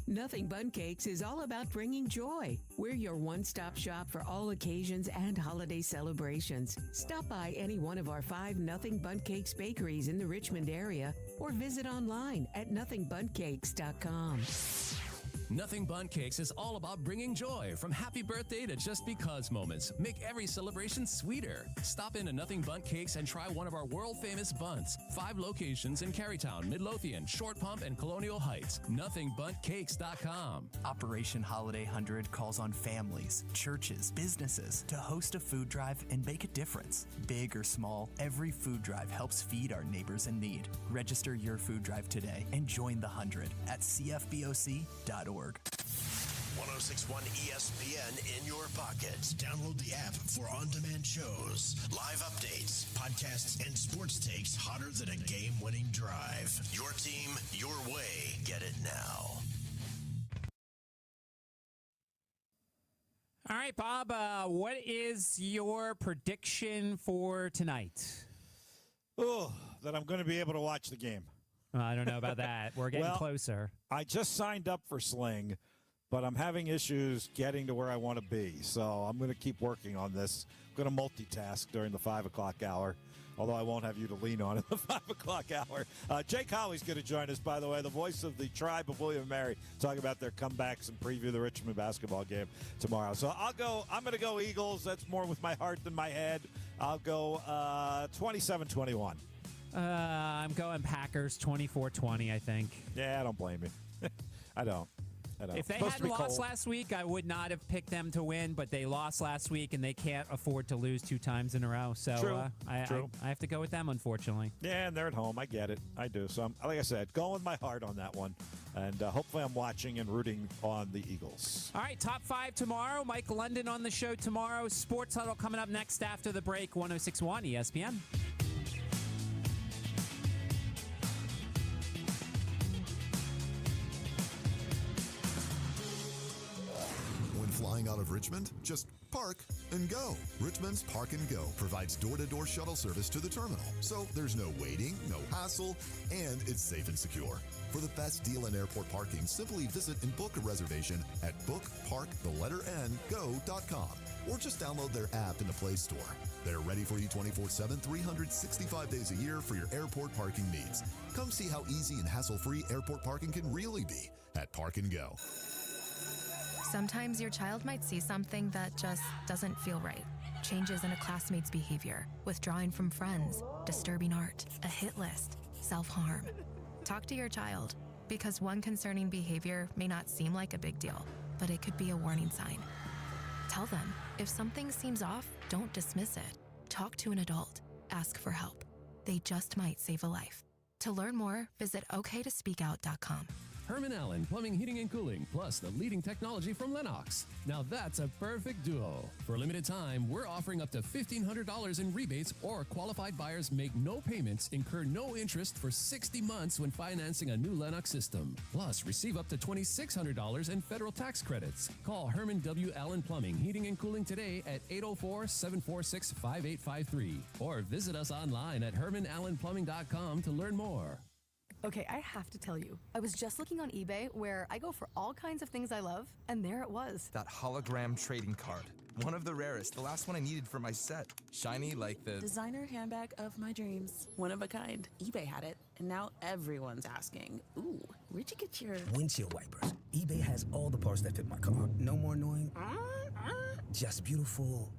Nothing Bun Cakes is all about bringing joy. We're your one-stop shop for all occasions and holiday celebrations. Stop by any one of our 5 Nothing Bun Cakes bakeries in the Richmond area, or visit online at nothingbunCakes.com. Nothing Bun Cakes is all about bringing joy, from happy birthday to just because moments. Make every celebration sweeter. Stop into Nothing Bun Cakes and try one of our world-famous buns. 5 locations in Carytown, Midlothian, Short Pump, and Colonial Heights. NothingBunCakes.com. Operation Holiday 100 calls on families, churches, businesses to host a food drive and make a difference. Big or small, every food drive helps feed our neighbors in need. Register your food drive today and join the 100 at cfboc.org. 106.1 ESPN in your pockets. Download the app for on-demand shows, live updates, podcasts, and sports takes hotter than a game-winning drive. Your team, your way. Get it now. All right, Bob, what is your prediction for tonight? Oh, that I'm going to be able to watch the game. I don't know about that. We're getting closer. I just signed up for Sling, but I'm having issues getting to where I want to be. So I'm going to keep working on this. I'm going to multitask during the 5 o'clock hour, although I won't have you to lean on in the 5 o'clock hour. Jake Holley's going to join us, by the way, the voice of the tribe of William & Mary, talking about their comebacks and preview the Richmond basketball game tomorrow. So I'm going to go Eagles. That's more with my heart than my head. I'll go 27-21. I'm going Packers 24-20, I think. Yeah, I don't blame you. I don't. If they hadn't lost last week, I would not have picked them to win, but they lost last week, and they can't afford to lose 2 times in a row. So True. I have to go with them, unfortunately. Yeah, and they're at home. I get it. I do. So, like I said, going with my heart on that one. And hopefully I'm watching and rooting on the Eagles. All right, top 5 tomorrow. Mike London on the show tomorrow. Sports Huddle coming up next after the break. 106.1 ESPN. Flying out of Richmond? Just park and go. Richmond's Park and Go provides door-to-door shuttle service to the terminal, so there's no waiting, no hassle, and it's safe and secure. For the best deal in airport parking, simply visit and book a reservation at bookparktheletterNgo.com, or just download their app in the Play Store. They're ready for you 24/7, 365 days a year for your airport parking needs. Come see how easy and hassle-free airport parking can really be at Park and Go. Sometimes your child might see something that just doesn't feel right. Changes in a classmate's behavior, withdrawing from friends, disturbing art, a hit list. self-harm. Talk to your child, because one concerning behavior may not seem like a big deal, but it could be a warning sign. Tell them, if something seems off, don't dismiss it. Talk to an adult. Ask for help. They just might save a life. To learn more, visit oktospeakout.com. Herman Allen Plumbing, Heating, and Cooling, plus the leading technology from Lennox. Now that's a perfect duo. For a limited time, we're offering up to $1,500 in rebates, or qualified buyers make no payments, incur no interest for 60 months when financing a new Lennox system. Plus, receive up to $2,600 in federal tax credits. Call Herman W. Allen Plumbing, Heating, and Cooling today at 804-746-5853, or visit us online at hermanallenplumbing.com to learn more. Okay, I have to tell you, I was just looking on eBay where I go for all kinds of things I love, and there it was. That hologram trading card. One of the rarest. The last one I needed for my set. Shiny like the... designer handbag of my dreams. One of a kind. eBay had it, and now everyone's asking, ooh, where'd you get your... windshield wipers. eBay has all the parts that fit my car. No more annoying. Just beautiful.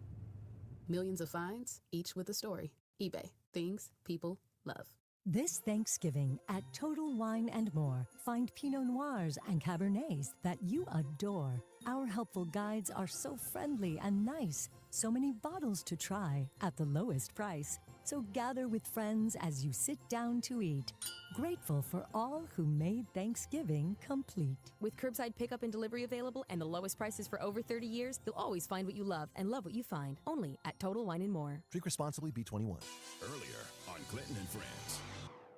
Millions of finds, each with a story. eBay. Things people love. This Thanksgiving at Total Wine & More, find Pinot Noirs and Cabernets that you adore. Our helpful guides are so friendly and nice. So many bottles to try at the lowest price. So gather with friends as you sit down to eat. Grateful for all who made Thanksgiving complete. With curbside pickup and delivery available and the lowest prices for over 30 years, you'll always find what you love and love what you find. Only at Total Wine & More. Drink responsibly, B21. Earlier on Clinton and Friends.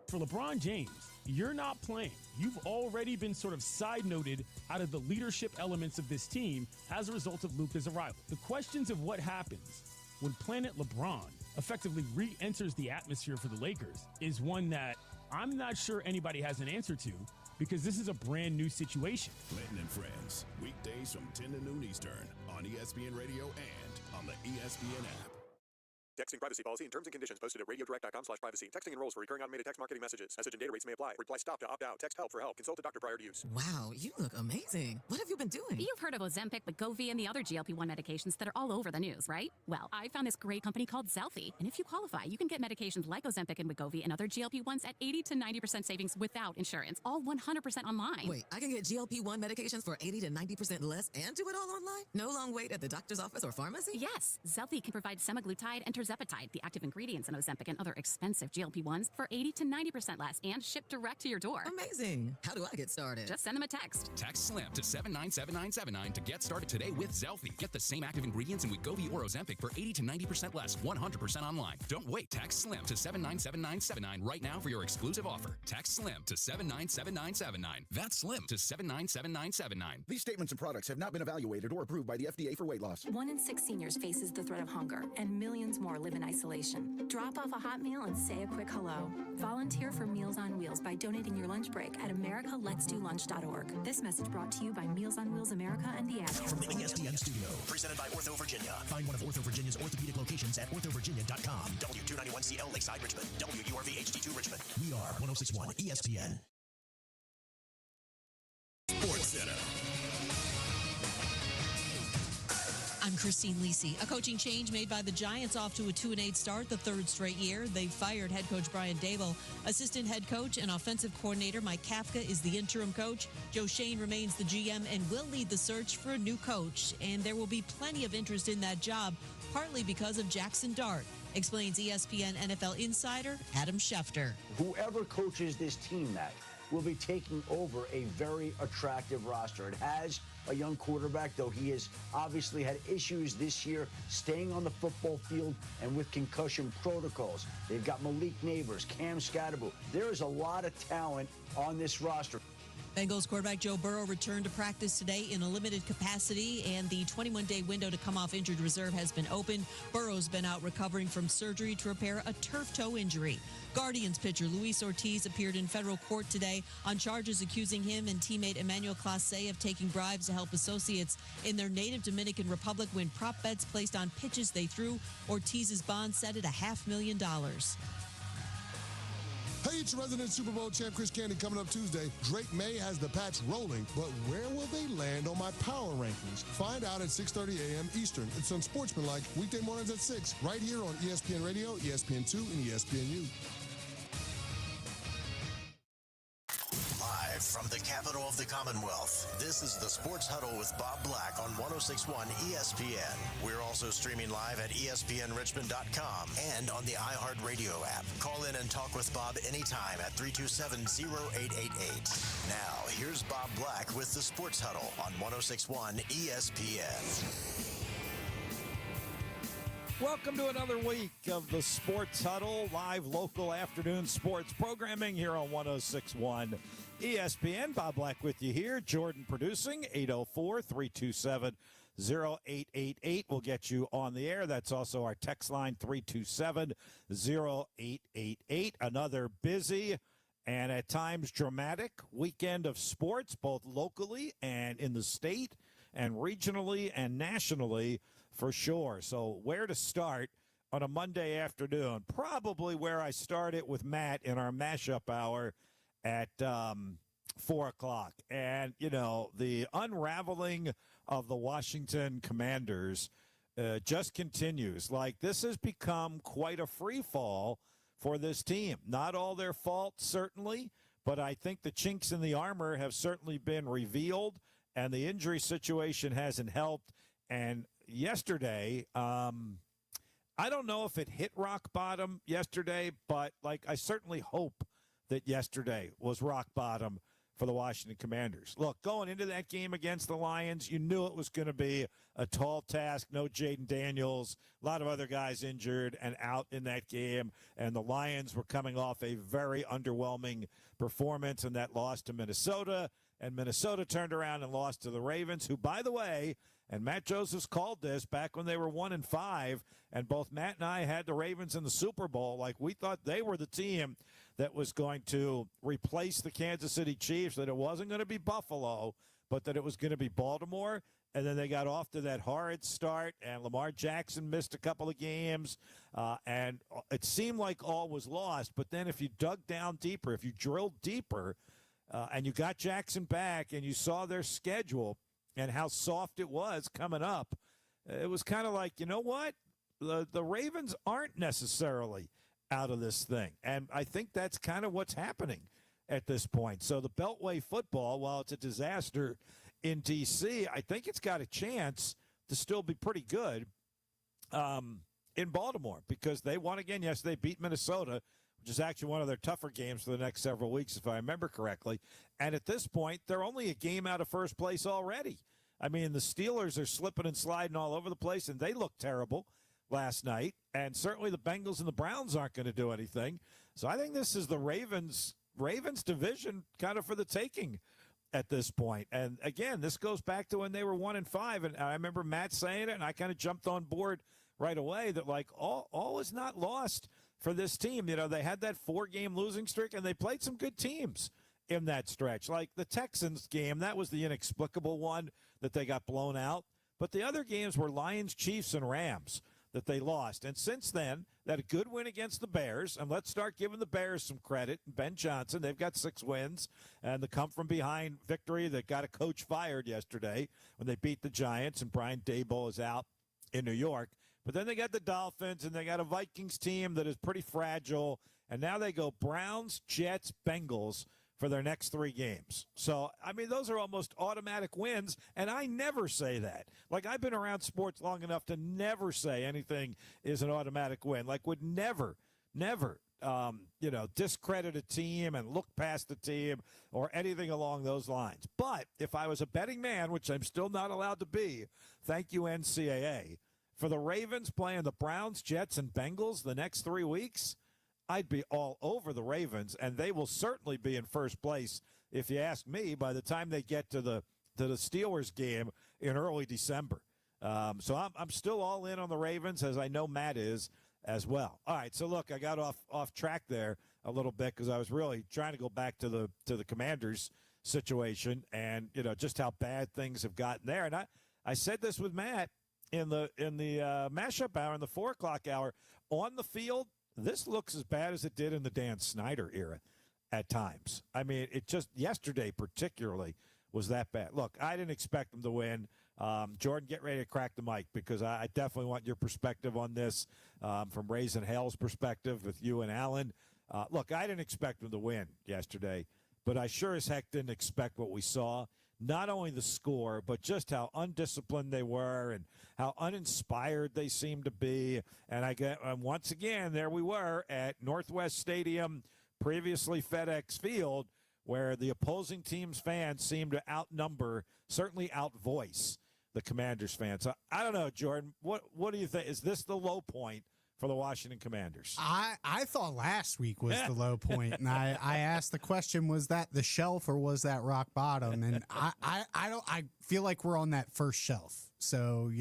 For LeBron James, you're not playing. You've already been sort of side-noted out of the leadership elements of this team as a result of Luka's arrival. The questions of what happens when Planet LeBron effectively re-enters the atmosphere for the Lakers is one that I'm not sure anybody has an answer to, because this is a brand new situation. Clinton and Friends, weekdays from 10 to noon Eastern on ESPN Radio and on the ESPN app. Texting privacy policy and terms and conditions posted at radiodirect.com/privacy. Texting enrolls for recurring automated text marketing messages. Message and data rates may apply. Reply stop to opt out. Text help for help. Consult a doctor prior to use. Wow, you look amazing. What have you been doing? You've heard of Ozempic, Wegovy, and the other GLP-1 medications that are all over the news, right? Well, I found this great company called Zelfie. And if you qualify, you can get medications like Ozempic and Wegovy and other GLP-1s at 80 to 90% savings without insurance. All 100% online. Wait, I can get GLP-1 medications for 80 to 90% less and do it all online? No long wait at the doctor's office or pharmacy? Yes. Zelfie can provide semaglutide and tirzepatide, the active ingredients in Ozempic and other expensive GLP-1s, for 80 to 90% less and shipped direct to your door. Amazing. How do I get started? Just send them a text. Text SLIM to 797979 to get started today with Zelfie. Get the same active ingredients in Wegovy or Ozempic for 80 to 90% less, 100% online. Don't wait. Text SLIM to 797979 right now for your exclusive offer. Text SLIM to 797979. That's SLIM to 797979. These statements and products have not been evaluated or approved by the FDA for weight loss. 1 in 6 seniors faces the threat of hunger, and millions more live in isolation. Drop off a hot meal and say a quick hello. Volunteer for Meals on Wheels by donating your lunch break at americaletsdolunch.org. This message brought to you by Meals on Wheels America and the Ad From the ESPN studio, presented by Ortho Virginia. Find one of Ortho Virginia's orthopedic locations at orthovirginia.com. W291CL Lakeside Richmond. WURV HD2 Richmond. We are 106.1 ESPN. Sports Center. I'm Christine Lisi. A coaching change made by the Giants off to a 2-8 start the third straight year. They've fired head coach Brian Dable. Assistant head coach and offensive coordinator Mike Kafka is the interim coach. Joe Shane remains the GM and will lead the search for a new coach. And there will be plenty of interest in that job, partly because of Jackson Dart, explains ESPN NFL insider Adam Schefter. Whoever coaches this team, Matt, will be taking over a very attractive roster. It has a young quarterback, though he has obviously had issues this year staying on the football field and with concussion protocols. They've got Malik Neighbors, Cam Scatterbo. There is a lot of talent on this roster. Bengals quarterback Joe Burrow returned to practice today in a limited capacity, and the 21-day window to come off injured reserve has been opened. Burrow's been out recovering from surgery to repair a turf toe injury. Guardians pitcher Luis Ortiz appeared in federal court today on charges accusing him and teammate Emmanuel Clase of taking bribes to help associates in their native Dominican Republic win prop bets placed on pitches they threw. Ortiz's bond set at $500,000. Hey, it's your resident Super Bowl champ Chris Candy coming up Tuesday. Drake May has the patch rolling, but where will they land on my power rankings? Find out at 6:30 a.m. Eastern. It's Unsportsmanlike, weekday mornings at 6, right here on ESPN Radio, ESPN2, and ESPNU. From the capital of the Commonwealth, this is the Sports Huddle with Bob Black on 106.1 ESPN. We're also streaming live at ESPNRichmond.com and on the iHeartRadio app. Call in and talk with Bob anytime at 327-0888. Now, here's Bob Black with the Sports Huddle on 106.1 ESPN. Welcome to another week of the Sports Huddle, live local afternoon sports programming here on 106.1 ESPN. Bob Black with you here. Jordan producing, 804-327-0888 will get you on the air. That's also our text line, 327-0888. Another busy and at times dramatic weekend of sports, both locally and in the state and regionally and nationally. For sure. So where to start on a Monday afternoon? Probably where I started with Matt in our Mashup hour at 4 o'clock. And, you know, the unraveling of the Washington Commanders just continues. Like, this has become quite a free fall for this team. Not all their fault, certainly, but I think the chinks in the armor have certainly been revealed, and the injury situation hasn't helped. And yesterday, I don't know if it hit rock bottom yesterday, but I certainly hope that yesterday was rock bottom for the Washington Commanders. Look, going into that game against the Lions, you knew it was going to be a tall task. No Jaden Daniels, a lot of other guys injured and out in that game, and the Lions were coming off a very underwhelming performance in that loss to Minnesota, and Minnesota turned around and lost to the Ravens, who, by the way, and Matt Josephs called this back when they were 1-5, and both Matt and I had the Ravens in the Super Bowl. Like, we thought they were the team that was going to replace the Kansas City Chiefs, that it wasn't going to be Buffalo, but that it was going to be Baltimore. And then they got off to that horrid start, and Lamar Jackson missed a couple of games, and it seemed like all was lost. But then if you dug down deeper, if you drilled deeper, and you got Jackson back and you saw their schedule and how soft it was coming up, it was kind of like, you know what? The Ravens aren't necessarily out of this thing. And I think that's kind of what's happening at this point. So the Beltway football, while it's a disaster in D.C., I think it's got a chance to still be pretty good in Baltimore, because they won again yesterday, beat Minnesota, which is actually one of their tougher games for the next several weeks, if I remember correctly. And at this point, they're only a game out of first place already. I mean, the Steelers are slipping and sliding all over the place, and they look terrible last night. And certainly the Bengals and the Browns aren't going to do anything. So I think this is the Ravens division kind of for the taking at this point. And again, this goes back to when they were 1-5. And I remember Matt saying it, and I kind of jumped on board right away that, like, all is not lost for this team. You know, they had that 4-game losing streak, and they played some good teams in that stretch. Like the Texans game, that was the inexplicable one that they got blown out. But the other games were Lions, Chiefs, and Rams that they lost. And since then, that a good win against the Bears, and let's start giving the Bears some credit. Ben Johnson, they've got 6 wins, and the come-from-behind victory that got a coach fired yesterday when they beat the Giants, and Brian Daboll is out in New York. But then they got the Dolphins, and they got a Vikings team that is pretty fragile. And now they go Browns, Jets, Bengals for their next 3 games. So, I mean, those are almost automatic wins, and I never say that. Like, I've been around sports long enough to never say anything is an automatic win. Like, would never, discredit a team and look past the team or anything along those lines. But if I was a betting man, which I'm still not allowed to be, thank you, NCAA, for the Ravens playing the Browns, Jets, and Bengals the next 3 weeks, I'd be all over the Ravens, and they will certainly be in first place, if you ask me, by the time they get to the Steelers game in early December. So I'm still all in on the Ravens, as I know Matt is as well. All right, so look, I got off track there a little bit because I was really trying to go back to the Commanders situation and, you know, just how bad things have gotten there. And I said this with Matt in the Mashup hour, in the 4 o'clock hour. On the field, this looks as bad as it did in the Dan Snyder era at times. I mean, it just yesterday particularly was that bad. Look, I didn't expect them to win. Jordan, get ready to crack the mic because I definitely want your perspective on this from Raising Hell's perspective with you and Alan. Look, I didn't expect them to win yesterday, but I sure as heck didn't expect what we saw. Not only the score, but just how undisciplined they were and how uninspired they seemed to be. And once again, there we were at Northwest Stadium, previously FedEx Field, where the opposing team's fans seemed to certainly outvoice the Commanders fans. So I don't know, Jordan, what do you think? Is this the low point for the Washington Commanders? I thought last week was the low point, and I asked the question: was that the shelf or was that rock bottom? And I feel like we're on that first shelf. So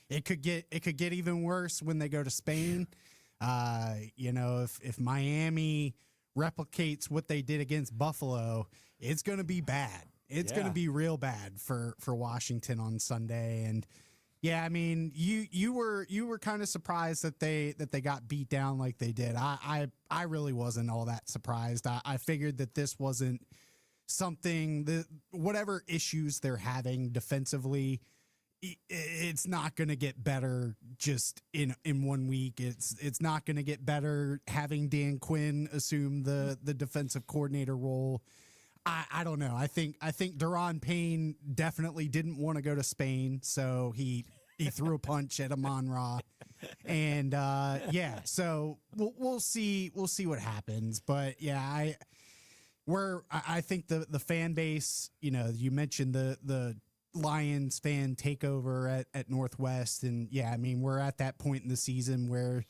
it could get even worse when they go to Spain. If Miami replicates what they did against Buffalo, it's going to be bad. It's going to be real bad for Washington on Sunday. And yeah, I mean, you were kind of surprised that they got beat down like they did. I really wasn't all that surprised. I figured that this wasn't something that whatever issues they're having defensively, it's not going to get better just in 1 week. It's not going to get better having Dan Quinn assume the defensive coordinator role. I don't know. I think Daron Payne definitely didn't want to go to Spain, so he threw a punch at Amon-Ra, and so we'll see what happens. But yeah, I think the fan base. You mentioned the Lions fan takeover at Northwest, and yeah, I mean we're at that point in the season where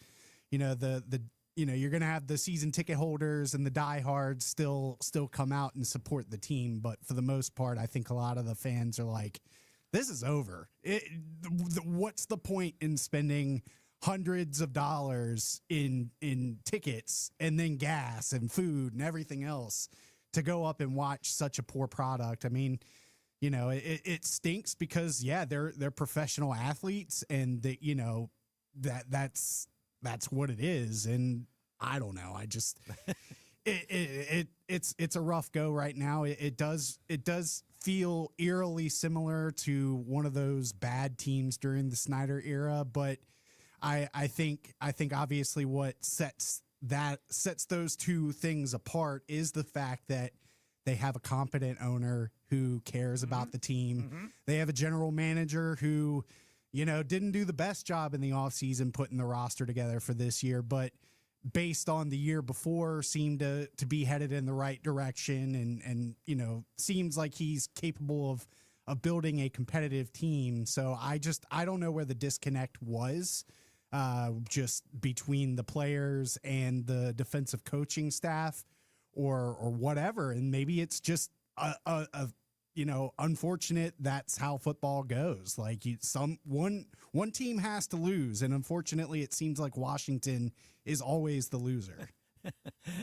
you're going to have the season ticket holders and the diehards still come out and support the team. But for the most part, I think a lot of the fans are like, this is over. What's the point in spending hundreds of dollars in tickets and then gas and food and everything else to go up and watch such a poor product? I mean, it stinks because, yeah, they're professional athletes and that's what it is. And I don't know. I just, it's a rough go right now. It does feel eerily similar to one of those bad teams during the Snyder era. But I think obviously what sets those two things apart is the fact that they have a competent owner who cares about the team. Mm-hmm. They have a general manager who, didn't do the best job in the offseason putting the roster together for this year, but based on the year before seemed to be headed in the right direction and seems like he's capable of building a competitive team. So I don't know where the disconnect was just between the players and the defensive coaching staff or whatever. And maybe it's just unfortunate that's how football goes. Like one team has to lose, and unfortunately, it seems like Washington is always the loser.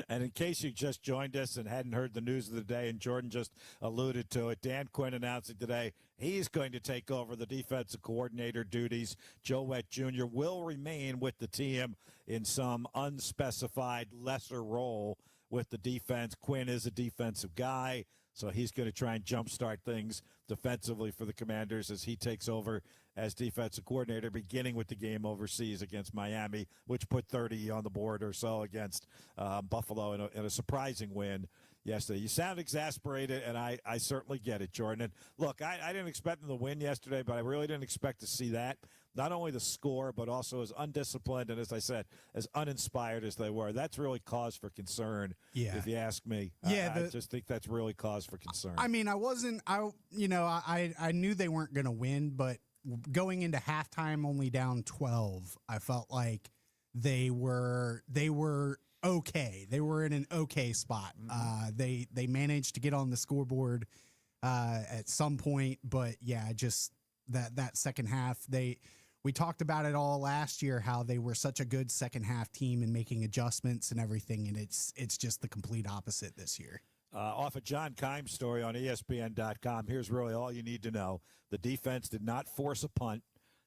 And in case you just joined us and hadn't heard the news of the day, and Jordan just alluded to it, Dan Quinn announcing today he's going to take over the defensive coordinator duties. Joe Wett Jr. will remain with the team in some unspecified lesser role with the defense. Quinn is a defensive guy, so he's going to try and jumpstart things defensively for the Commanders as he takes over as defensive coordinator, beginning with the game overseas against Miami, which put 30 on the board or so against Buffalo in a surprising win yesterday. You sound exasperated, and I certainly get it, Jordan. And look, I didn't expect them to win yesterday, but I really didn't expect to see that. Not only the score, but also as undisciplined and, as I said, as uninspired as they were. That's really cause for concern, if you ask me. Yeah, I just think that's really cause for concern. I mean, I knew they weren't going to win, but going into halftime only down 12, I felt like they were okay. They were in an okay spot. Mm-hmm. They managed to get on the scoreboard at some point, but yeah, just that second half, we talked about it all last year, how they were such a good second half team and making adjustments and everything, and it's just the complete opposite this year. Off of John Kime's story on ESPN.com, here's really all you need to know. The defense did not force a punt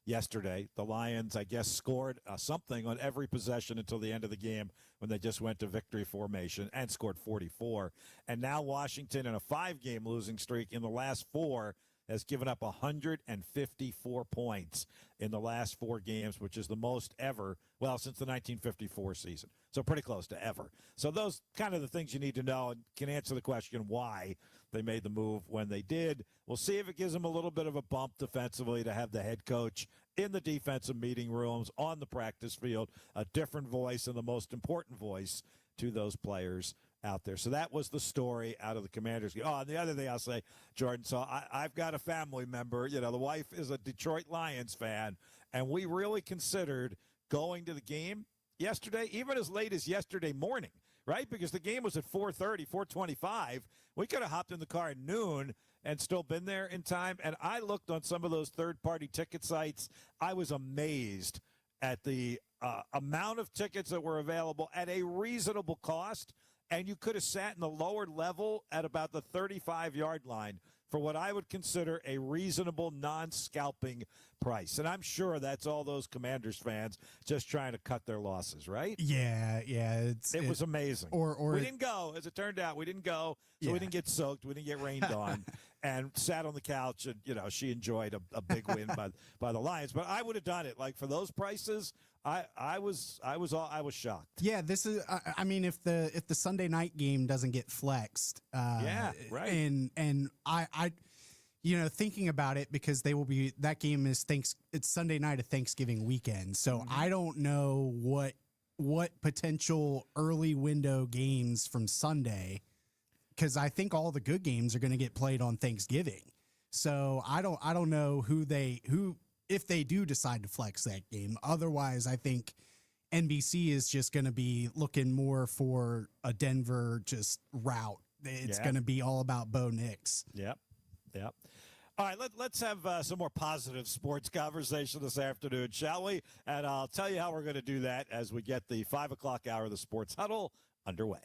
yesterday. The Lions, I guess, scored something on every possession until the end of the game when they just went to victory formation and scored 44. And now Washington, in a 5-game losing streak, in the last 4, has given up 154 points in the last 4 games, which is the most ever, well, since the 1954 season. So pretty close to ever. So those kind of the things you need to know and can answer the question why they made the move when they did. We'll see if it gives them a little bit of a bump defensively to have the head coach in the defensive meeting rooms, on the practice field, a different voice and the most important voice to those players out there. So that was the story out of the Commanders game. Oh, and the other thing I'll say, Jordan, so I've got a family member, the wife is a Detroit Lions fan, and we really considered going to the game yesterday, even as late as yesterday morning, right? Because the game was at 4:30, 4:25. We could have hopped in the car at noon and still been there in time. And I looked on some of those third-party ticket sites. I was amazed at the amount of tickets that were available at a reasonable cost. And you could have sat in the lower level at about the 35-yard line for what I would consider a reasonable non-scalping price. And I'm sure that's all those Commanders fans just trying to cut their losses, right? Yeah. It was amazing. Or we didn't go, as it turned out. We didn't go, so we didn't get soaked. We didn't get rained on, and sat on the couch. And she enjoyed a big win by the Lions. But I would have done it. Like for those prices, I was shocked. Yeah, this is. I mean, if the Sunday night game doesn't get flexed, yeah, right. And I thinking about it, because that game is it's Sunday night of Thanksgiving weekend, so I don't know what potential early window games from Sunday, because I think all the good games are going to get played on Thanksgiving. So I don't know who if they do decide to flex that game. Otherwise, I think NBC is just going to be looking more for a Denver just route. It's going to be all about Bo Nix. Yep. All right, let's have some more positive sports conversation this afternoon, shall we? And I'll tell you how we're going to do that as we get the 5 o'clock hour of the Sports Huddle underway.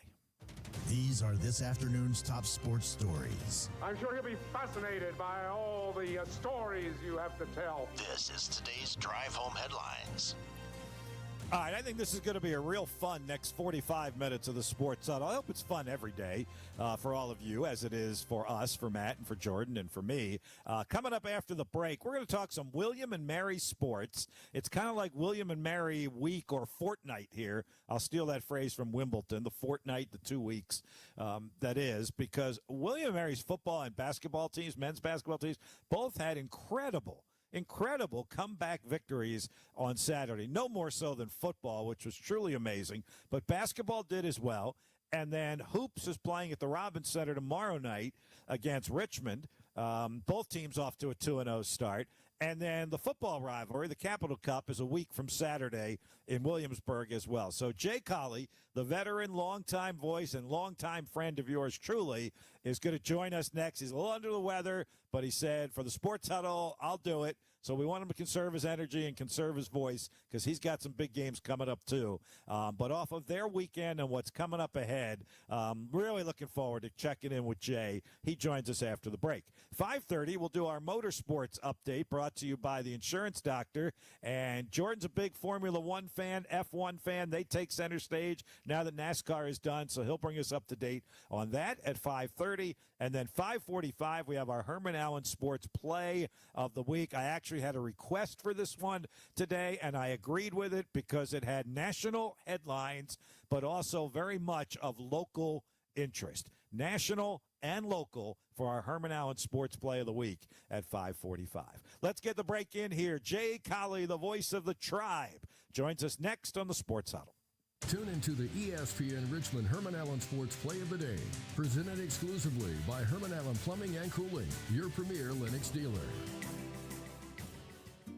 These are this afternoon's top sports stories. I'm sure you'll be fascinated by all the stories you have to tell. This is today's Drive Home Headlines. All right, I think this is going to be a real fun next 45 minutes of the Sports Huddle. I hope it's fun every day for all of you, as it is for us, for Matt and for Jordan and for me. Coming up after the break, we're going to talk some William and Mary sports. It's kind of like William and Mary week or fortnight here. I'll steal that phrase from Wimbledon, the fortnight, the 2 weeks that is, because William and Mary's football and basketball teams, men's basketball teams, both had incredible comeback victories on Saturday. No more so than football, which was truly amazing, but basketball did as well. And then Hoops is playing at the Robins Center tomorrow night against Richmond. Both teams off to a 2-0 start. And then the football rivalry, the Capital Cup, is a week from Saturday in Williamsburg as well. So Jay Colley, the veteran, longtime voice and longtime friend of yours truly, is going to join us next. He's a little under the weather, but he said, for the Sports Huddle, I'll do it. So we want him to conserve his energy and conserve his voice, because he's got some big games coming up too. But off of their weekend and what's coming up ahead, really looking forward to checking in with Jay. He joins us after the break. 5:30, we'll do our motorsports update, brought to you by the Insurance Doctor. And Jordan's a big Formula One fan, F1 fan. They take center stage now that NASCAR is done, so he'll bring us up to date on that at 5:30. And then 5:45, we have our Herman Allen Sports Play of the Week. I actually had a request for this one today, and I agreed with it because it had national headlines, but also very much of local interest. National and local for our Herman Allen Sports Play of the Week at 5:45. Let's get the break in here. Jay Colley, the voice of the tribe, joins us next on the Sports Huddle. Tune into the ESPN Richmond Herman Allen Sports Play of the Day, presented exclusively by Herman Allen Plumbing and Cooling, your premier Lennox dealer.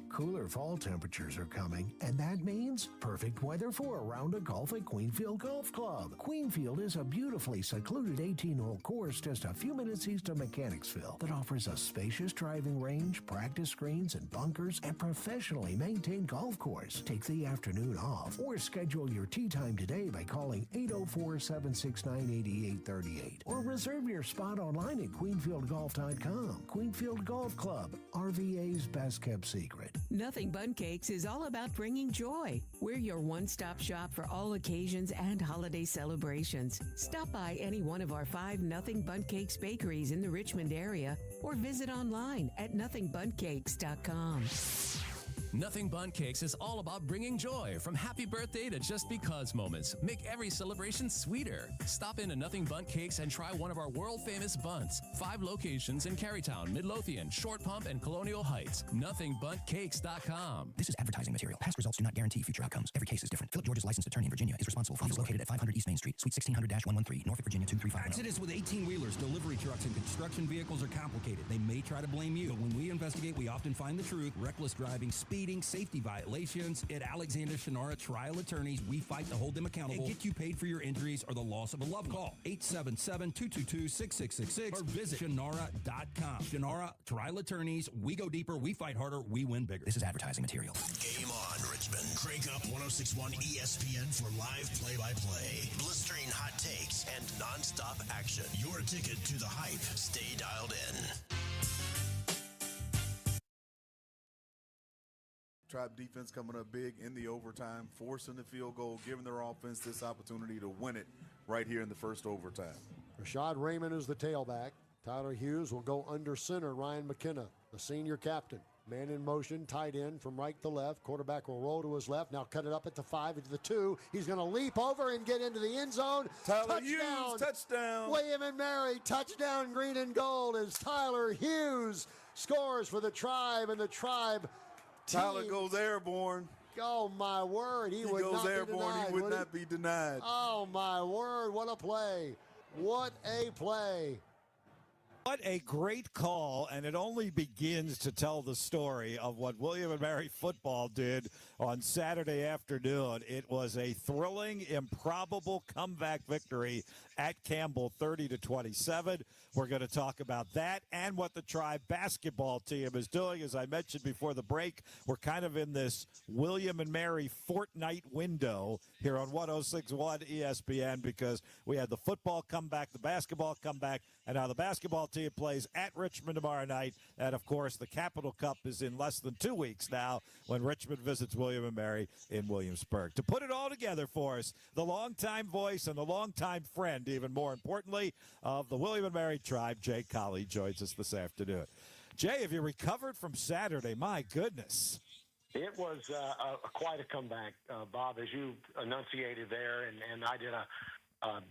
Cooler fall temperatures are coming, and that means perfect weather for a round of golf at Queenfield Golf Club. Queenfield is a beautifully secluded 18-hole course just a few minutes east of Mechanicsville that offers a spacious driving range, practice greens and bunkers, and professionally maintained golf course. Take the afternoon off or schedule your tee time today by calling 804-769-8838 or reserve your spot online at queenfieldgolf.com. Queenfield Golf Club, RVA's best kept secret. Nothing Bun Cakes is all about bringing joy. We're your one-stop shop for all occasions and holiday celebrations. Stop by any one of our 5 Nothing Bun Cakes bakeries in the Richmond area or visit online at nothingbuncakes.com. Nothing Bun Cakes is all about bringing joy, from happy birthday to just because moments. Make every celebration sweeter. Stop in to Nothing Bun Cakes and try one of our world-famous buns. 5 locations in Carytown, Midlothian, Short Pump, and Colonial Heights. NothingBunCakes.com. This is advertising material. Past results do not guarantee future outcomes. Every case is different. Philip George's licensed attorney in Virginia is responsible for office located at 500 East Main Street, Suite 1600-113, Norfolk, Virginia 23510. Accidents with 18-wheelers, delivery trucks, and construction vehicles are complicated. They may try to blame you, but when we investigate, we often find the truth. Reckless driving, speeding, safety violations. At Alexander Shannara Trial Attorneys, we fight to hold them accountable and get you paid for your injuries or the loss of a loved. Call 877-222-6666 or visit Shannara.com. Shannara Trial Attorneys, we go deeper, we fight harder, we win bigger. This is advertising material. Game on, Richmond. Crank up 106.1 ESPN for live play-by-play, blistering hot takes, and nonstop action. Your ticket to the hype. Stay dialed in. Tribe defense coming up big in the overtime, forcing the field goal, giving their offense this opportunity to win it right here in the first overtime. Rashad Raymond is the tailback. Tyler Hughes will go under center. Ryan McKenna, the senior captain. Man in motion, tight end from right to left. Quarterback will roll to his left. Now cut it up at the 5, into the 2. He's going to leap over and get into the end zone. Tyler Hughes, touchdown. William and Mary, touchdown, green and gold, as Tyler Hughes scores for the Tribe, and the Tribe Tyler goes airborne. Oh, my word. He would goes not airborne. be denied. He would not be denied. Oh, my word. What a play. What a play. What a great call, and it only begins to tell the story of what William and Mary football did on Saturday afternoon. It was a thrilling, improbable comeback victory at Campbell, 30-27. We're going to talk about that and what the Tribe basketball team is doing. As I mentioned before the break, we're kind of in this William and Mary fortnight window here on 106.1 ESPN because we had the football comeback, the basketball comeback, and now the basketball team plays at Richmond tomorrow night. And, of course, the Capital Cup is in less than 2 weeks now when Richmond visits William and Mary in Williamsburg. To put it all together for us, the longtime voice and the longtime friend, even more importantly, of the William and Mary Tribe, Jay Colley, joins us this afternoon. Jay, have you recovered from Saturday? My goodness. It was quite a comeback, Bob, as you enunciated there, and I did I've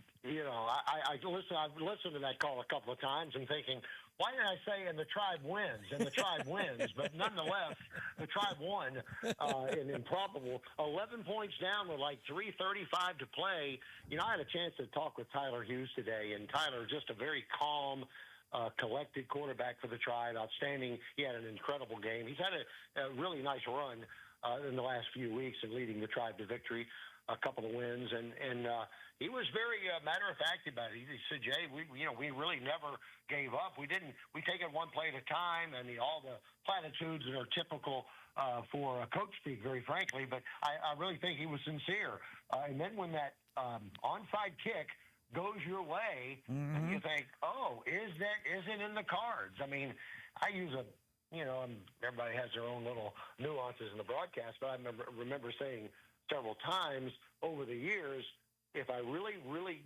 listened to that call a couple of times and thinking, why did I say and the Tribe wins? And the Tribe wins. But nonetheless, the Tribe won in improbable 11 points down with like 3:35 to play. You know, I had a chance to talk with Tyler Hughes today, and Tyler, just a very calm, collected quarterback for the Tribe. Outstanding. He had an incredible game. He's had a really nice run in the last few weeks in leading the Tribe to victory. A couple of wins, and he was very matter of fact about it. He said, "Jay, we really never gave up. We take it one play at a time, and all the platitudes that are typical for a coach speak, very frankly. But I really think he was sincere. And then when that onside kick goes your way, and you think, oh, is it in the cards? I mean, I use everybody has their own little nuances in the broadcast, but I remember saying several times over the years, if I really, really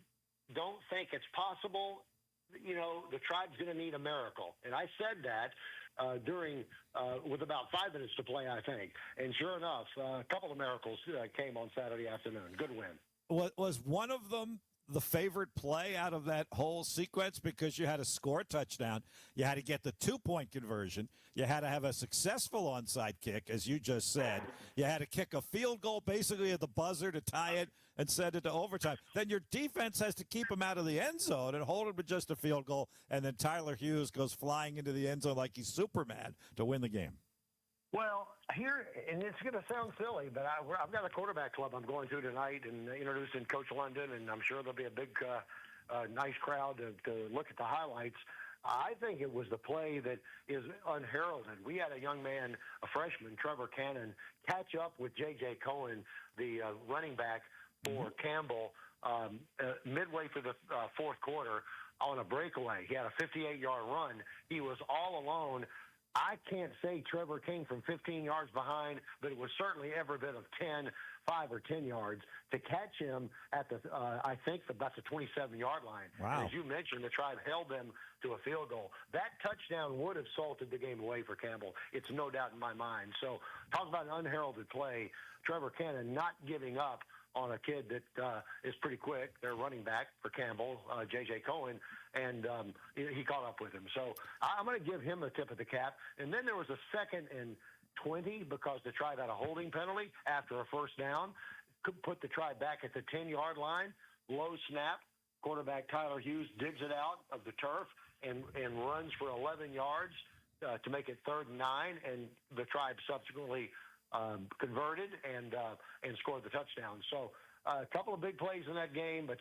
don't think it's possible, the Tribe's going to need a miracle. And I said that with about 5 minutes to play, I think. And sure enough, a couple of miracles came on Saturday afternoon. Good win. Was one of them the favorite play out of that whole sequence because you had to score a touchdown, you had to get the 2-point conversion, you had to have a successful onside kick, as you just said, you had to kick a field goal basically at the buzzer to tie it and send it to overtime. Then your defense has to keep him out of the end zone and hold him to just a field goal, and then Tyler Hughes goes flying into the end zone like he's Superman to win the game. Well, here, and it's going to sound silly, but I've got a quarterback club I'm going to tonight and introducing Coach London, and I'm sure there'll be a big, nice crowd to look at the highlights. I think it was the play that is unheralded. We had a young man, a freshman, Trevor Cannon, catch up with J.J. Cohen, the running back for Campbell, midway through the fourth quarter on a breakaway. He had a 58-yard run. He was all alone. I can't say Trevor came from 15 yards behind, but it was certainly every bit of 10, 5 or 10 yards to catch him at the, I think about the 27-yard line. Wow. And as you mentioned, the Tribe held them to a field goal. That touchdown would have salted the game away for Campbell. It's no doubt in my mind. So talk about an unheralded play. Trevor Cannon not giving up on a kid that is pretty quick. They're running back for Campbell, J.J. Cohen, and he caught up with him. So I'm going to give him the tip of the cap. And then there was a 2nd and 20 because the Tribe had a holding penalty after a first down. Could put the Tribe back at the 10-yard line. Low snap. Quarterback Tyler Hughes digs it out of the turf and runs for 11 yards to make it 3rd and 9. And the Tribe subsequently converted and scored the touchdown. So a couple of big plays in that game, but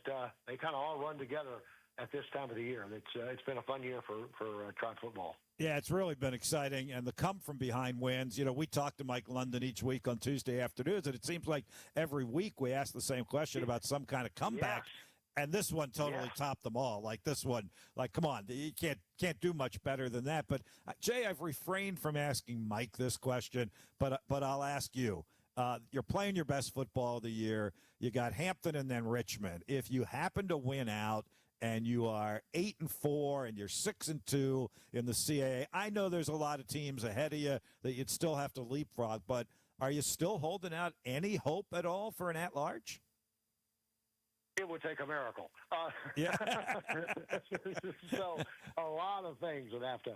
they kind of all run together at this time of the year. It's been a fun year for Tribe football. Yeah, it's really been exciting, and the come-from-behind wins. You know, we talk to Mike London each week on Tuesday afternoons, and it seems like every week we ask the same question about some kind of comeback. Yes. And this one totally topped them all. Like this one, like, come on, you can't do much better than that. But Jay, I've refrained from asking Mike this question, but I'll ask you. You're playing your best football of the year. You got Hampton and then Richmond. If you happen to win out and you are 8-4 and you're 6-2 in the CAA, I know there's a lot of teams ahead of you that you'd still have to leapfrog. But are you still holding out any hope at all for an at-large? It would take a miracle. Yeah. So a lot of things would have to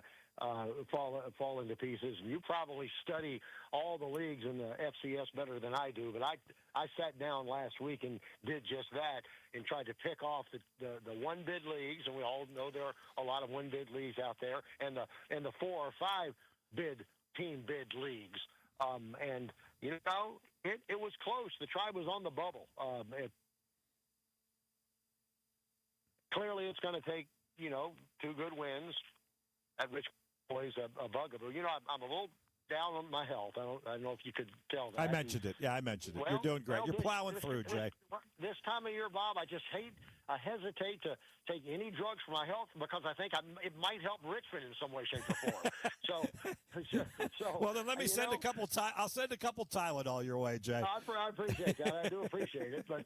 fall into pieces. And you probably study all the leagues in the FCS better than I do, but I sat down last week and did just that and tried to pick off the one-bid leagues, and we all know there are a lot of one-bid leagues out there, and the 4 or 5 team bid leagues. And, you know, it was close. The Tribe was on the bubble. Clearly, it's going to take, 2 good wins, at which plays a bugaboo. You know, I'm a little down on my health. I don't know if you could tell that. I mentioned it. Yeah, I mentioned it. Well, You're doing great. You're plowing through, Jay. This time of year, Bob, I hesitate to take any drugs for my health because I think it might help Richmond in some way, shape, or form. So well, then let me send a couple. I'll send a couple Tylenol your way, Jay. I appreciate that. I do appreciate it, but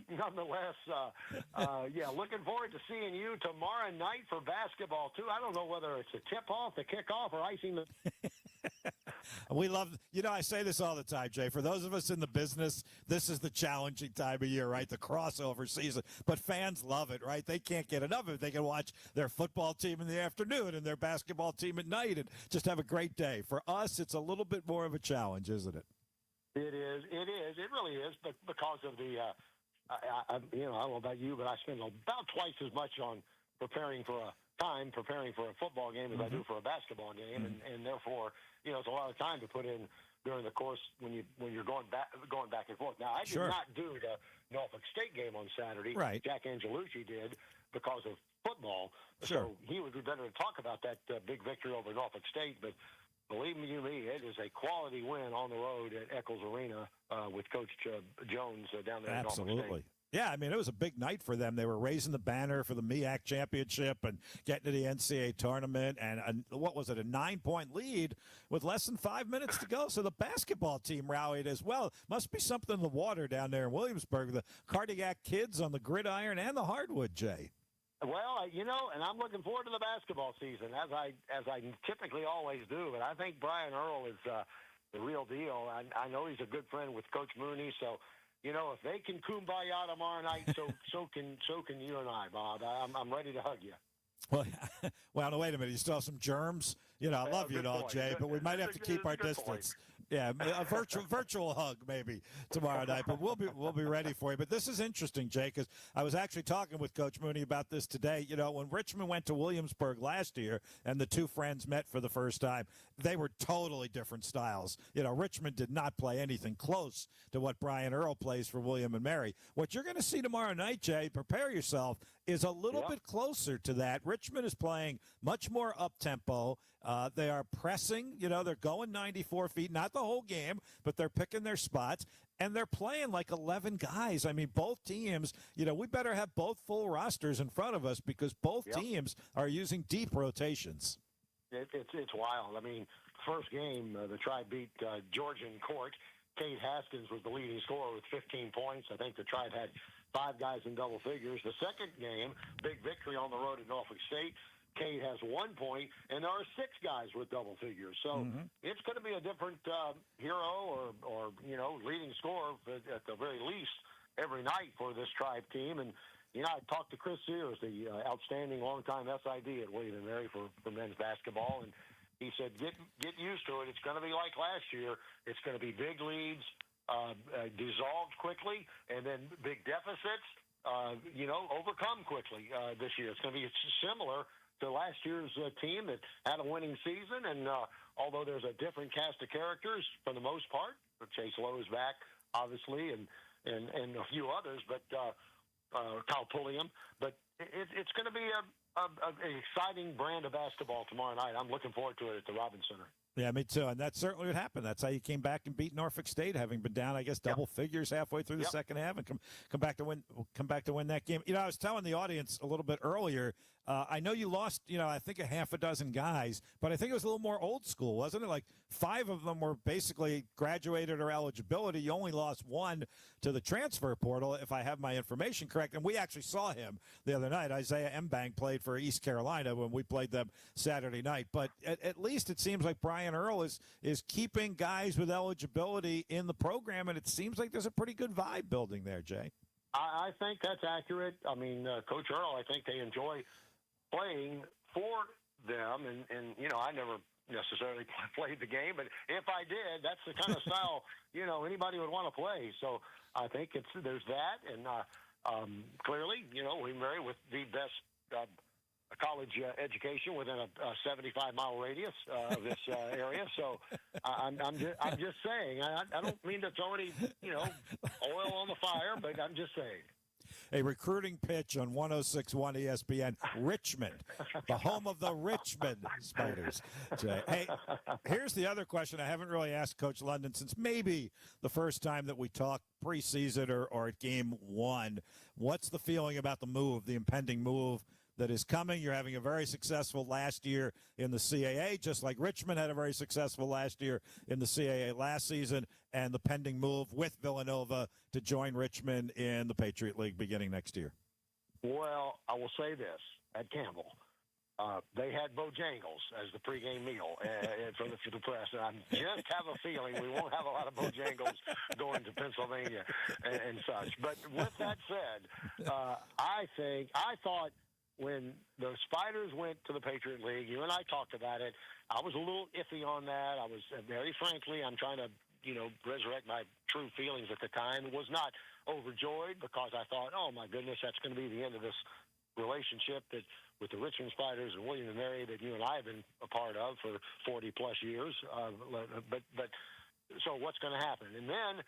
nonetheless, looking forward to seeing you tomorrow night for basketball too. I don't know whether it's a tip-off, a kickoff, or icing the. We love, I say this all the time, Jay. For those of us in the business, this is the challenging time of year, right? The crossover season. But fans love it, right? They can't get enough of it. They can watch their football team in the afternoon and their basketball team at night and just have a great day. For us, it's a little bit more of a challenge, isn't it? It is. It really is, but because of the, I don't know about you, but I spend about twice as much on preparing for a football game as I do for a basketball game, and therefore, it's a lot of time to put in during the course when you're going back and forth. Now, I did not do the Norfolk State game on Saturday. Right. Jack Angelucci did because of football. Sure. So he would be better to talk about that big victory over Norfolk State, but believe me, it is a quality win on the road at Eccles Arena with Coach Jones down there. Absolutely. In Norfolk State. Yeah, I mean, it was a big night for them. They were raising the banner for the MEAC championship and getting to the NCAA tournament. And what was it, a 9-point lead with less than 5 minutes to go. So the basketball team rallied as well. Must be something in the water down there in Williamsburg. The cardiac kids on the gridiron and the hardwood, Jay. Well, and I'm looking forward to the basketball season, as I typically always do. But I think Brian Earl is the real deal. I know he's a good friend with Coach Mooney, so if they can kumbaya tomorrow night, so can you and I, Bob. I'm ready to hug you. Well, no, wait a minute. You still have some germs. I love you and all, Jay, but we might have to keep our distance. Yeah, a virtual hug maybe tomorrow night, but we'll be ready for you. But this is interesting, Jay, because I was actually talking with Coach Mooney about this today. When Richmond went to Williamsburg last year and the two friends met for the first time, they were totally different styles. Richmond did not play anything close to what Brian Earl plays for William and Mary. What you're going to see tomorrow night, Jay, prepare yourself, is a little bit closer to that. Richmond is playing much more up-tempo. They are pressing. They're going 94 feet, not the whole game, but they're picking their spots, and they're playing like 11 guys. I mean, both teams, we better have both full rosters in front of us because both teams are using deep rotations. It's wild. I mean, first game, the Tribe beat Georgian Court. Kate Haskins was the leading scorer with 15 points. I think the Tribe had 5 guys in double figures. The second game, big victory on the road at Norfolk State. Kate has 1 point, and there are 6 guys with double figures. So it's going to be a different hero or leading scorer at the very least every night for this Tribe team. And I talked to Chris Sears, the outstanding longtime SID at William & Mary for men's basketball, and he said, get used to it. It's going to be like last year. It's going to be big leads, dissolved quickly, and then big deficits, overcome quickly this year. It's going to be similar to last year's team that had a winning season, and although there's a different cast of characters for the most part, Chase Lowe is back, obviously, and a few others, but Kyle Pulliam, but it's going to be an exciting brand of basketball tomorrow night. I'm looking forward to it at the Robins Center. Yeah, me too. And that's certainly what happened. That's how you came back and beat Norfolk State, having been down, I guess, double figures halfway through the second half, and come back to win that game. I was telling the audience a little bit earlier. I know you lost, I think a half a dozen guys, but I think it was a little more old school, wasn't it? Like 5 of them were basically graduated or eligibility. You only lost 1 to the transfer portal, if I have my information correct. And we actually saw him the other night. Isaiah Mbang played for East Carolina when we played them Saturday night. But at least it seems like Brian Earl is keeping guys with eligibility in the program, and it seems like there's a pretty good vibe building there, Jay. I think that's accurate. I mean, Coach Earl, I think they enjoy playing for them, and I never necessarily played the game, but if I did, that's the kind of style anybody would want to play. So I think there's that, and clearly, we marry with the best college education within a 75-mile radius of this area. So I'm just saying. I don't mean to throw any oil on the fire, but I'm just saying. A recruiting pitch on 106.1 ESPN Richmond, the home of the Richmond Spiders. Jay. Hey, here's the other question I haven't really asked Coach London since maybe the first time that we talked preseason or at game 1. What's the feeling about the impending move that is coming? You're having a very successful last year in the CAA, just like Richmond had a very successful last year in the CAA last season, and the pending move with Villanova to join Richmond in the Patriot League beginning next year. Well, I will say this. At Campbell, they had Bojangles as the pregame meal for the press. And I just have a feeling we won't have a lot of Bojangles going to Pennsylvania and such. But with that said, I thought when the Spiders went to the Patriot League, you and I talked about it, I was a little iffy on that. I was, very frankly, I'm trying to, resurrect my true feelings at the time. Was not overjoyed because I thought, oh, my goodness, that's going to be the end of this relationship that with the Richmond Spiders and William & Mary that you and I have been a part of for 40-plus years. But so what's going to happen? And then,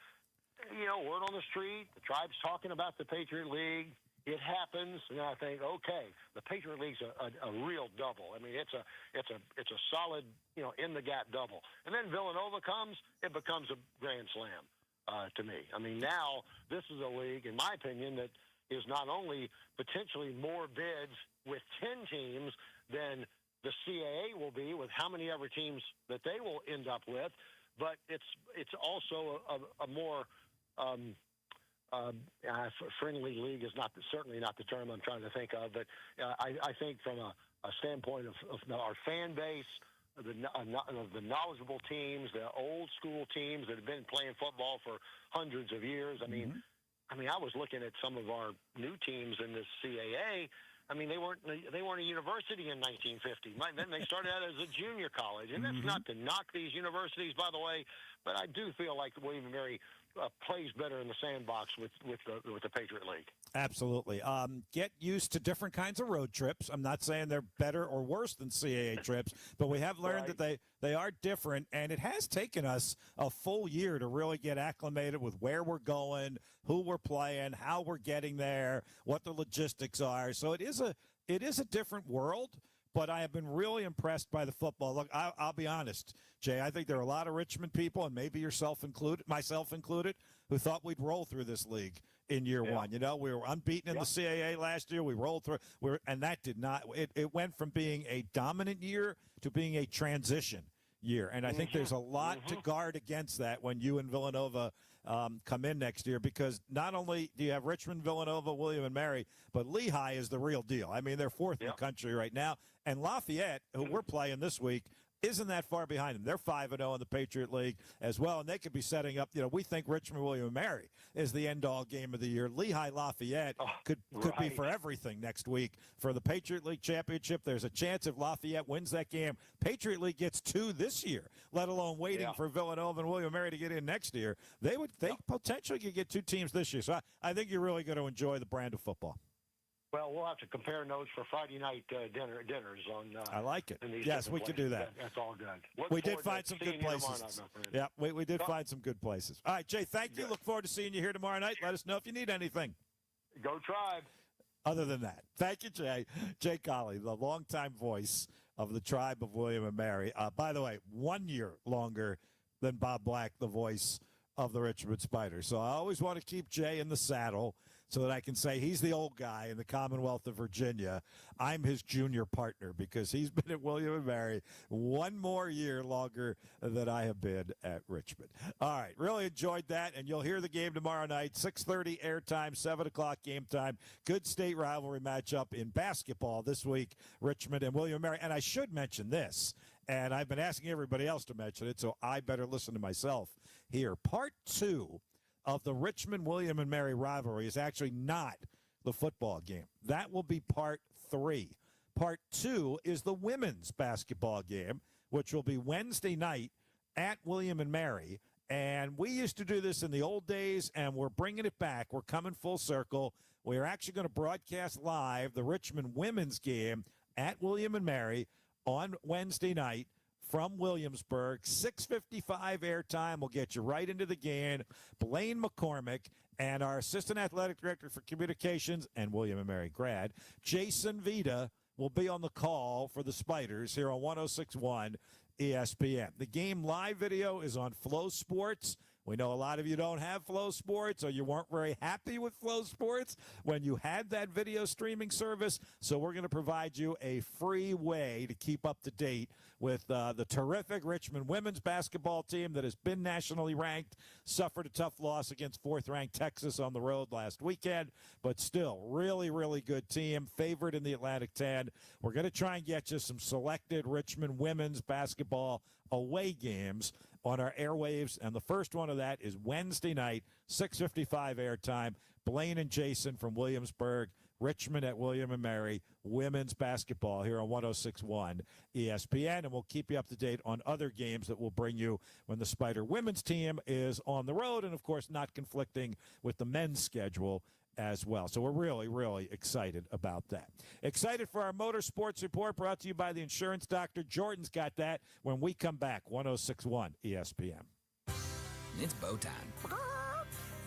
word on the street, the Tribe's talking about the Patriot League. It happens, and I think, okay, the Patriot League's a real double. I mean, it's a solid, in the gap double. And then Villanova comes, it becomes a grand slam to me. I mean, now this is a league, in my opinion, that is not only potentially more bids with 10 teams than the CAA will be with how many ever teams that they will end up with, but it's also a more friendly league is certainly not the term I'm trying to think of, but I think from a standpoint of our fan base, the knowledgeable teams, the old school teams that have been playing football for hundreds of years. I mean, I was looking at some of our new teams in this CAA. I mean, they weren't a university in 1950. Then they started out as a junior college, and that's not to knock these universities, by the way. But I do feel like William & Mary plays better in the sandbox with the Patriot League. Absolutely. Get used to different kinds of road trips. I'm not saying they're better or worse than CAA trips, but we have learned that they are different, and it has taken us a full year to really get acclimated with where we're going, who we're playing, how we're getting there, what the logistics are. So it is a different world. But I have been really impressed by the football. Look, I'll be honest, Jay. I think there are a lot of Richmond people, and maybe myself included, who thought we'd roll through this league in year one. You know, we were unbeaten in the CAA last year. We rolled through. And that did not. It went from being a dominant year to being a transition year. And I think there's a lot to guard against that when you and Villanova come in next year, because not only do you have Richmond, Villanova, William and Mary, but Lehigh is the real deal. I mean, they're fourth in the country right now. And Lafayette, who we're playing this week, isn't that far behind them. They're 5-0 in the Patriot League as well, and they could be setting up. You know, we think Richmond, William and Mary is the end-all game of the year. Lehigh, Lafayette could be for everything next week for the Patriot League championship. There's a chance if Lafayette wins that game, Patriot League gets 2 this year, let alone waiting for Villanova and William and Mary to get in next year. They potentially could get 2 teams this year. So I think you're really going to enjoy the brand of football. Well, we'll have to compare notes for Friday night dinners on. I like it. Yes, we could do that. That's all good. We did find some good places. Yeah, we did find some good places. All right, Jay, thank you. Look forward to seeing you here tomorrow night. Let us know if you need anything. Go Tribe. Other than that, thank you, Jay. Jay Colley, the longtime voice of the Tribe of William and Mary. By the way, 1 year longer than Bob Black, the voice of the Richmond Spiders. So I always want to keep Jay in the saddle so that I can say he's the old guy in the Commonwealth of Virginia. I'm his junior partner because he's been at William and Mary 1 more year longer than I have been at Richmond. All right, really enjoyed that, and you'll hear the game tomorrow night, 6:30 airtime, 7 o'clock game time. Good state rivalry matchup in basketball this week, Richmond and William and Mary. And I should mention this, and I've been asking everybody else to mention it, so I better listen to myself here. Part 2 of the Richmond, William and Mary rivalry is actually not the football game. That will be part 3. Part 2 is the women's basketball game, which will be Wednesday night at William and Mary. And we used to do this in the old days, and we're bringing it back. We're coming full circle. We're actually going to broadcast live the Richmond women's game at William and Mary on Wednesday night from Williamsburg. 6:55 airtime. We'll get you right into the game. Blaine McCormick and our assistant athletic director for communications and William and Mary grad, Jason Vita, will be on the call for the Spiders here on 106.1 ESPN. The game live video is on Flow Sports. We know a lot of you don't have Flow Sports, or you weren't very happy with Flow Sports when you had that video streaming service. So we're going to provide you a free way to keep up to date with the terrific Richmond women's basketball team that has been nationally ranked, suffered a tough loss against 4th-ranked Texas on the road last weekend, but still really, really good team, favored in the Atlantic 10. We're going to try and get you some selected Richmond women's basketball away games on our airwaves, and the first one of that is Wednesday night, 6:55 airtime. Blaine and Jason from Williamsburg, Richmond at William and Mary, women's basketball here on 106.1 ESPN, and we'll keep you up to date on other games that we'll bring you when the Spider women's team is on the road, and of course not conflicting with the men's schedule as well. So we're really, really excited about that. Excited for our motorsports report brought to you by the insurance doctor. Jordan's got that when we come back. 106.1 ESPN. It's Bo time.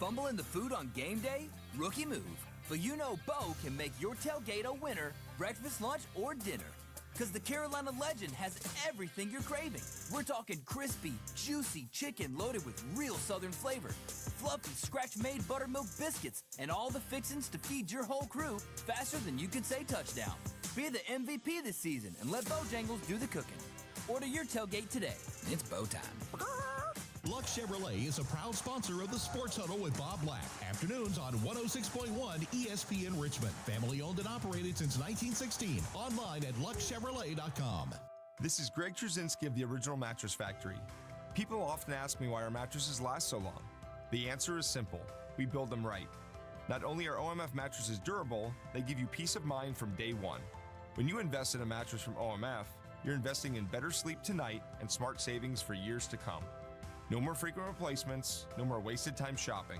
Fumbling the food on game day? Rookie move. But you know Bo can make your tailgate a winner, breakfast, lunch, or dinner. Because the Carolina Legend has everything you're craving. We're talking crispy, juicy chicken loaded with real Southern flavor, fluffy, scratch-made buttermilk biscuits, and all the fixins to feed your whole crew faster than you can say touchdown. Be the MVP this season and let Bojangles do the cooking. Order your tailgate today. It's Bo time. Lux Chevrolet is a proud sponsor of the Sports Huddle with Bob Black. Afternoons on 106.1 ESPN Richmond. Family owned and operated since 1916. Online at luxchevrolet.com. This is Greg Trzynski of the Original Mattress Factory. People often ask me why our mattresses last so long. The answer is simple. We build them right. Not only are OMF mattresses durable, they give you peace of mind from day one. When you invest in a mattress from OMF, you're investing in better sleep tonight and smart savings for years to come. No more frequent replacements, no more wasted time shopping.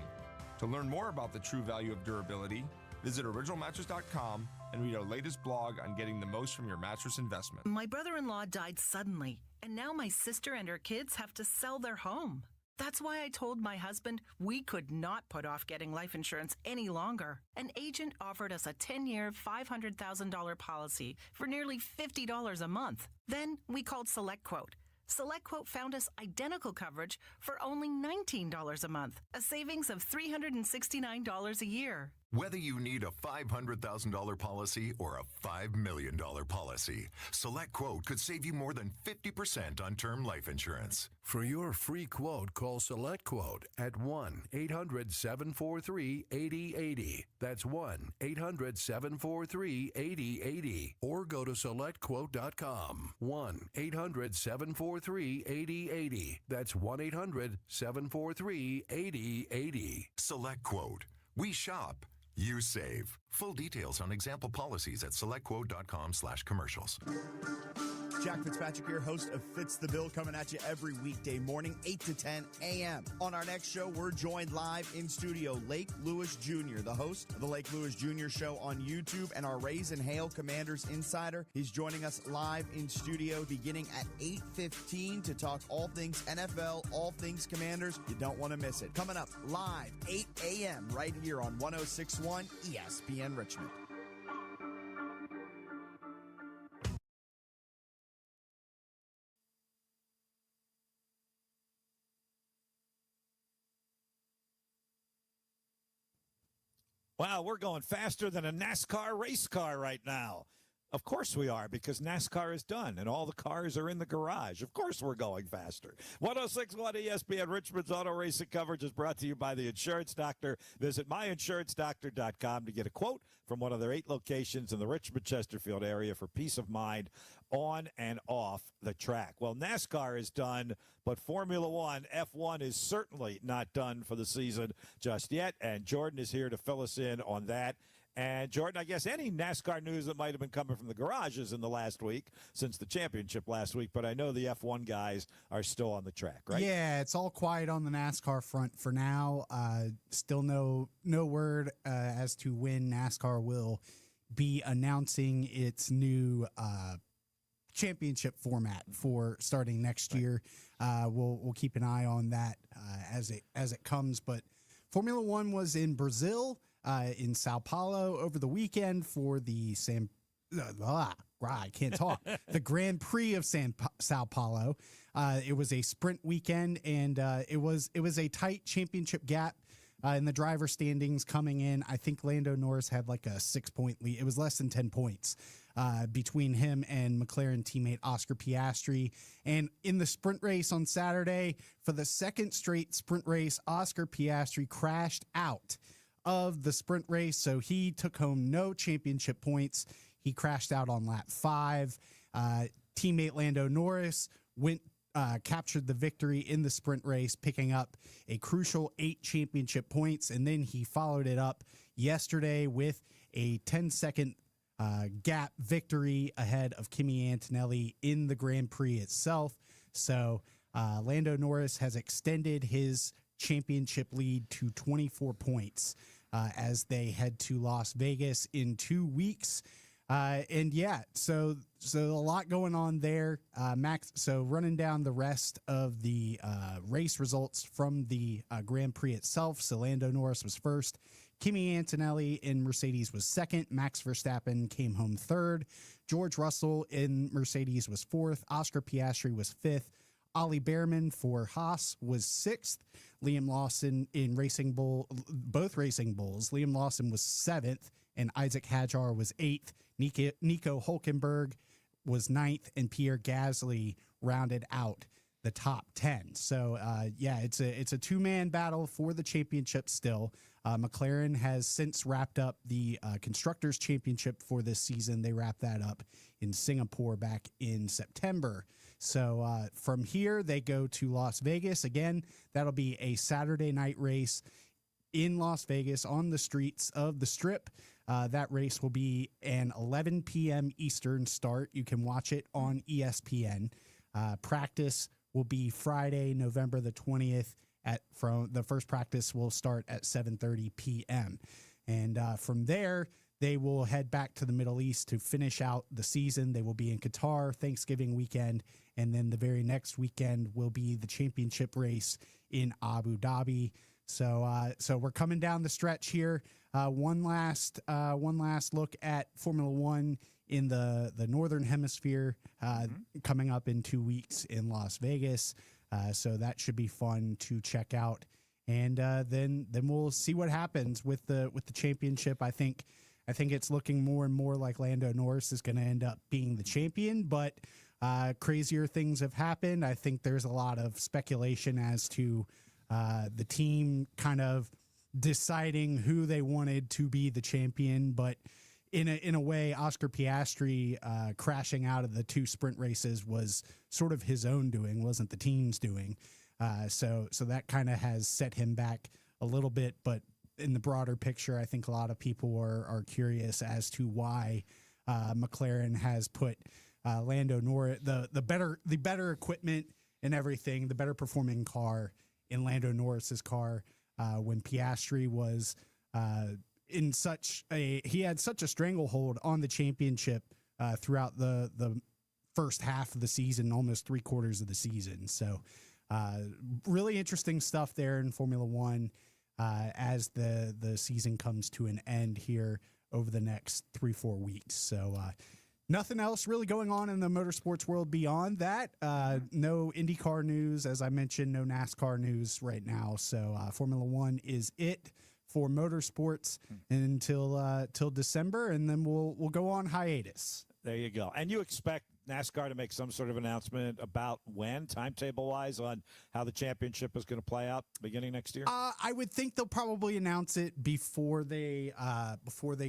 To learn more about the true value of durability, visit originalmattress.com and read our latest blog on getting the most from your mattress investment. My brother-in-law died suddenly, and now my sister and her kids have to sell their home. That's why I told my husband we could not put off getting life insurance any longer. An agent offered us a 10-year, $500,000 policy for nearly $50 a month. Then we called SelectQuote. SelectQuote found us identical coverage for only $19 a month, a savings of $369 a year. Whether you need a $500,000 policy or a $5 million policy, SelectQuote could save you more than 50% on term life insurance. For your free quote, call SelectQuote at 1-800-743-8080. That's 1-800-743-8080. Or go to SelectQuote.com. 1-800-743-8080. That's 1-800-743-8080. SelectQuote. We shop. You save. Full details on example policies at selectquote.com/commercials. Jack Fitzpatrick here, host of Fitz the Bill, coming at you every weekday morning, 8 to 10 a.m. On our next show, we're joined live in studio, Lake Lewis Jr., the host of the Lake Lewis Jr. Show on YouTube and our Raise and Hail Commanders insider. He's joining us live in studio beginning at 8:15 to talk all things NFL, all things Commanders. You don't want to miss it. Coming up live, 8 a.m. right here on 106.1 ESPN Richmond. Wow, we're going faster than a NASCAR race car right now. Of course we are, because NASCAR is done and all the cars are in the garage. Of course we're going faster. 106.1 ESPN Richmond's auto racing coverage is brought to you by the Insurance Doctor. Visit myinsurancedoctor.com to get a quote from one of their 8 locations in the Richmond-Chesterfield area for peace of mind on and off the track. Well, NASCAR is done, but Formula One, F1 is certainly not done for the season just yet, and Jordan is here to fill us in on that. And, Jordan, I guess any NASCAR news that might have been coming from the garages in the last week since the championship last week, but I know the F1 guys are still on the track, right? Yeah, it's all quiet on the NASCAR front for now. Still no word as to when NASCAR will be announcing its new championship format for starting next year. We'll keep an eye on that as it comes. But Formula One was in Brazil, in Sao Paulo over the weekend for the I can't talk. The Grand Prix of Sao Paulo. It was a sprint weekend, and it was a tight championship gap in the driver standings coming in. I think Lando Norris had like a 6-point lead. It was less than 10 points between him and McLaren teammate Oscar Piastri. And in the sprint race on Saturday, for the second straight sprint race, Oscar Piastri crashed out of the sprint race, so he took home no championship points. He crashed out on lap 5. Teammate Lando Norris captured the victory in the sprint race, picking up a crucial 8 championship points, and then he followed it up yesterday with a 10-second gap victory ahead of Kimi Antonelli in the Grand Prix itself. So Lando Norris has extended his championship lead to 24 points as they head to Las Vegas in 2 weeks. And yeah, so a lot going on there. Max, so running down the rest of the race results from the Grand Prix itself. So Lando Norris was first. Kimi Antonelli in Mercedes was second. Max Verstappen came home third. George Russell in Mercedes was fourth. Oscar Piastri was fifth. Ollie Behrman for Haas was sixth. Liam Lawson in both Racing Bulls. Liam Lawson was seventh, and Isaac Hadjar was eighth. Nico Hulkenberg was ninth, and Pierre Gasly rounded out the top 10. So, it's a two-man battle for the championship still. McLaren has since wrapped up the Constructors' Championship for this season. They wrapped that up in Singapore back in September. So from here, they go to Las Vegas. Again, that'll be a Saturday night race in Las Vegas on the streets of the Strip. That race will be an 11 p.m. Eastern start. You can watch it on ESPN. Practice will be Friday, November the 20th. From the first practice will start at 7:30 p.m. And from there, they will head back to the Middle East to finish out the season. They will be in Qatar Thanksgiving weekend, and then the very next weekend will be the championship race in Abu Dhabi. So we're coming down the stretch here. One last look at Formula One in the Northern Hemisphere coming up in 2 weeks in Las Vegas. So that should be fun to check out. And then we'll see what happens with the championship. I think it's looking more and more like Lando Norris is going to end up being the champion, but crazier things have happened. I think there's a lot of speculation as to the team kind of deciding who they wanted to be the champion, but in a way, Oscar Piastri crashing out of the 2 sprint races was sort of his own doing, wasn't the team's doing. So that kind of has set him back a little bit, but in the broader picture, I think a lot of people are curious as to why McLaren has put Lando Norris, the better equipment and everything, the better performing car in Lando Norris's car when Piastri was he had such a stranglehold on the championship throughout the first half of the season, almost 3/4 of the season. So really interesting stuff there in Formula One as the season comes to an end here over the next 3-4 weeks. So nothing else really going on in the motorsports world beyond that. No IndyCar news, as I mentioned, no NASCAR news right now. So Formula One is it for motorsports until December, and then we'll go on hiatus. There you go. And you expect NASCAR to make some sort of announcement about when, timetable-wise, on how the championship is going to play out beginning next year? I would think they'll probably announce it before they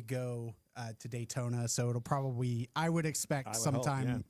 go to Daytona. So it'll probably, I would expect sometime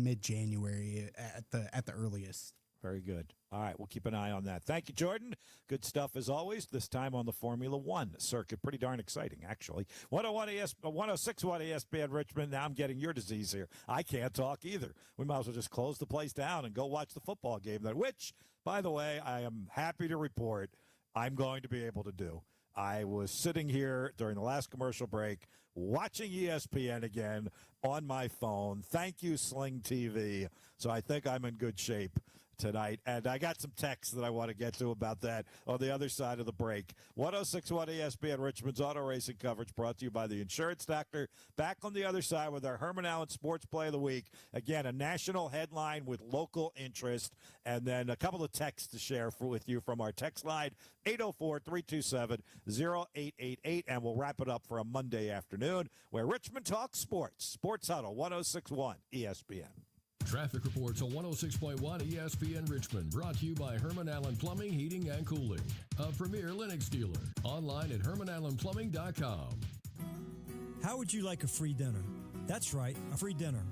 mid-January at the earliest. Very good. All right, we'll keep an eye on that. Thank you, Jordan. Good stuff as always, this time on the Formula One circuit. Pretty darn exciting, actually. 106.1 ESPN Richmond. Now I'm getting your disease here. I can't talk either. We might as well just close the place down and go watch the football game then, which, by the way, I am happy to report I'm going to be able to do. I was sitting here during the last commercial break watching ESPN again on my phone. Thank you, Sling TV. So I think I'm in good shape tonight. And I got some texts that I want to get to about that on the other side of the break. 106.1 ESPN Richmond's auto racing coverage brought to you by the Insurance Doctor. Back on the other side with our Herman Allen Sports Play of the Week. Again, a national headline with local interest. And then a couple of texts to share with you from our text line, 804-327-0888. And we'll wrap it up for a Monday afternoon where Richmond talks sports. Sports Huddle, 106.1 ESPN. Traffic reports on 106.1 ESPN Richmond, brought to you by Herman Allen Plumbing, Heating, and Cooling, a premier Lennox dealer. Online at hermanallenplumbing.com. How would you like a free dinner? That's right, a free dinner.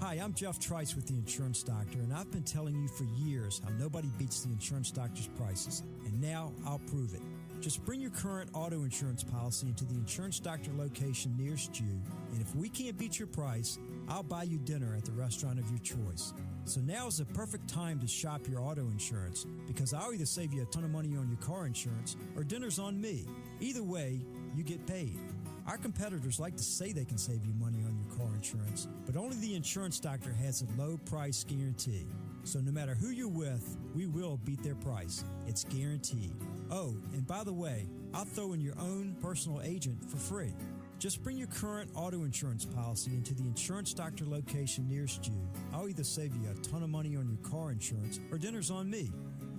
Hi, I'm Jeff Trice with the Insurance Doctor, and I've been telling you for years how nobody beats the Insurance Doctor's prices, and now I'll prove it. Just bring your current auto insurance policy into the Insurance Doctor location nearest you, and if we can't beat your price, I'll buy you dinner at the restaurant of your choice. So now is the perfect time to shop your auto insurance, because I'll either save you a ton of money on your car insurance or dinner's on me. Either way, you get paid. Our competitors like to say they can save you money on your car insurance, but only the Insurance Doctor has a low price guarantee. So no matter who you're with, we will beat their price. It's guaranteed. Oh, and by the way, I'll throw in your own personal agent for free. Just bring your current auto insurance policy into the Insurance Doctor location nearest you. I'll either save you a ton of money on your car insurance or dinner's on me.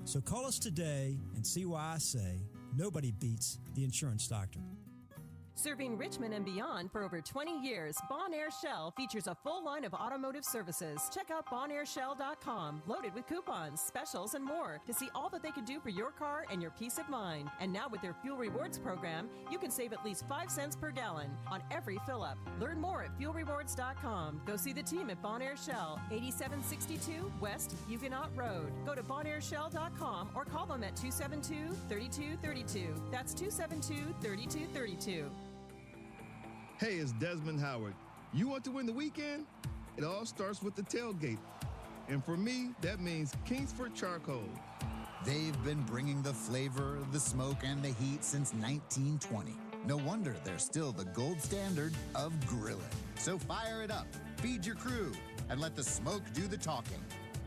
So call us today and see why I say nobody beats the Insurance Doctor. Serving Richmond and beyond for over 20 years, Bon Air Shell features a full line of automotive services. Check out bonAirShell.com, loaded with coupons, specials, and more to see all that they can do for your car and your peace of mind. And now with their Fuel Rewards program, you can save at least 5 cents per gallon on every fill-up. Learn more at FuelRewards.com. Go see the team at Bon Air Shell, 8762 West Huguenot Road. Go to bonAirShell.com or call them at 272-3232. That's 272-3232. Hey, it's Desmond Howard. You want to win the weekend? It all starts with the tailgate. And for me, that means Kingsford Charcoal. They've been bringing the flavor, the smoke, and the heat since 1920. No wonder they're still the gold standard of grilling. So fire it up, feed your crew, and let the smoke do the talking.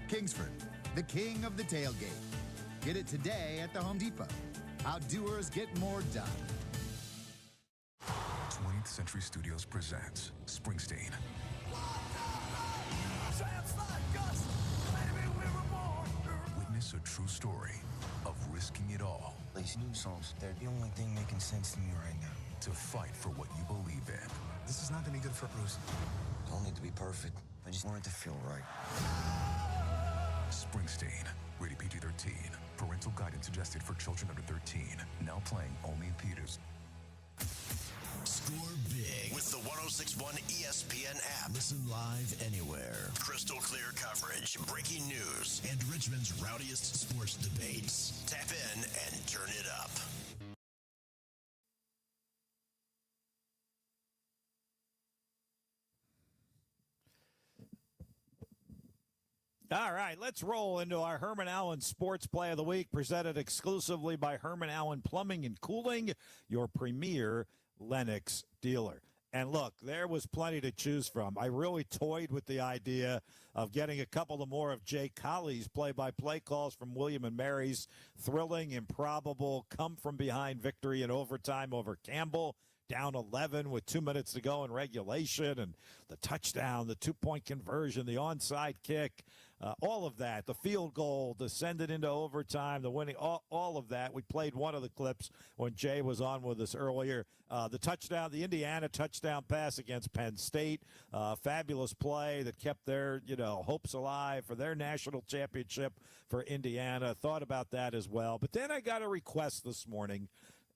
Kingsford, the king of the tailgate. Get it today at the Home Depot. How doers get more done. Century Studios presents Springsteen. Witness a true story of risking it all. These new songs, they're the only thing making sense to me right now. To fight for what you believe in. This is not gonna be good for Bruce. Don't need to be perfect. I just want it to feel right. Springsteen, rated PG-13. Parental guidance suggested for children under 13. Now playing only in theaters. Score big with the 106.1 ESPN app. Listen live anywhere. Crystal clear coverage, breaking news, and Richmond's rowdiest sports debates. Tap in and turn it up. All right, let's roll into our Herman Allen Sports Play of the Week, presented exclusively by Herman Allen Plumbing and Cooling, your premier Lennox dealer. And look, there was plenty to choose from. I really toyed with the idea of getting a couple of more of Jay Colley's play-by-play calls from William and Mary's thrilling, improbable, come-from-behind victory in overtime over Campbell, down 11 with 2 minutes to go in regulation, and the touchdown, the two-point conversion, the onside kick, all of that, the field goal, to send it into overtime, the winning, all of that. We played one of the clips when Jay was on with us earlier. The touchdown, the Indiana touchdown pass against Penn State, fabulous play that kept their, hopes alive for their national championship for Indiana. Thought about that as well. But then I got a request this morning,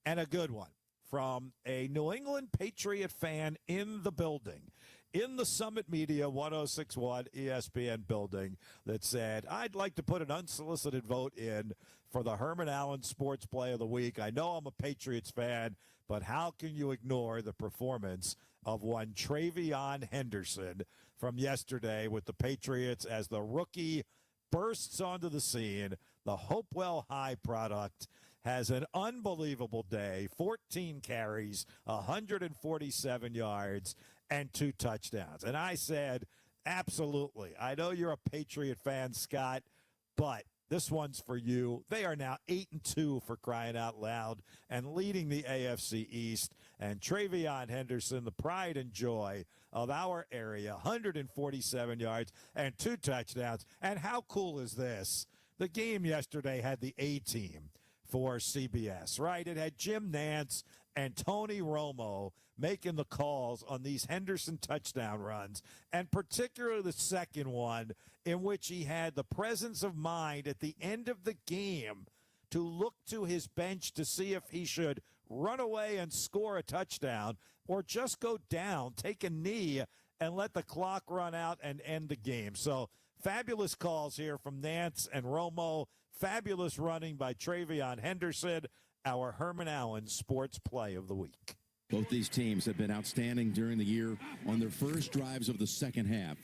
and a good one, from a New England Patriot fan in the building, in the Summit Media 106.1 ESPN building, that said, I'd like to put an unsolicited vote in for the Herman Allen Sports Play of the Week. I know I'm a Patriots fan, but how can you ignore the performance of one Travion Henderson from yesterday with the Patriots as the rookie bursts onto the scene, the Hopewell High product, has an unbelievable day, 14 carries, 147 yards, and 2 touchdowns. And I said, absolutely. I know you're a Patriot fan, Scott, but this one's for you. They are now 8-2 for crying out loud and leading the AFC East. And Travion Henderson, the pride and joy of our area, 147 yards and 2 touchdowns. And how cool is this? The game yesterday had the A-team for CBS, right? It had Jim Nantz and Tony Romo making the calls on these Henderson touchdown runs, and particularly the second one, in which he had the presence of mind at the end of the game to look to his bench to see if he should run away and score a touchdown or just go down, take a knee, and let the clock run out and end the game. So fabulous calls here from Nantz and Romo. Fabulous running by Travion Henderson, our Herman Allen Sports Play of the Week. Both these teams have been outstanding during the year on their first drives of the second half.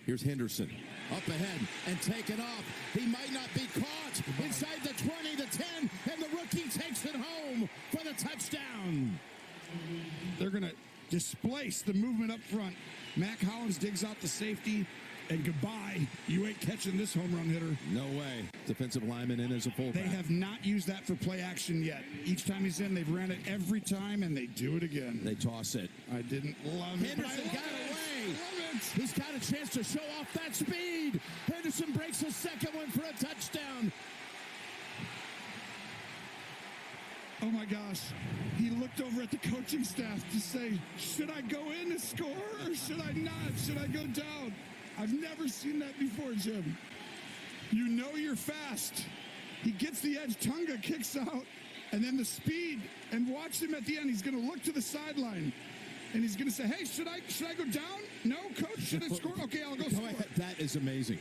Here's Henderson up ahead and taken off. He might not be caught inside the 20, the 10, and the rookie takes it home for the touchdown. They're going to displace the movement up front. Mac Hollins digs out the safety. And goodbye, you ain't catching this home run hitter. No way. Defensive lineman in as a fullback. They have not used that for play action yet. Each time he's in, they've ran it every time, and they do it again. They toss it. I didn't love it. Henderson got away. He's got a chance to show off that speed. Henderson breaks his second one for a touchdown. Oh, my gosh. He looked over at the coaching staff to say, should I go in to score or should I not? Should I go down? I've never seen that before, Jim. You know you're fast. He gets the edge, Tunga kicks out, and then the speed, and watch him at the end. He's going to look to the sideline, and he's going to say, hey, should I go down? No, coach, should I score? Okay, I'll go score. That is amazing.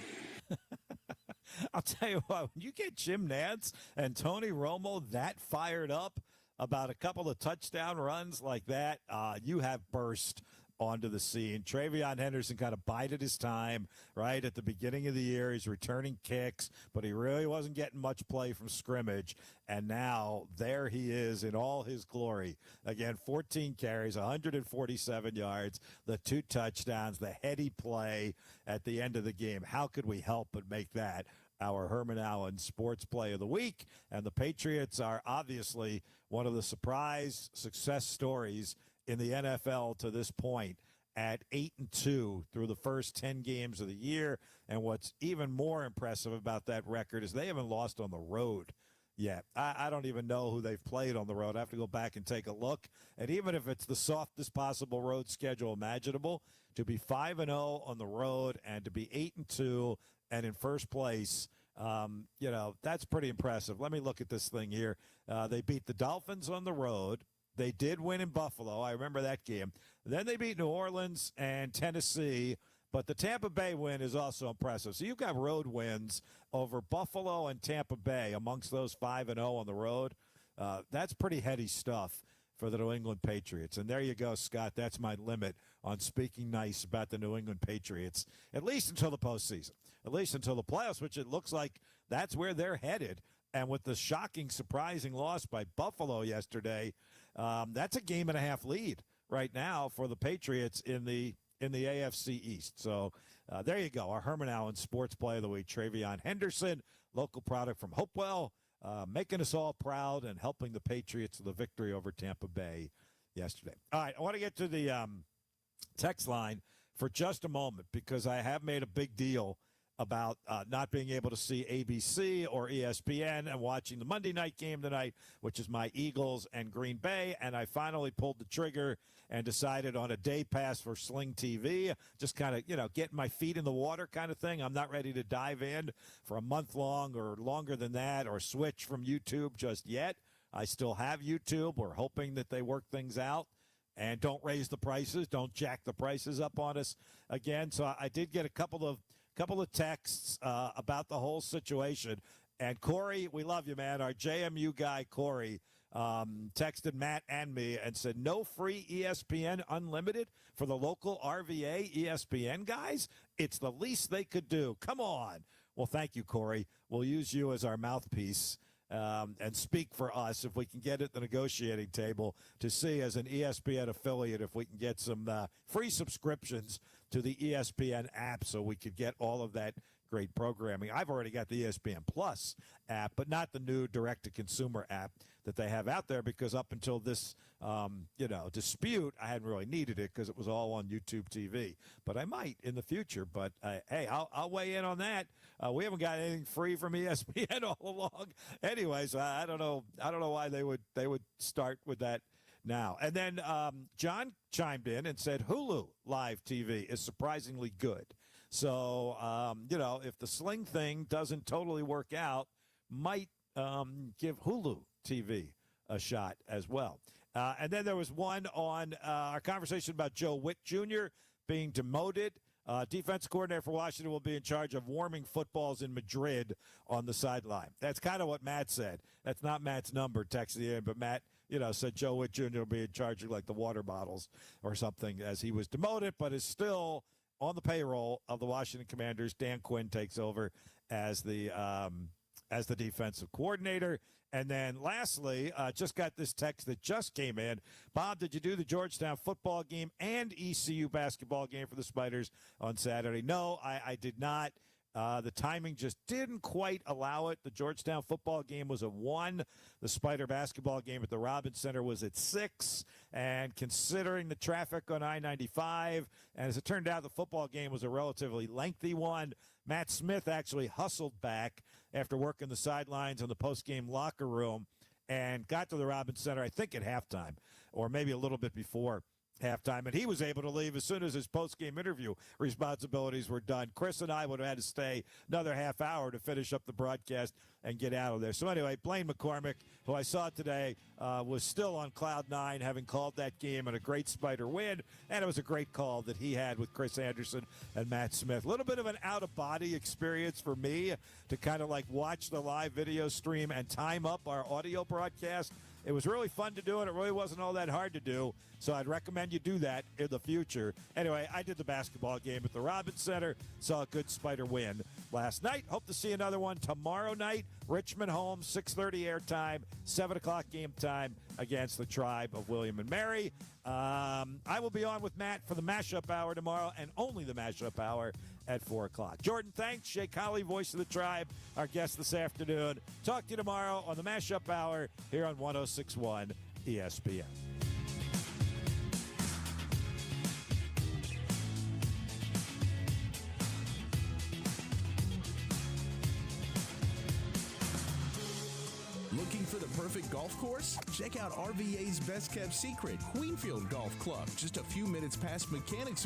I'll tell you what, when you get Jim Nantz and Tony Romo that fired up about a couple of touchdown runs like that, you have burst onto the scene. Travion Henderson kind of bided his time, right? At the beginning of the year, he's returning kicks, but he really wasn't getting much play from scrimmage. And now there he is in all his glory. Again, 14 carries, 147 yards, the 2 touchdowns, the heady play at the end of the game. How could we help but make that our Herman Allen Sports Play of the Week? And the Patriots are obviously one of the surprise success stories in the NFL to this point at 8-2 through the first 10 games of the year. And what's even more impressive about that record is they haven't lost on the road yet. I don't even know who they've played on the road. I have to go back and take a look. And even if it's the softest possible road schedule imaginable, to be 5-0 on the road and to be 8-2 and in first place, that's pretty impressive. Let me look at this thing here. They beat the Dolphins on the road. They did win in Buffalo. I remember that game. Then they beat New Orleans and Tennessee. But the Tampa Bay win is also impressive. So you've got road wins over Buffalo and Tampa Bay amongst those 5-0 on the road. That's pretty heady stuff for the New England Patriots. And there you go, Scott. That's my limit on speaking nice about the New England Patriots, at least until the postseason, at least until the playoffs, which it looks like that's where they're headed. And with the shocking, surprising loss by Buffalo yesterday, that's a game-and-a-half lead right now for the Patriots in the AFC East. So there you go, our Herman Allen Sports Play of the Week. Travion Henderson, local product from Hopewell, making us all proud and helping the Patriots to the victory over Tampa Bay yesterday. All right, I want to get to the text line for just a moment because I have made a big deal about not being able to see ABC or ESPN and watching the Monday night game tonight, which is my Eagles and Green Bay. And I finally pulled the trigger and decided on a day pass for Sling TV, just kind of, getting my feet in the water kind of thing. I'm not ready to dive in for a month long or longer than that or switch from YouTube just yet. I still have YouTube. We're hoping that they work things out and don't raise the prices, don't jack the prices up on us again. So I did get a couple of texts about the whole situation. And Corey, we love you, man. Our JMU guy, Corey, texted Matt and me and said, no free ESPN Unlimited for the local RVA ESPN guys? It's the least they could do. Come on. Well, thank you, Corey. We'll use you as our mouthpiece and speak for us if we can get at the negotiating table to see as an ESPN affiliate if we can get some free subscriptions to the ESPN app so we could get all of that great programming. I've already got the ESPN Plus app, but not the new direct-to-consumer app that they have out there because up until this, dispute, I hadn't really needed it because it was all on YouTube TV. But I might in the future. But, hey, I'll weigh in on that. We haven't got anything free from ESPN all along. Anyways, I don't know why they would start with that now. And then John chimed in and said Hulu Live TV is surprisingly good. So, if the Sling thing doesn't totally work out, might give Hulu TV a shot as well. And then there was one on our conversation about Joe Witt Jr. being demoted. Defense coordinator for Washington will be in charge of warming footballs in Madrid on the sideline. That's kind of what Matt said. That's not Matt's number texted in, but Matt, said Joe Witt Jr. will be in charge of like the water bottles or something as he was demoted, but is still on the payroll of the Washington Commanders. Dan Quinn takes over as the defensive coordinator. And then lastly, just got this text that just came in. Bob, did you do the Georgetown football game and ECU basketball game for the Spiders on Saturday? No, I did not. The timing just didn't quite allow it. The Georgetown football game was at 1. The Spider basketball game at the Robins Center was at 6. And considering the traffic on I-95, and as it turned out, the football game was a relatively lengthy one. Matt Smith actually hustled back after working the sidelines in the post-game locker room and got to the Robins Center, I think, at halftime or maybe a little bit before halftime, and he was able to leave as soon as his post-game interview responsibilities were done. Chris and I would have had to stay another half hour to finish up the broadcast and get out of there. So anyway, Blaine McCormick, who I saw today, was still on cloud 9, having called that game and a great Spider win, and it was a great call that he had with Chris Anderson and Matt Smith. A little bit of an out-of-body experience for me to kind of like watch the live video stream and time up our audio broadcast. It was really fun to do, and it really wasn't all that hard to do. So I'd recommend you do that in the future. Anyway, I did the basketball game at the Robins Center. Saw a good Spider win last night. Hope to see another one tomorrow night. Richmond home, 6:30 airtime, 7 o'clock game time against the Tribe of William and Mary. I will be on with Matt for the Mashup Hour tomorrow, and only the Mashup Hour at 4 o'clock. Jordan, thanks. Jay Colley, voice of the Tribe, our guest this afternoon. Talk to you tomorrow on the Mashup Hour here on 106.1 ESPN. Looking for the perfect golf course? Check out RVA's best kept secret, Queenfield Golf Club, just a few minutes past Mechanics